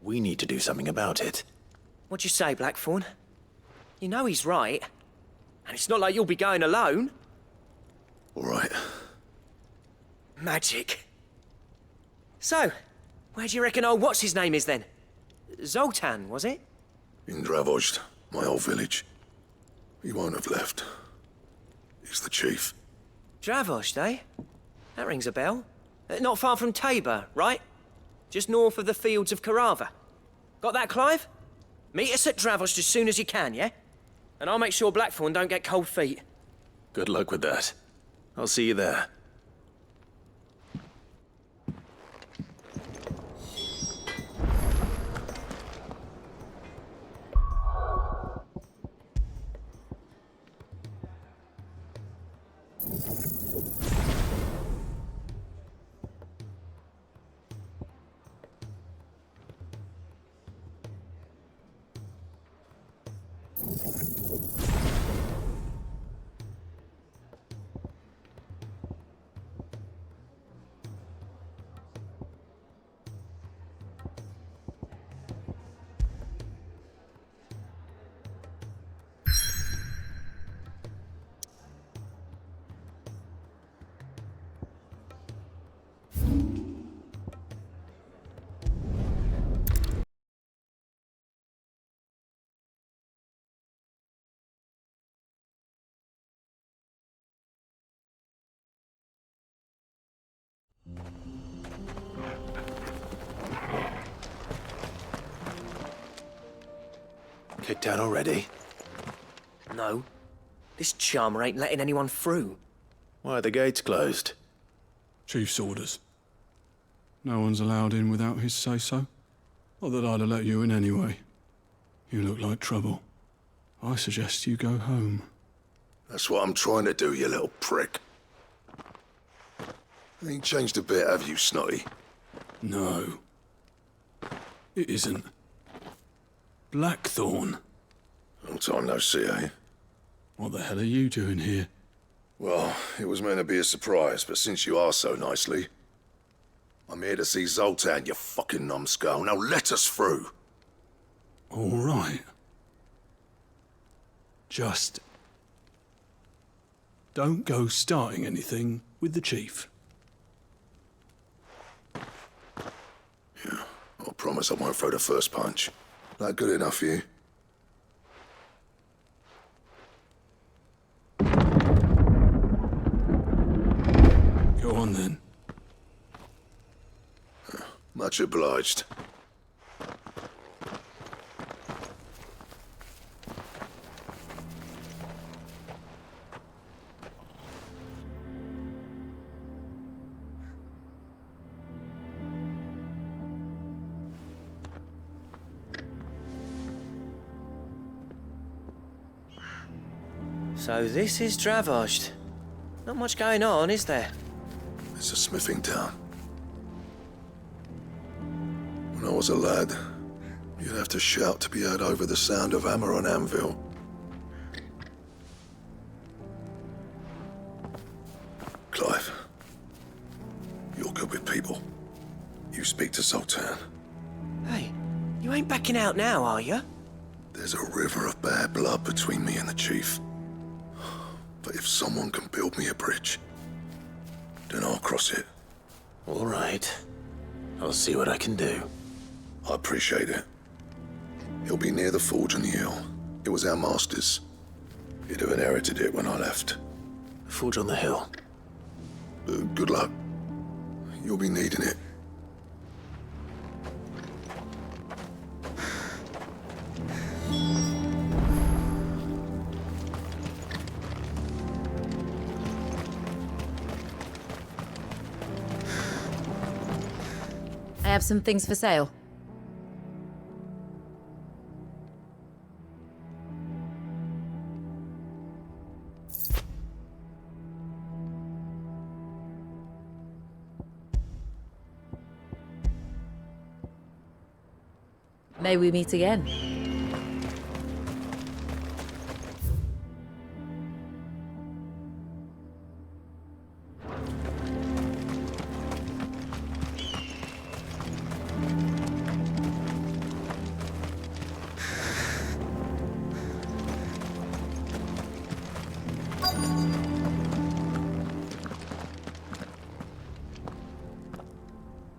we need to do something about it. What'd you say, Blackthorn? You know he's right. And it's not like you'll be going alone. All right. Magic. So, where do you reckon old what's-his-name is then? Zoltan, was it? In Dravozd, my old village. He won't have left. He's the chief. Dravozd, eh? That rings a bell. Not far from Tabor, right? Just north of the fields of Carava. Got that, Clive? Meet us at Dravozd as soon as you can, yeah? And I'll make sure Blackthorn don't get cold feet. Good luck with that. I'll see you there. Kicked out already? No. This charmer ain't letting anyone through. Why are the gates closed? Chief's orders. No one's allowed in without his say-so. Not that I'd have let you in anyway. You look like trouble. I suggest you go home. That's what I'm trying to do, you little prick. Ain't changed a bit, have you, Snotty? No. It isn't. Blackthorn. Long time no see, eh? What the hell are you doing here? Well, it was meant to be a surprise, but since you asked so nicely, I'm here to see Zoltan, you fucking numbskull. Now let us through. All right. Just don't go starting anything with the chief. Yeah, I promise I won't throw the first punch. That good enough for you? Go on then. Much obliged. So this is Dravosht. Not much going on, is there? It's a smithing town. When I was a lad, you'd have to shout to be heard over the sound of hammer on anvil. Clive, you're good with people. You speak to Sultan. Hey, you ain't backing out now, are you? There's a river of bad blood between me and the chief. But if someone can build me a bridge, then I'll cross it. All right. I'll see what I can do. I appreciate it. He'll be near the forge on the hill. It was our master's. He'd have inherited it when I left. Forge on the hill. Good luck. You'll be needing it. I have some things for sale. May we meet again?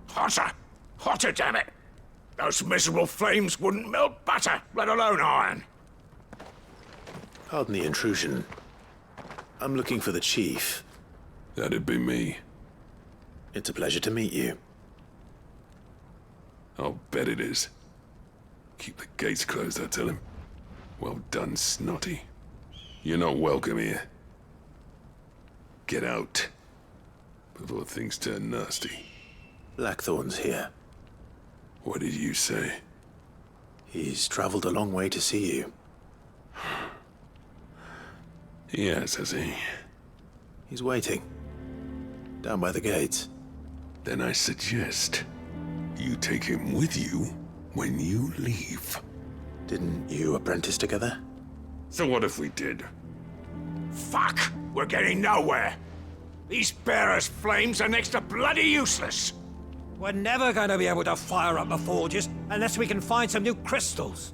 Hotter! Hotter, damn it! Those miserable flames wouldn't melt butter, let alone iron. Pardon the intrusion. I'm looking for the chief. That'd be me. It's a pleasure to meet you. I'll bet it is. Keep the gates closed, I tell him. Well done, Snotty. You're not welcome here. Get out. Before things turn nasty. Blackthorn's here. What did you say? He's traveled a long way to see you. Yes, has he? He's waiting. Down by the gates. Then I suggest you take him with you when you leave. Didn't you apprentice together? So what if we did? Fuck! We're getting nowhere! These bearers' flames are next to bloody useless! We're never going to be able to fire up the forges unless we can find some new crystals.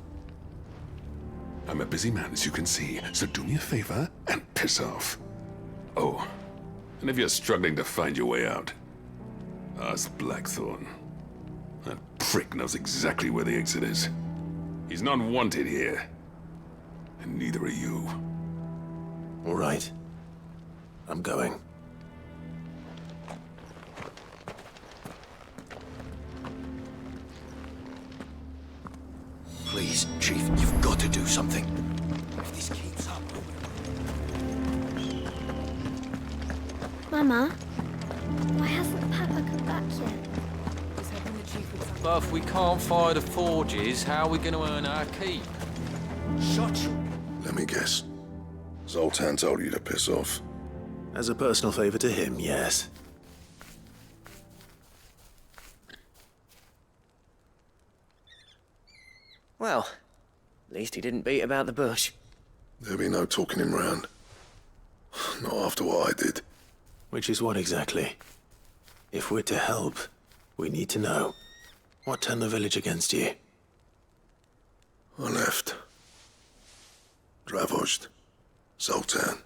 I'm a busy man, as you can see, so do me a favor and piss off. Oh, and if you're struggling to find your way out, ask Blackthorn. That prick knows exactly where the exit is. He's not wanted here, and neither are you. All right. I'm going. Please, Chief, you've got to do something. If this keeps up... Mama, why hasn't Papa come back yet? But if we can't fire the forges, how are we going to earn our keep? Shut you. Let me guess. Zoltan told you to piss off. As a personal favor to him, yes. Well, at least he didn't beat about the bush. There'll be no talking him round. Not after what I did. Which is what exactly? If we're to help, we need to know. What turned the village against you? I left. Dravosht. Sultan.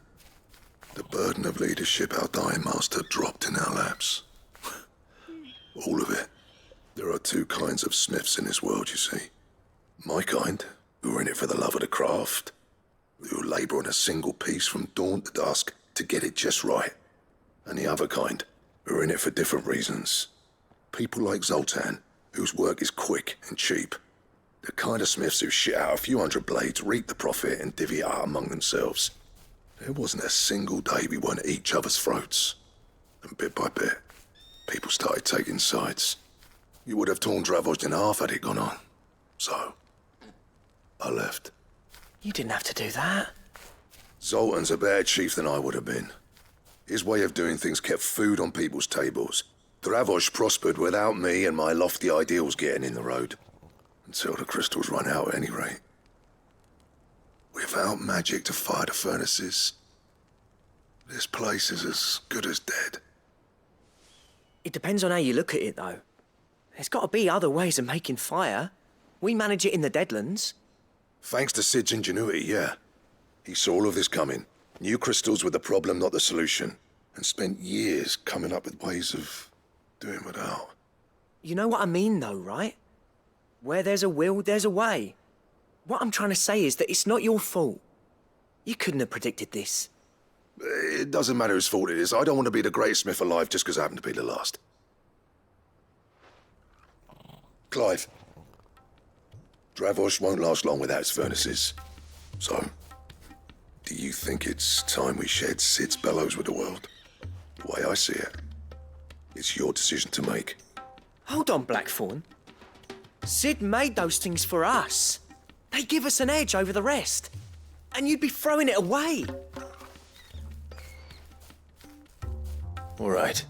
The burden of leadership our dying master dropped in our laps. All of it. There are two kinds of smiths in this world, you see. My kind, who are in it for the love of the craft, who labour on a single piece from dawn to dusk to get it just right. And the other kind, who are in it for different reasons. People like Zoltan, whose work is quick and cheap. The kind of smiths who shit out a few hundred blades, reap the profit, and divvy it out among themselves. There wasn't a single day we weren't at each other's throats. And bit by bit, people started taking sides. You would have torn Dravost in half had it gone on. So, I left. You didn't have to do that. Zoltan's a better chief than I would have been. His way of doing things kept food on people's tables. Dravost prospered without me and my lofty ideals getting in the road. Until the crystals run out at any rate. Without magic to fire the furnaces, this place is as good as dead. It depends on how you look at it, though. There's got to be other ways of making fire. We manage it in the Deadlands. Thanks to Sid's ingenuity, yeah. He saw all of this coming. Knew crystals were the problem, not the solution. And spent years coming up with ways of doing without. You know what I mean, though, right? Where there's a will, there's a way. What I'm trying to say is that it's not your fault. You couldn't have predicted this. It doesn't matter whose fault it is. I don't want to be the greatest smith alive just because I happen to be the last. Clive. Dravost won't last long without its furnaces. So, do you think it's time we shared Sid's bellows with the world? The way I see it, it's your decision to make. Hold on, Blackthorn. Sid made those things for us. They give us an edge over the rest. And you'd be throwing it away. All right.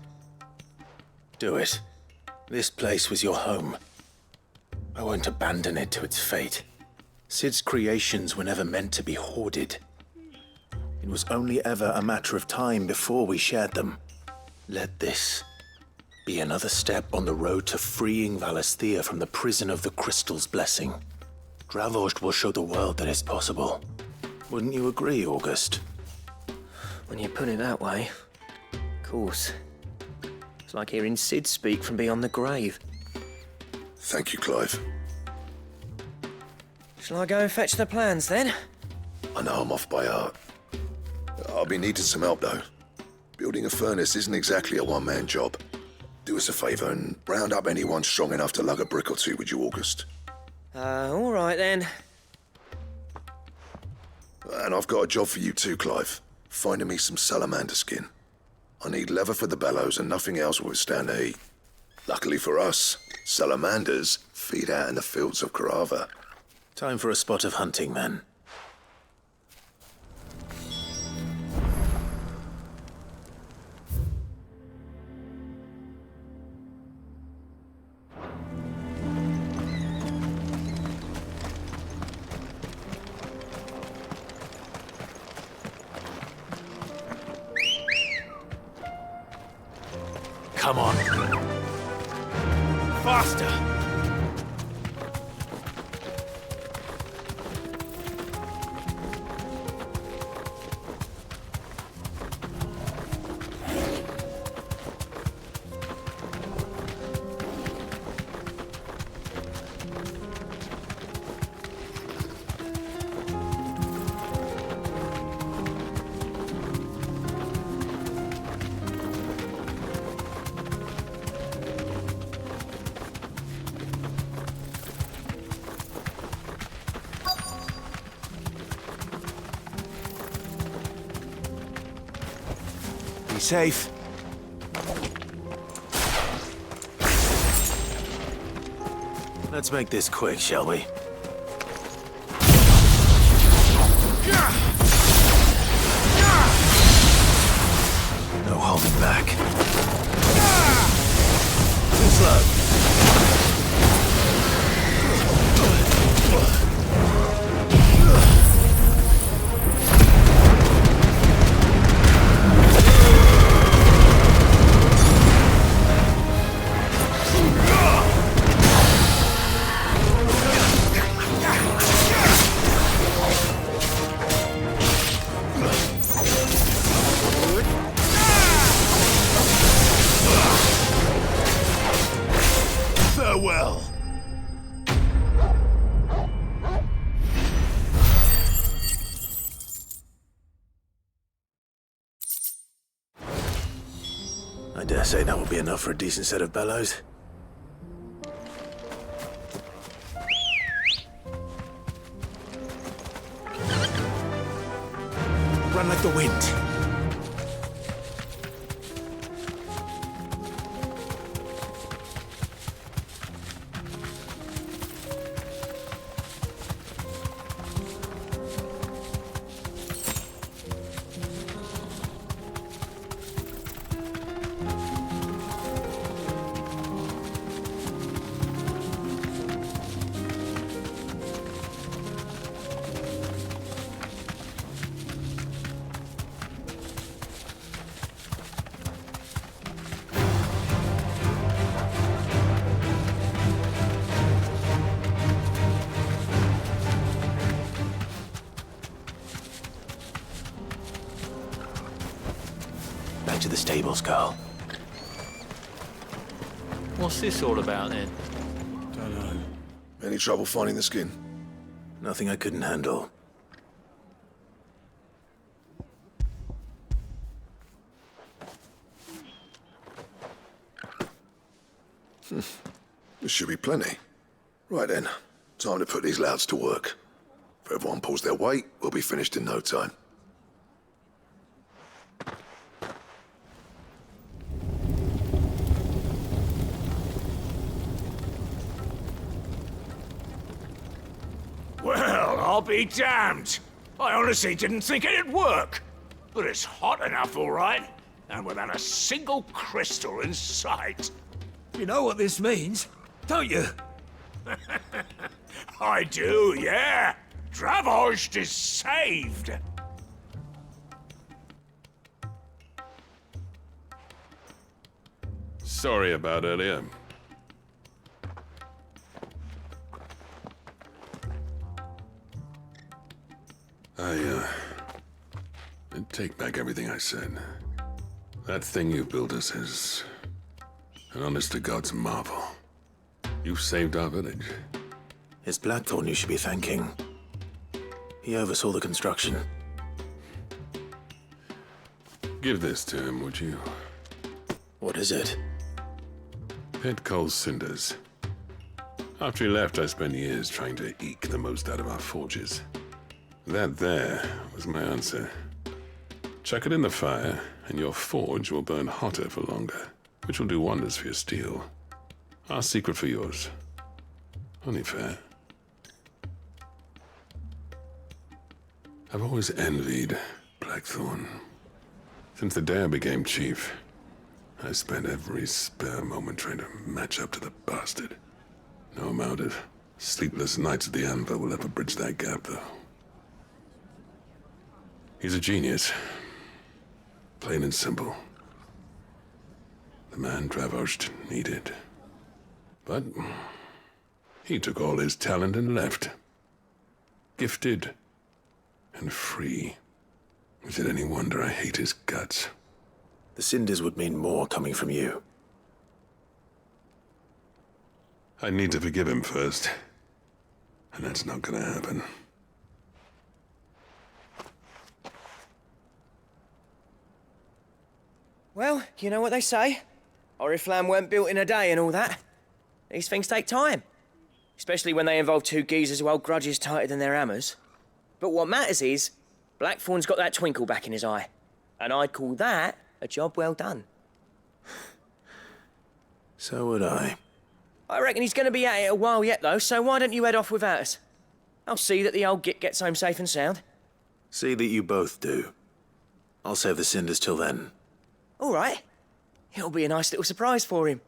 Do it. This place was your home. I won't abandon it to its fate. Sid's creations were never meant to be hoarded. It was only ever a matter of time before we shared them. Let this be another step on the road to freeing Valisthea from the prison of the Crystal's blessing. Dravost will show the world that it's possible. Wouldn't you agree, August? When you put it that way, of course. It's like hearing Sid speak from beyond the grave. Thank you, Clive. Shall I go and fetch the plans, then? I know I'm off by heart. I'll be needing some help, though. Building a furnace isn't exactly a one-man job. Do us a favour and round up anyone strong enough to lug a brick or two with you, August. All right, then. And I've got a job for you too, Clive. Finding me some salamander skin. I need leather for the bellows and nothing else will withstand the heat. Luckily for us, salamanders feed out in the fields of Karava. Time for a spot of hunting, then. Come on. Faster! Be safe. Let's make this quick, shall we? No holding back. Too slow. I dare say that will be enough for a decent set of bellows. Run like the wind. Back to the stables, Carl. What's this all about then? Don't know. Any trouble finding the skin? Nothing I couldn't handle. This should be plenty. Right then, time to put these louds to work. If everyone pulls their weight, we'll be finished in no time. Well, I'll be damned. I honestly didn't think it'd work. But it's hot enough, all right. And without a single crystal in sight. You know what this means, don't you? I do, yeah. Dravost is saved. Sorry about earlier. I take back everything I said. That thing you built us is an honest-to-God's marvel. You saved our village. It's Blackthorn you should be thanking. He oversaw the construction. Give this to him, would you? What is it? Pit Cole's cinders. After he left, I spent years trying to eke the most out of our forges. That there was my answer. Chuck it in the fire, and your forge will burn hotter for longer, which will do wonders for your steel. Our secret for yours. Only fair. I've always envied Blackthorn. Since the day I became chief, I spent every spare moment trying to match up to the bastard. No amount of sleepless nights at the anvil will ever bridge that gap, though. He's a genius. Plain and simple. The man Dravost needed. But he took all his talent and left. Gifted and free. Is it any wonder I hate his guts? The cinders would mean more coming from you. I need to forgive him first. And that's not gonna happen. Well, you know what they say. Oriflamme weren't built in a day and all that. These things take time. Especially when they involve two geezers who hold grudges tighter than their hammers. But what matters is, Blackthorn's got that twinkle back in his eye. And I'd call that a job well done. So would I. I reckon he's going to be at it a while yet, though, so why don't you head off without us? I'll see that the old git gets home safe and sound. See that you both do. I'll save the cinders till then. All right. It'll be a nice little surprise for him.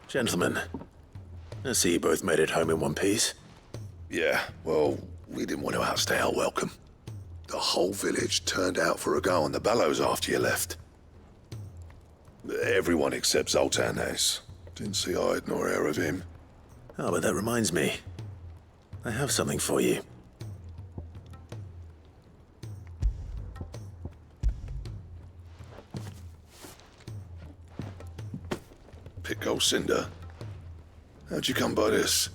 Gentlemen, I see you both made it home in one piece. Yeah, well, we didn't want to outstay our welcome. whole village turned out for a go on the bellows after you left. Everyone except Zoltan has. Didn't see hide nor hair of him. Oh, but that reminds me. I have something for you. Pick old cinder. How'd you come by this?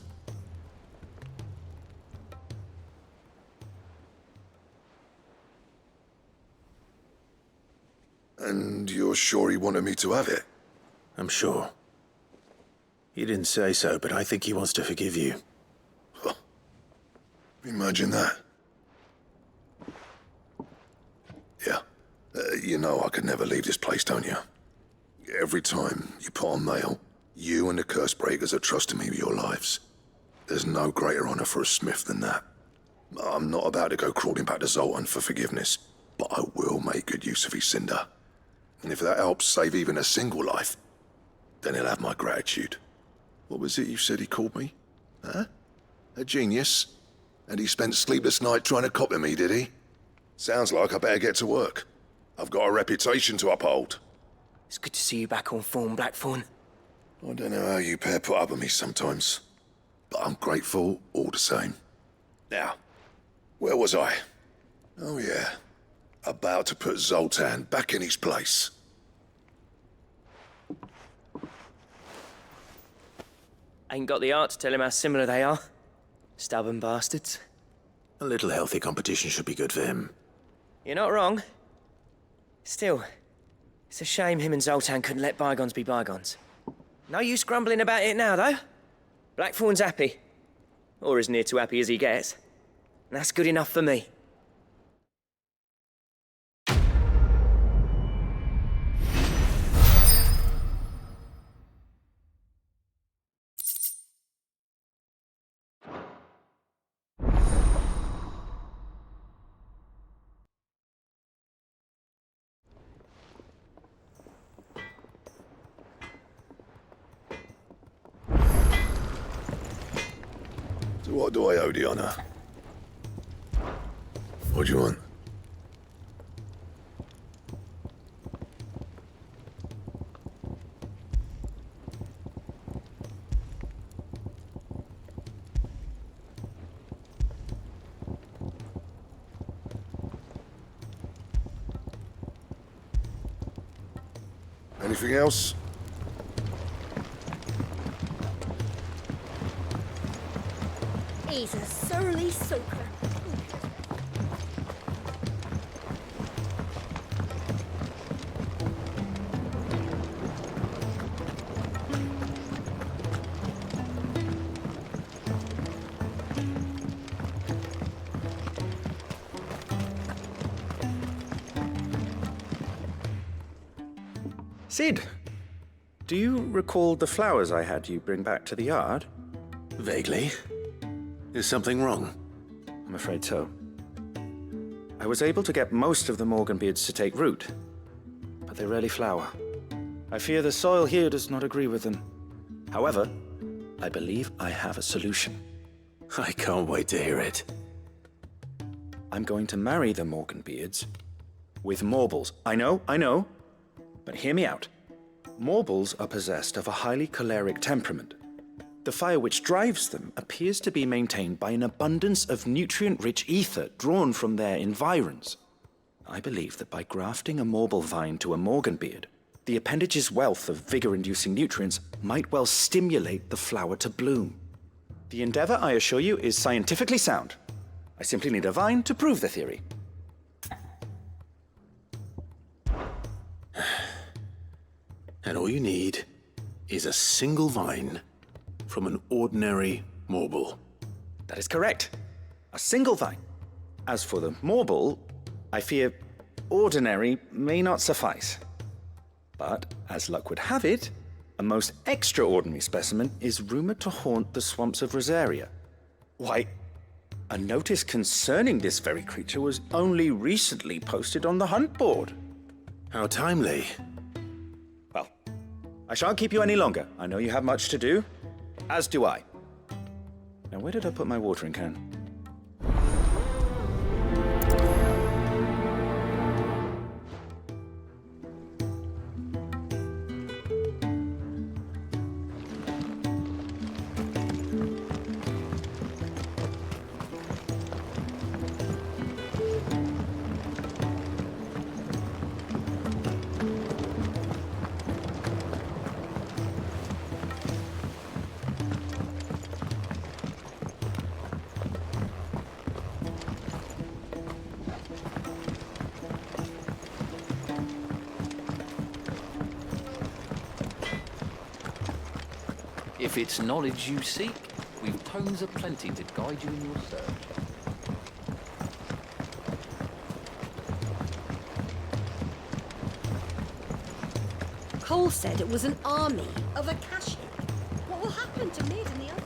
And you're sure he wanted me to have it? I'm sure. He didn't say so, but I think he wants to forgive you. Huh. Imagine that. Yeah. You know I could never leave this place, don't you? Every time you put on mail, you and the curse breakers are trusting me with your lives. There's no greater honor for a smith than that. I'm not about to go crawling back to Zoltan for forgiveness, but I will make good use of his cinder. And if that helps save even a single life, then he'll have my gratitude. What was it you said he called me? Huh? A genius? And he spent sleepless nights trying to copy me, did he? Sounds like I better get to work. I've got a reputation to uphold. It's good to see you back on form, Blackthorn. I don't know how you pair put up with me sometimes, but I'm grateful all the same. Now, where was I? Oh yeah, about to put Zoltan back in his place. Ain't got the art to tell him how similar they are. Stubborn bastards. A little healthy competition should be good for him. You're not wrong. Still, it's a shame him and Zoltan couldn't let bygones be bygones. No use grumbling about it now, though. Blackthorn's happy. Or as near to happy as he gets. And that's good enough for me. So what do I owe the honor? What do you want? Anything else? He's a surly soaker. Sid, do you recall the flowers I had you bring back to the yard? Vaguely. Is something wrong? I'm afraid so. I was able to get most of the Morganbeards to take root, but they rarely flower. I fear the soil here does not agree with them. However, I believe I have a solution. I can't wait to hear it. I'm going to marry the Morganbeards with Morbles. I know, but hear me out. Morbles are possessed of a highly choleric temperament. The fire which drives them appears to be maintained by an abundance of nutrient-rich ether drawn from their environs. I believe that by grafting a Morble vine to a Morganbeard, the appendage's wealth of vigor-inducing nutrients might well stimulate the flower to bloom. The endeavor, I assure you, is scientifically sound. I simply need a vine to prove the theory. And all you need is a single vine from an ordinary Morble. That is correct. A single vine. As for the Morble, I fear ordinary may not suffice. But, as luck would have it, a most extraordinary specimen is rumored to haunt the swamps of Rosaria. Why, a notice concerning this very creature was only recently posted on the hunt board. How timely. Well, I shan't keep you any longer. I know you have much to do, as do I. Now, where did I put my watering can? If it's knowledge you seek, we've tomes aplenty to guide you in your search. Cole said it was an army of Akashic. What will happen to Mid and the others?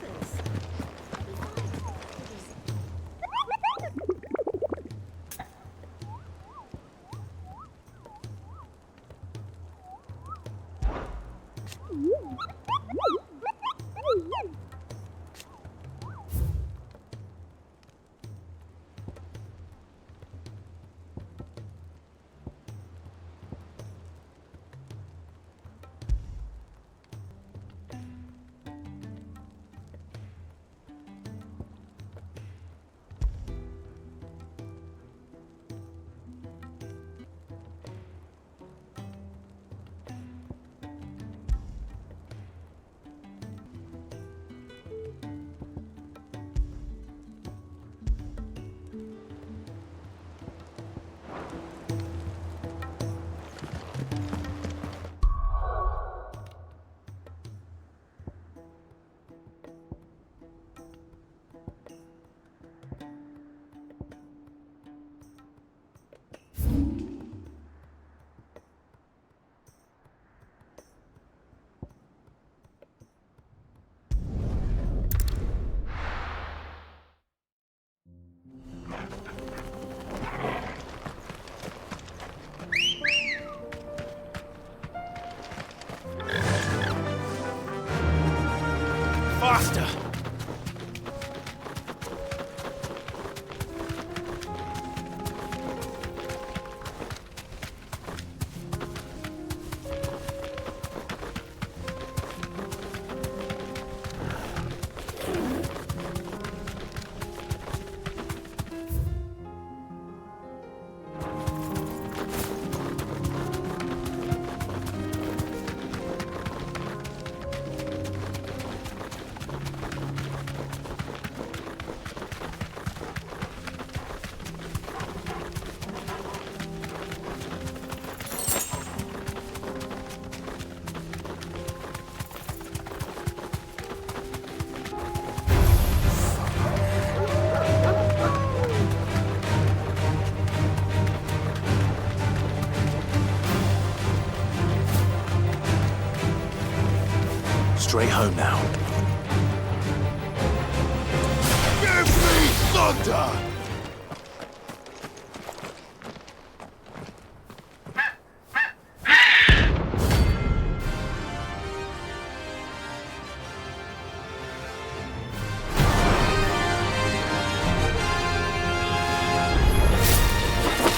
Faster! Straight home now. Give me thunder!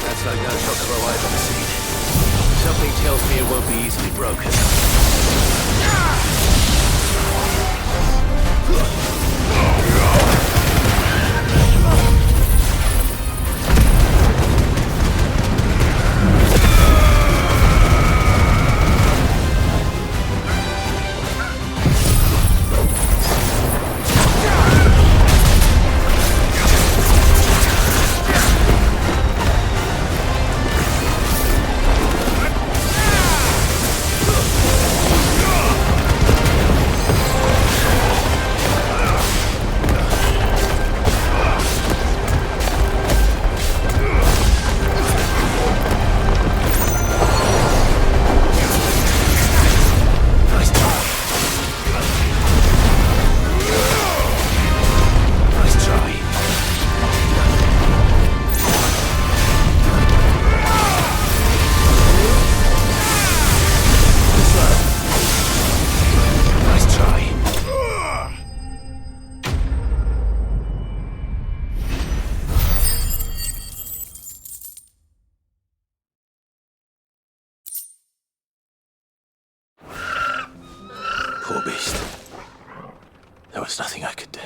That's like no chocobo I've ever seen. Something tells me it won't be easily broken. Poor beast. There was nothing I could do.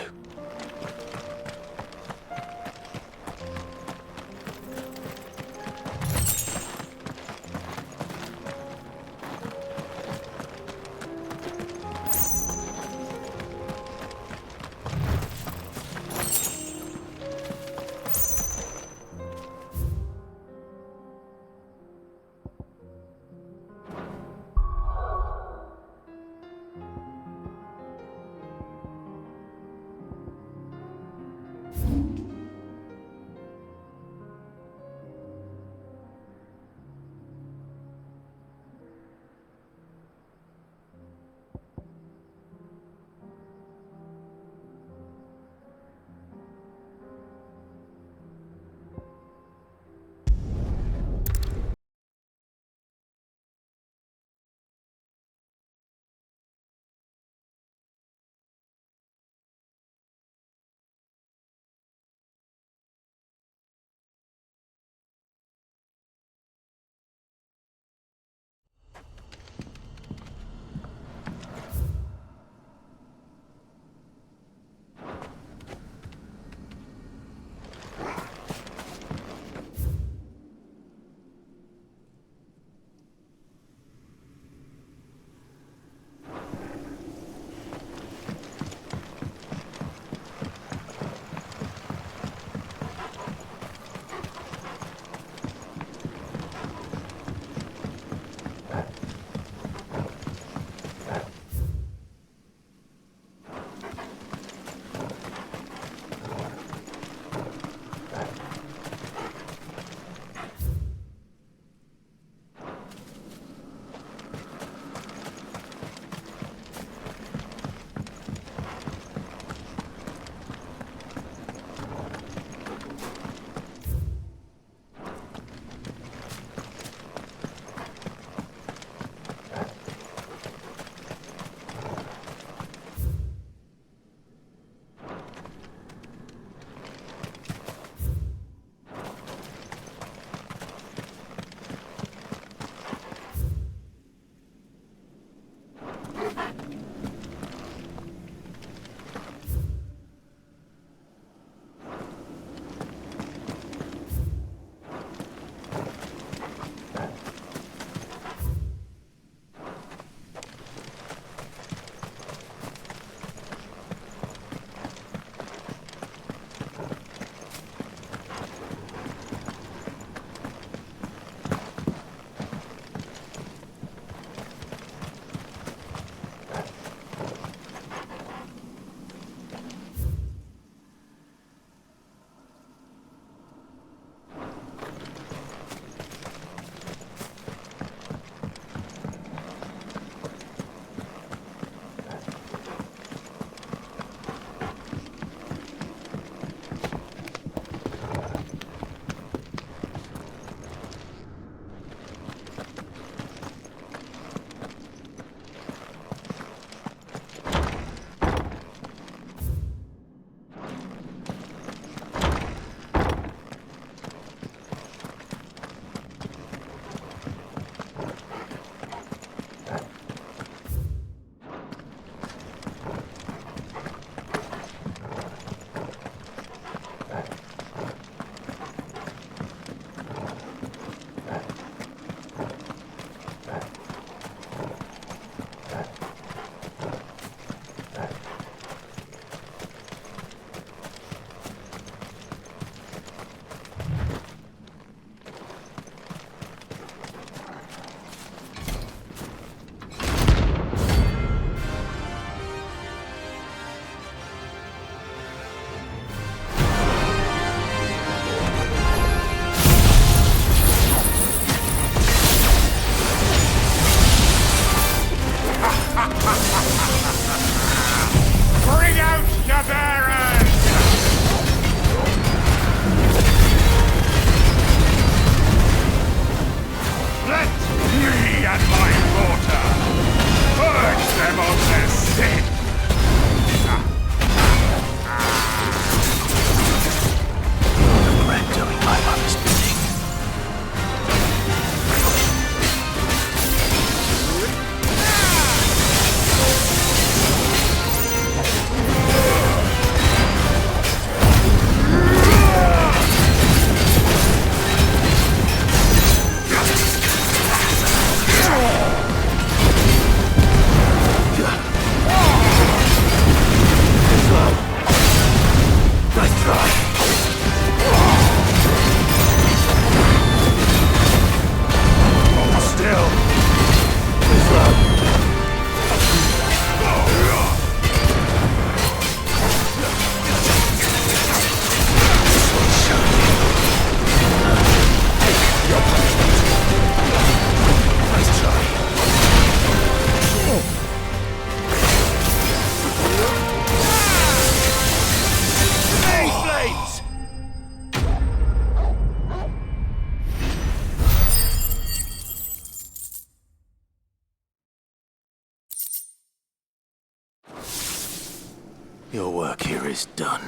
Your work here is done.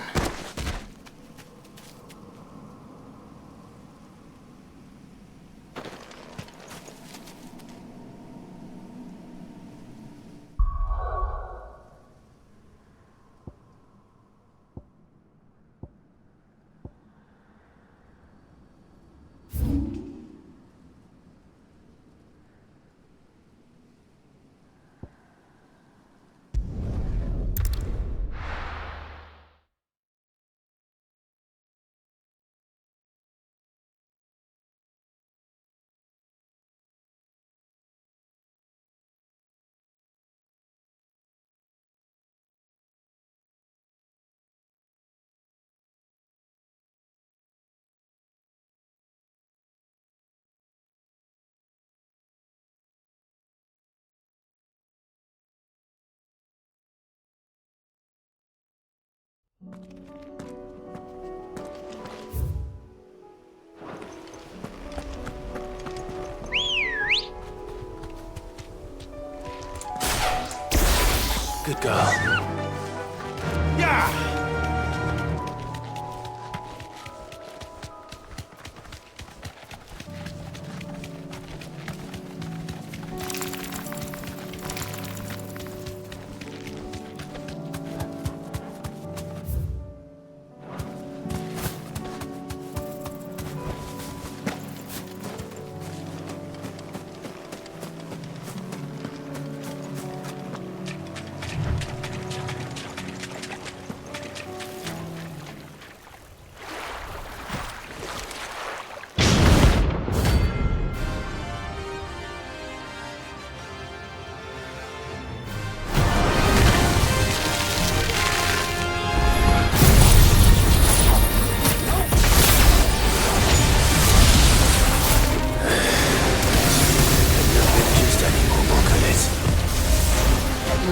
Good girl. Yeah!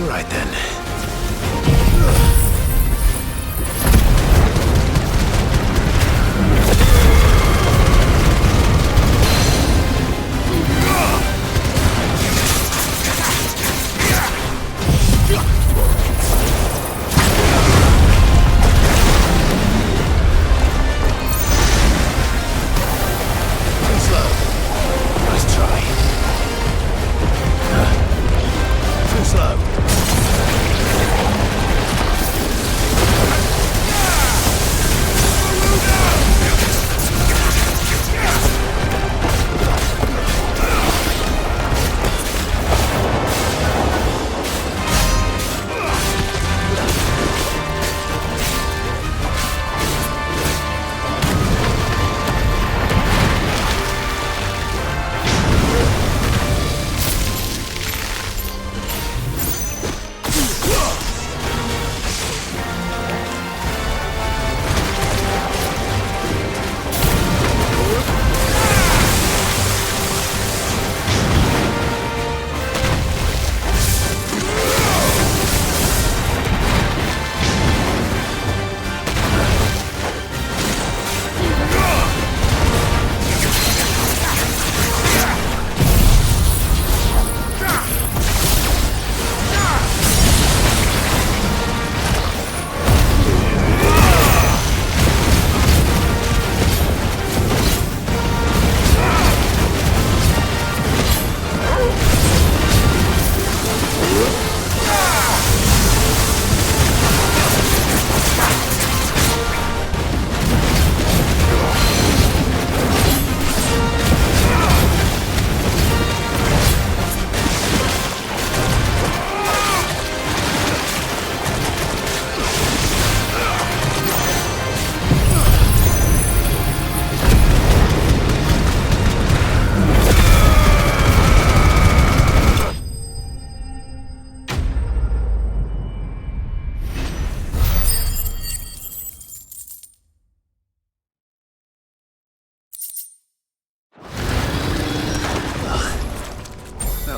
Right then.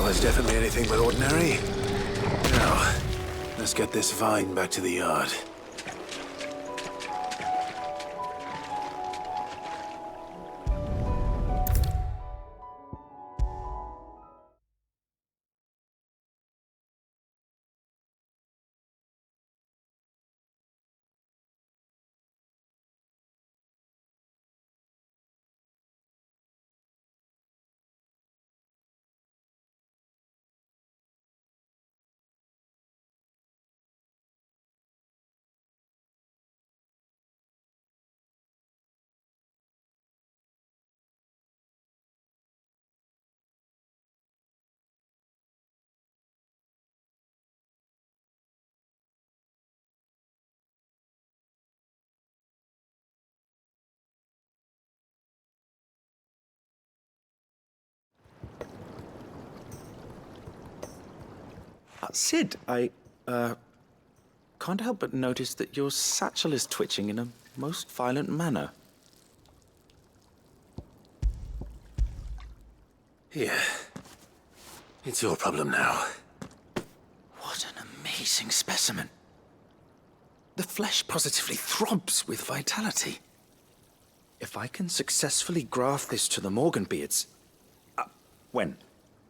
Was definitely anything but ordinary. Now, let's get this vine back to the yard. Sid, I can't help but notice that your satchel is twitching in a most violent manner. Here. It's your problem now. What an amazing specimen. The flesh positively throbs with vitality. If I can successfully graft this to the Morganbeards...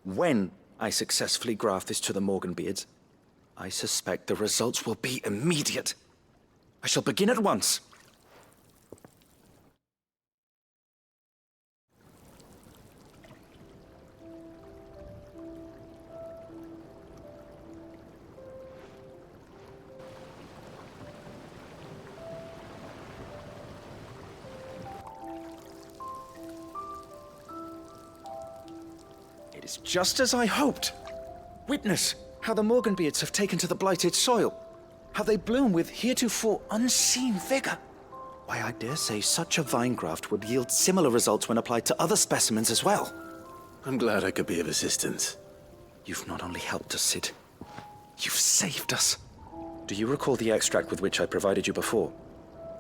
When I successfully graft this to the Morganbeards, I suspect the results will be immediate. I shall begin at once. It is just as I hoped. Witness how the Morganbeards have taken to the blighted soil. How they bloom with heretofore unseen vigor. Why, I dare say such a vine graft would yield similar results when applied to other specimens as well. I'm glad I could be of assistance. You've not only helped us, Sid, you've saved us. Do you recall the extract with which I provided you before?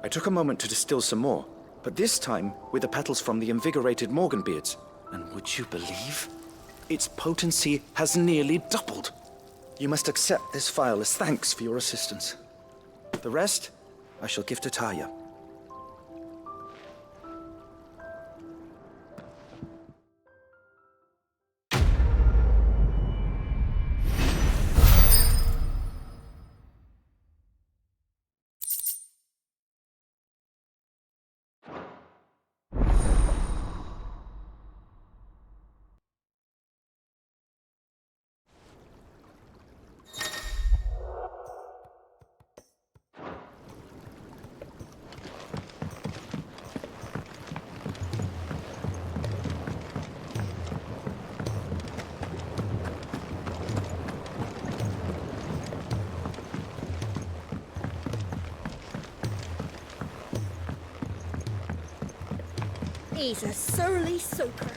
I took a moment to distill some more, but this time with the petals from the invigorated Morganbeards. And would you believe? Its potency has nearly doubled. You must accept this vial as thanks for your assistance. The rest, I shall give to Taya. He's a surly soaker.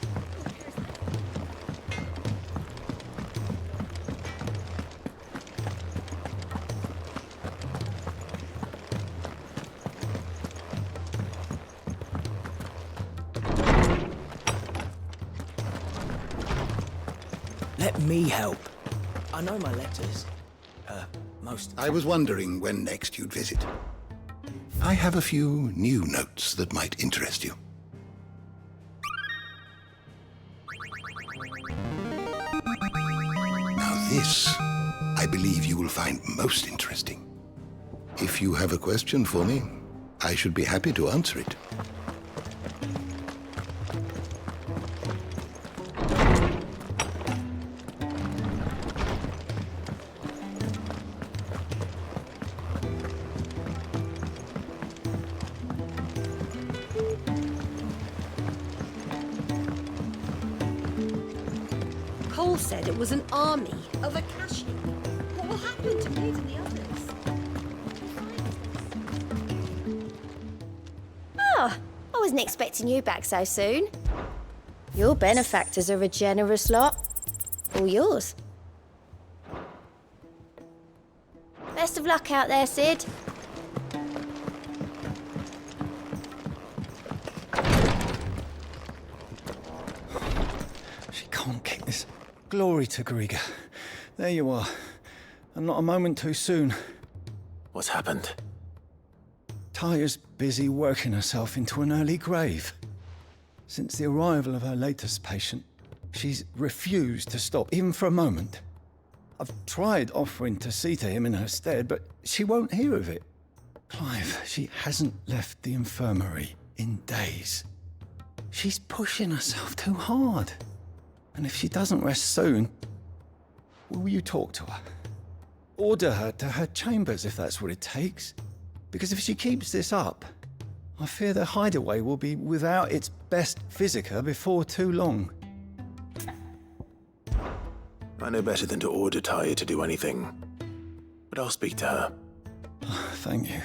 Let me help. I know my letters. Most... I was wondering when next you'd visit. I have a few new notes that might interest you. Now this, I believe you will find most interesting. If you have a question for me, I should be happy to answer it. Cole said it was an army of Akashi. What will happen to Maid and the others? Oh, I wasn't expecting you back so soon. Your benefactors are a generous lot. All yours. Best of luck out there, Sid. She can't keep this. Glory to Griga. There you are. And not a moment too soon. What's happened? Taya's busy working herself into an early grave. Since the arrival of her latest patient, she's refused to stop, even for a moment. I've tried offering to see to him in her stead, but she won't hear of it. Clive, she hasn't left the infirmary in days. She's pushing herself too hard. And if she doesn't rest soon, will you talk to her? Order her to her chambers if that's what it takes. Because if she keeps this up, I fear the hideaway will be without its best physica before too long. I know better than to order Taya to do anything, but I'll speak to her. Thank you.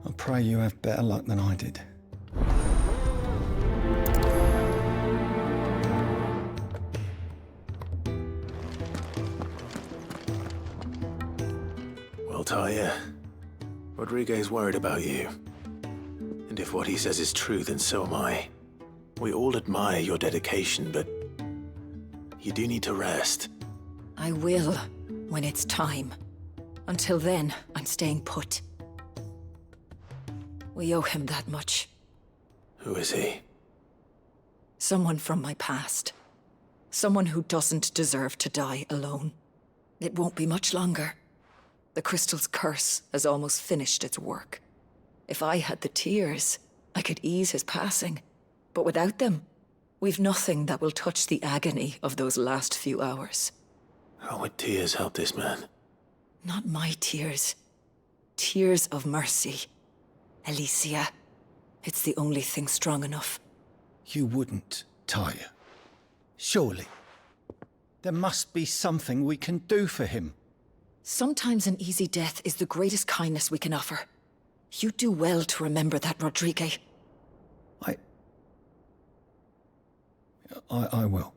I pray you have better luck than I did. well, Talia. Rodriguez worried about you. And if what he says is true, then so am I. We all admire your dedication, but you do need to rest. I will, when it's time. Until then, I'm staying put. We owe him that much. Who is he? Someone from my past. Someone who doesn't deserve to die alone. It won't be much longer. The crystal's curse has almost finished its work. If I had the tears, I could ease his passing. But without them, we've nothing that will touch the agony of those last few hours. How would tears help this man? Not my tears. Tears of mercy. Alicia. It's the only thing strong enough. You wouldn't, Talia. Surely. There must be something we can do for him. Sometimes an easy death is the greatest kindness we can offer. You do well to remember that, Rodrigue. I will.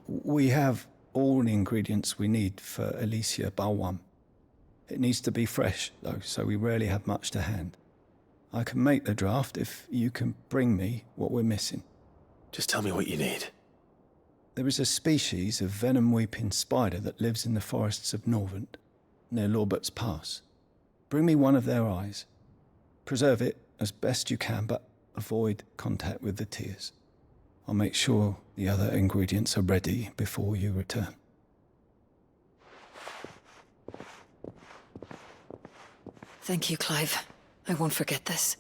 We have all the ingredients we need for Alicia Balwam. It needs to be fresh, though, so we rarely have much to hand. I can make the draft if you can bring me what we're missing. Just tell me what you need. There is a species of venom-weeping spider that lives in the forests of Norvent, near Lorbert's Pass. Bring me one of their eyes. Preserve it as best you can, but avoid contact with the tears. I'll make sure the other ingredients are ready before you return. Thank you, Clive. I won't forget this.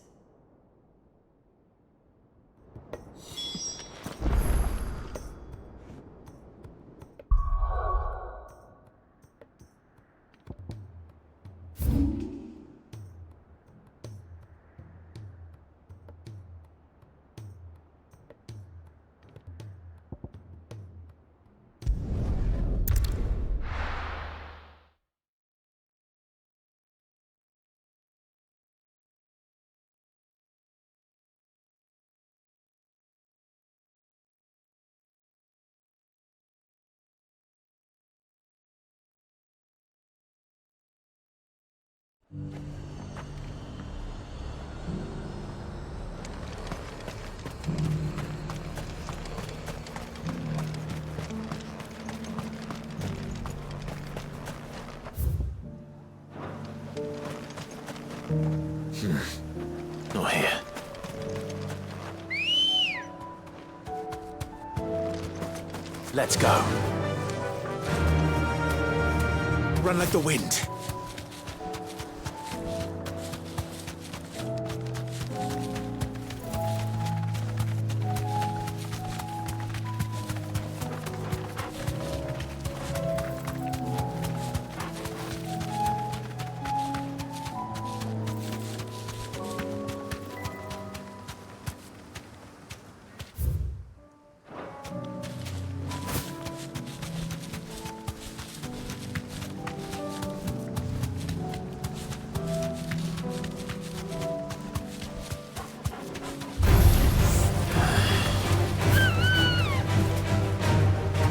Not here. Let's go. Run like the wind.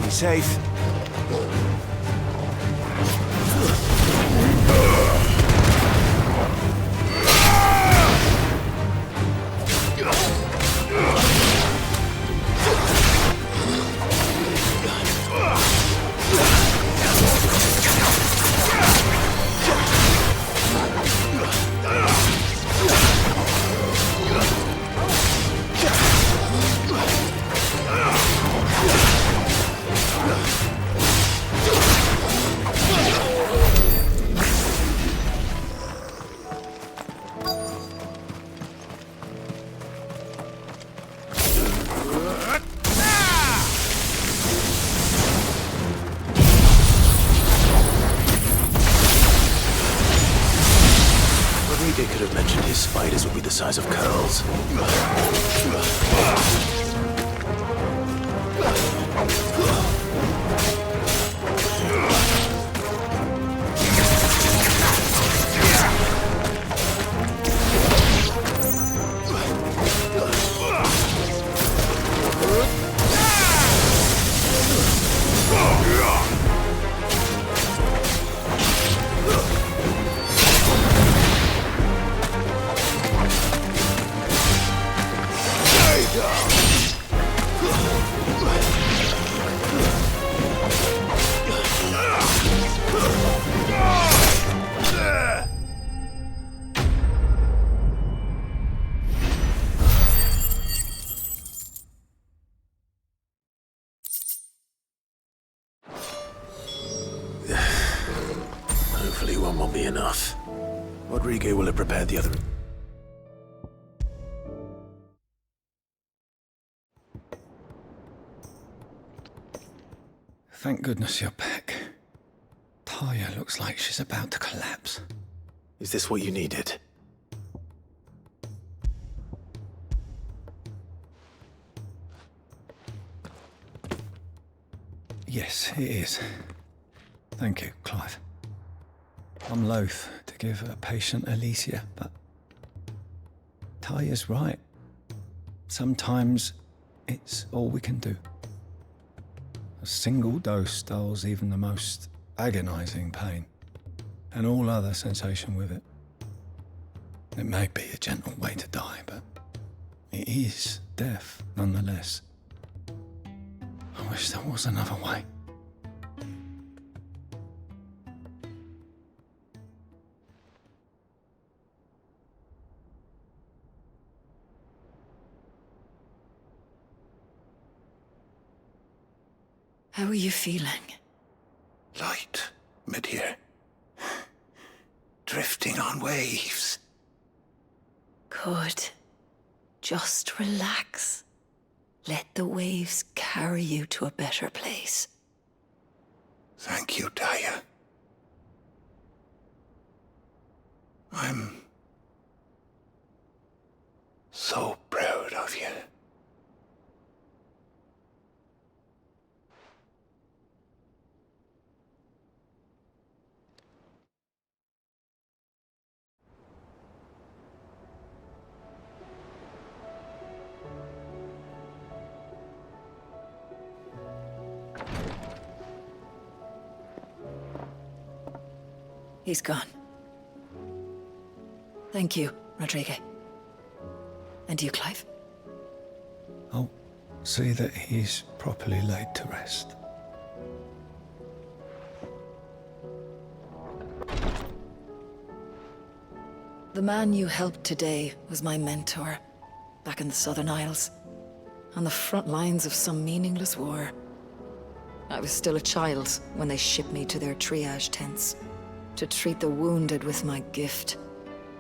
Safe. Could have mentioned his spiders would be the size of curls. one won't be enough. Rodrigo will have prepared the other. Thank goodness you're back. Taya looks like she's about to collapse. Is this what you needed? Yes, it is. Thank you, Clive. I'm loath to give a patient Alicia, but Taya's right. Sometimes it's all we can do. A single dose dulls even the most agonizing pain, and all other sensation with it. It may be a gentle way to die, but it is death nonetheless. I wish there was another way. How are you feeling? Light, mid-here. Drifting on waves. Good. Just relax. Let the waves carry you to a better place. Thank you, Taya. I'm so proud of you. He's gone. Thank you, Rodrigo. And you, Clive? I'll see that he's properly laid to rest. The man you helped today was my mentor, back in the Southern Isles, on the front lines of some meaningless war. I was still a child when they shipped me to their triage tents, to treat the wounded with my gift.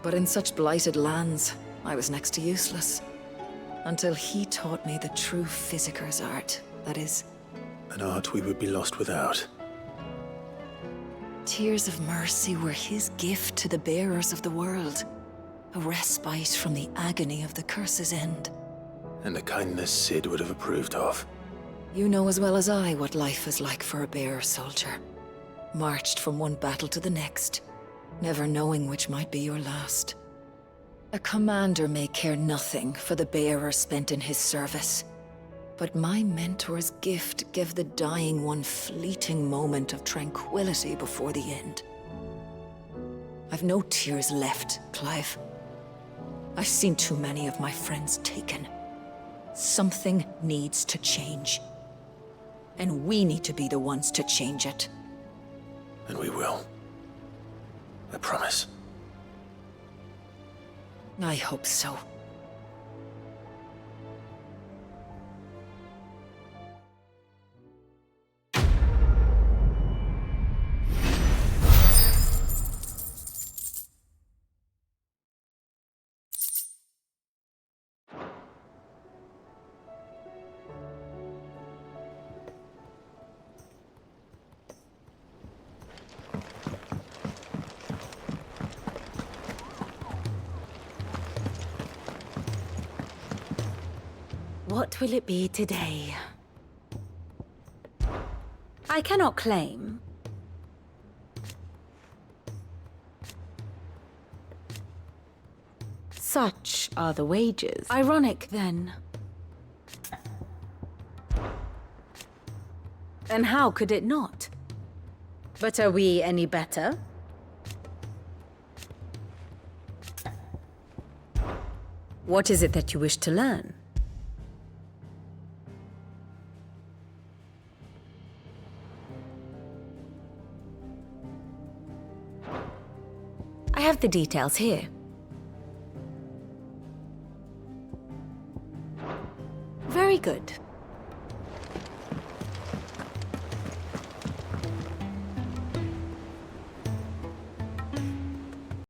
But in such blighted lands, I was next to useless. Until he taught me the true physicker's art, that is. An art we would be lost without. Tears of mercy were his gift to the bearers of the world. A respite from the agony of the curse's end. And a kindness Sid would have approved of. You know as well as I what life is like for a bearer soldier. Marched from one battle to the next, never knowing which might be your last. A commander may care nothing for the bearer spent in his service, but my mentor's gift gave the dying one fleeting moment of tranquility before the end. I've no tears left, Clive. I've seen too many of my friends taken. Something needs to change. And we need to be the ones to change it. And we will. I promise. I hope so. What will it be today? I cannot claim. Such are the wages. Ironic, then. And how could it not? But are we any better? What is it that you wish to learn? I have the details here. Very good.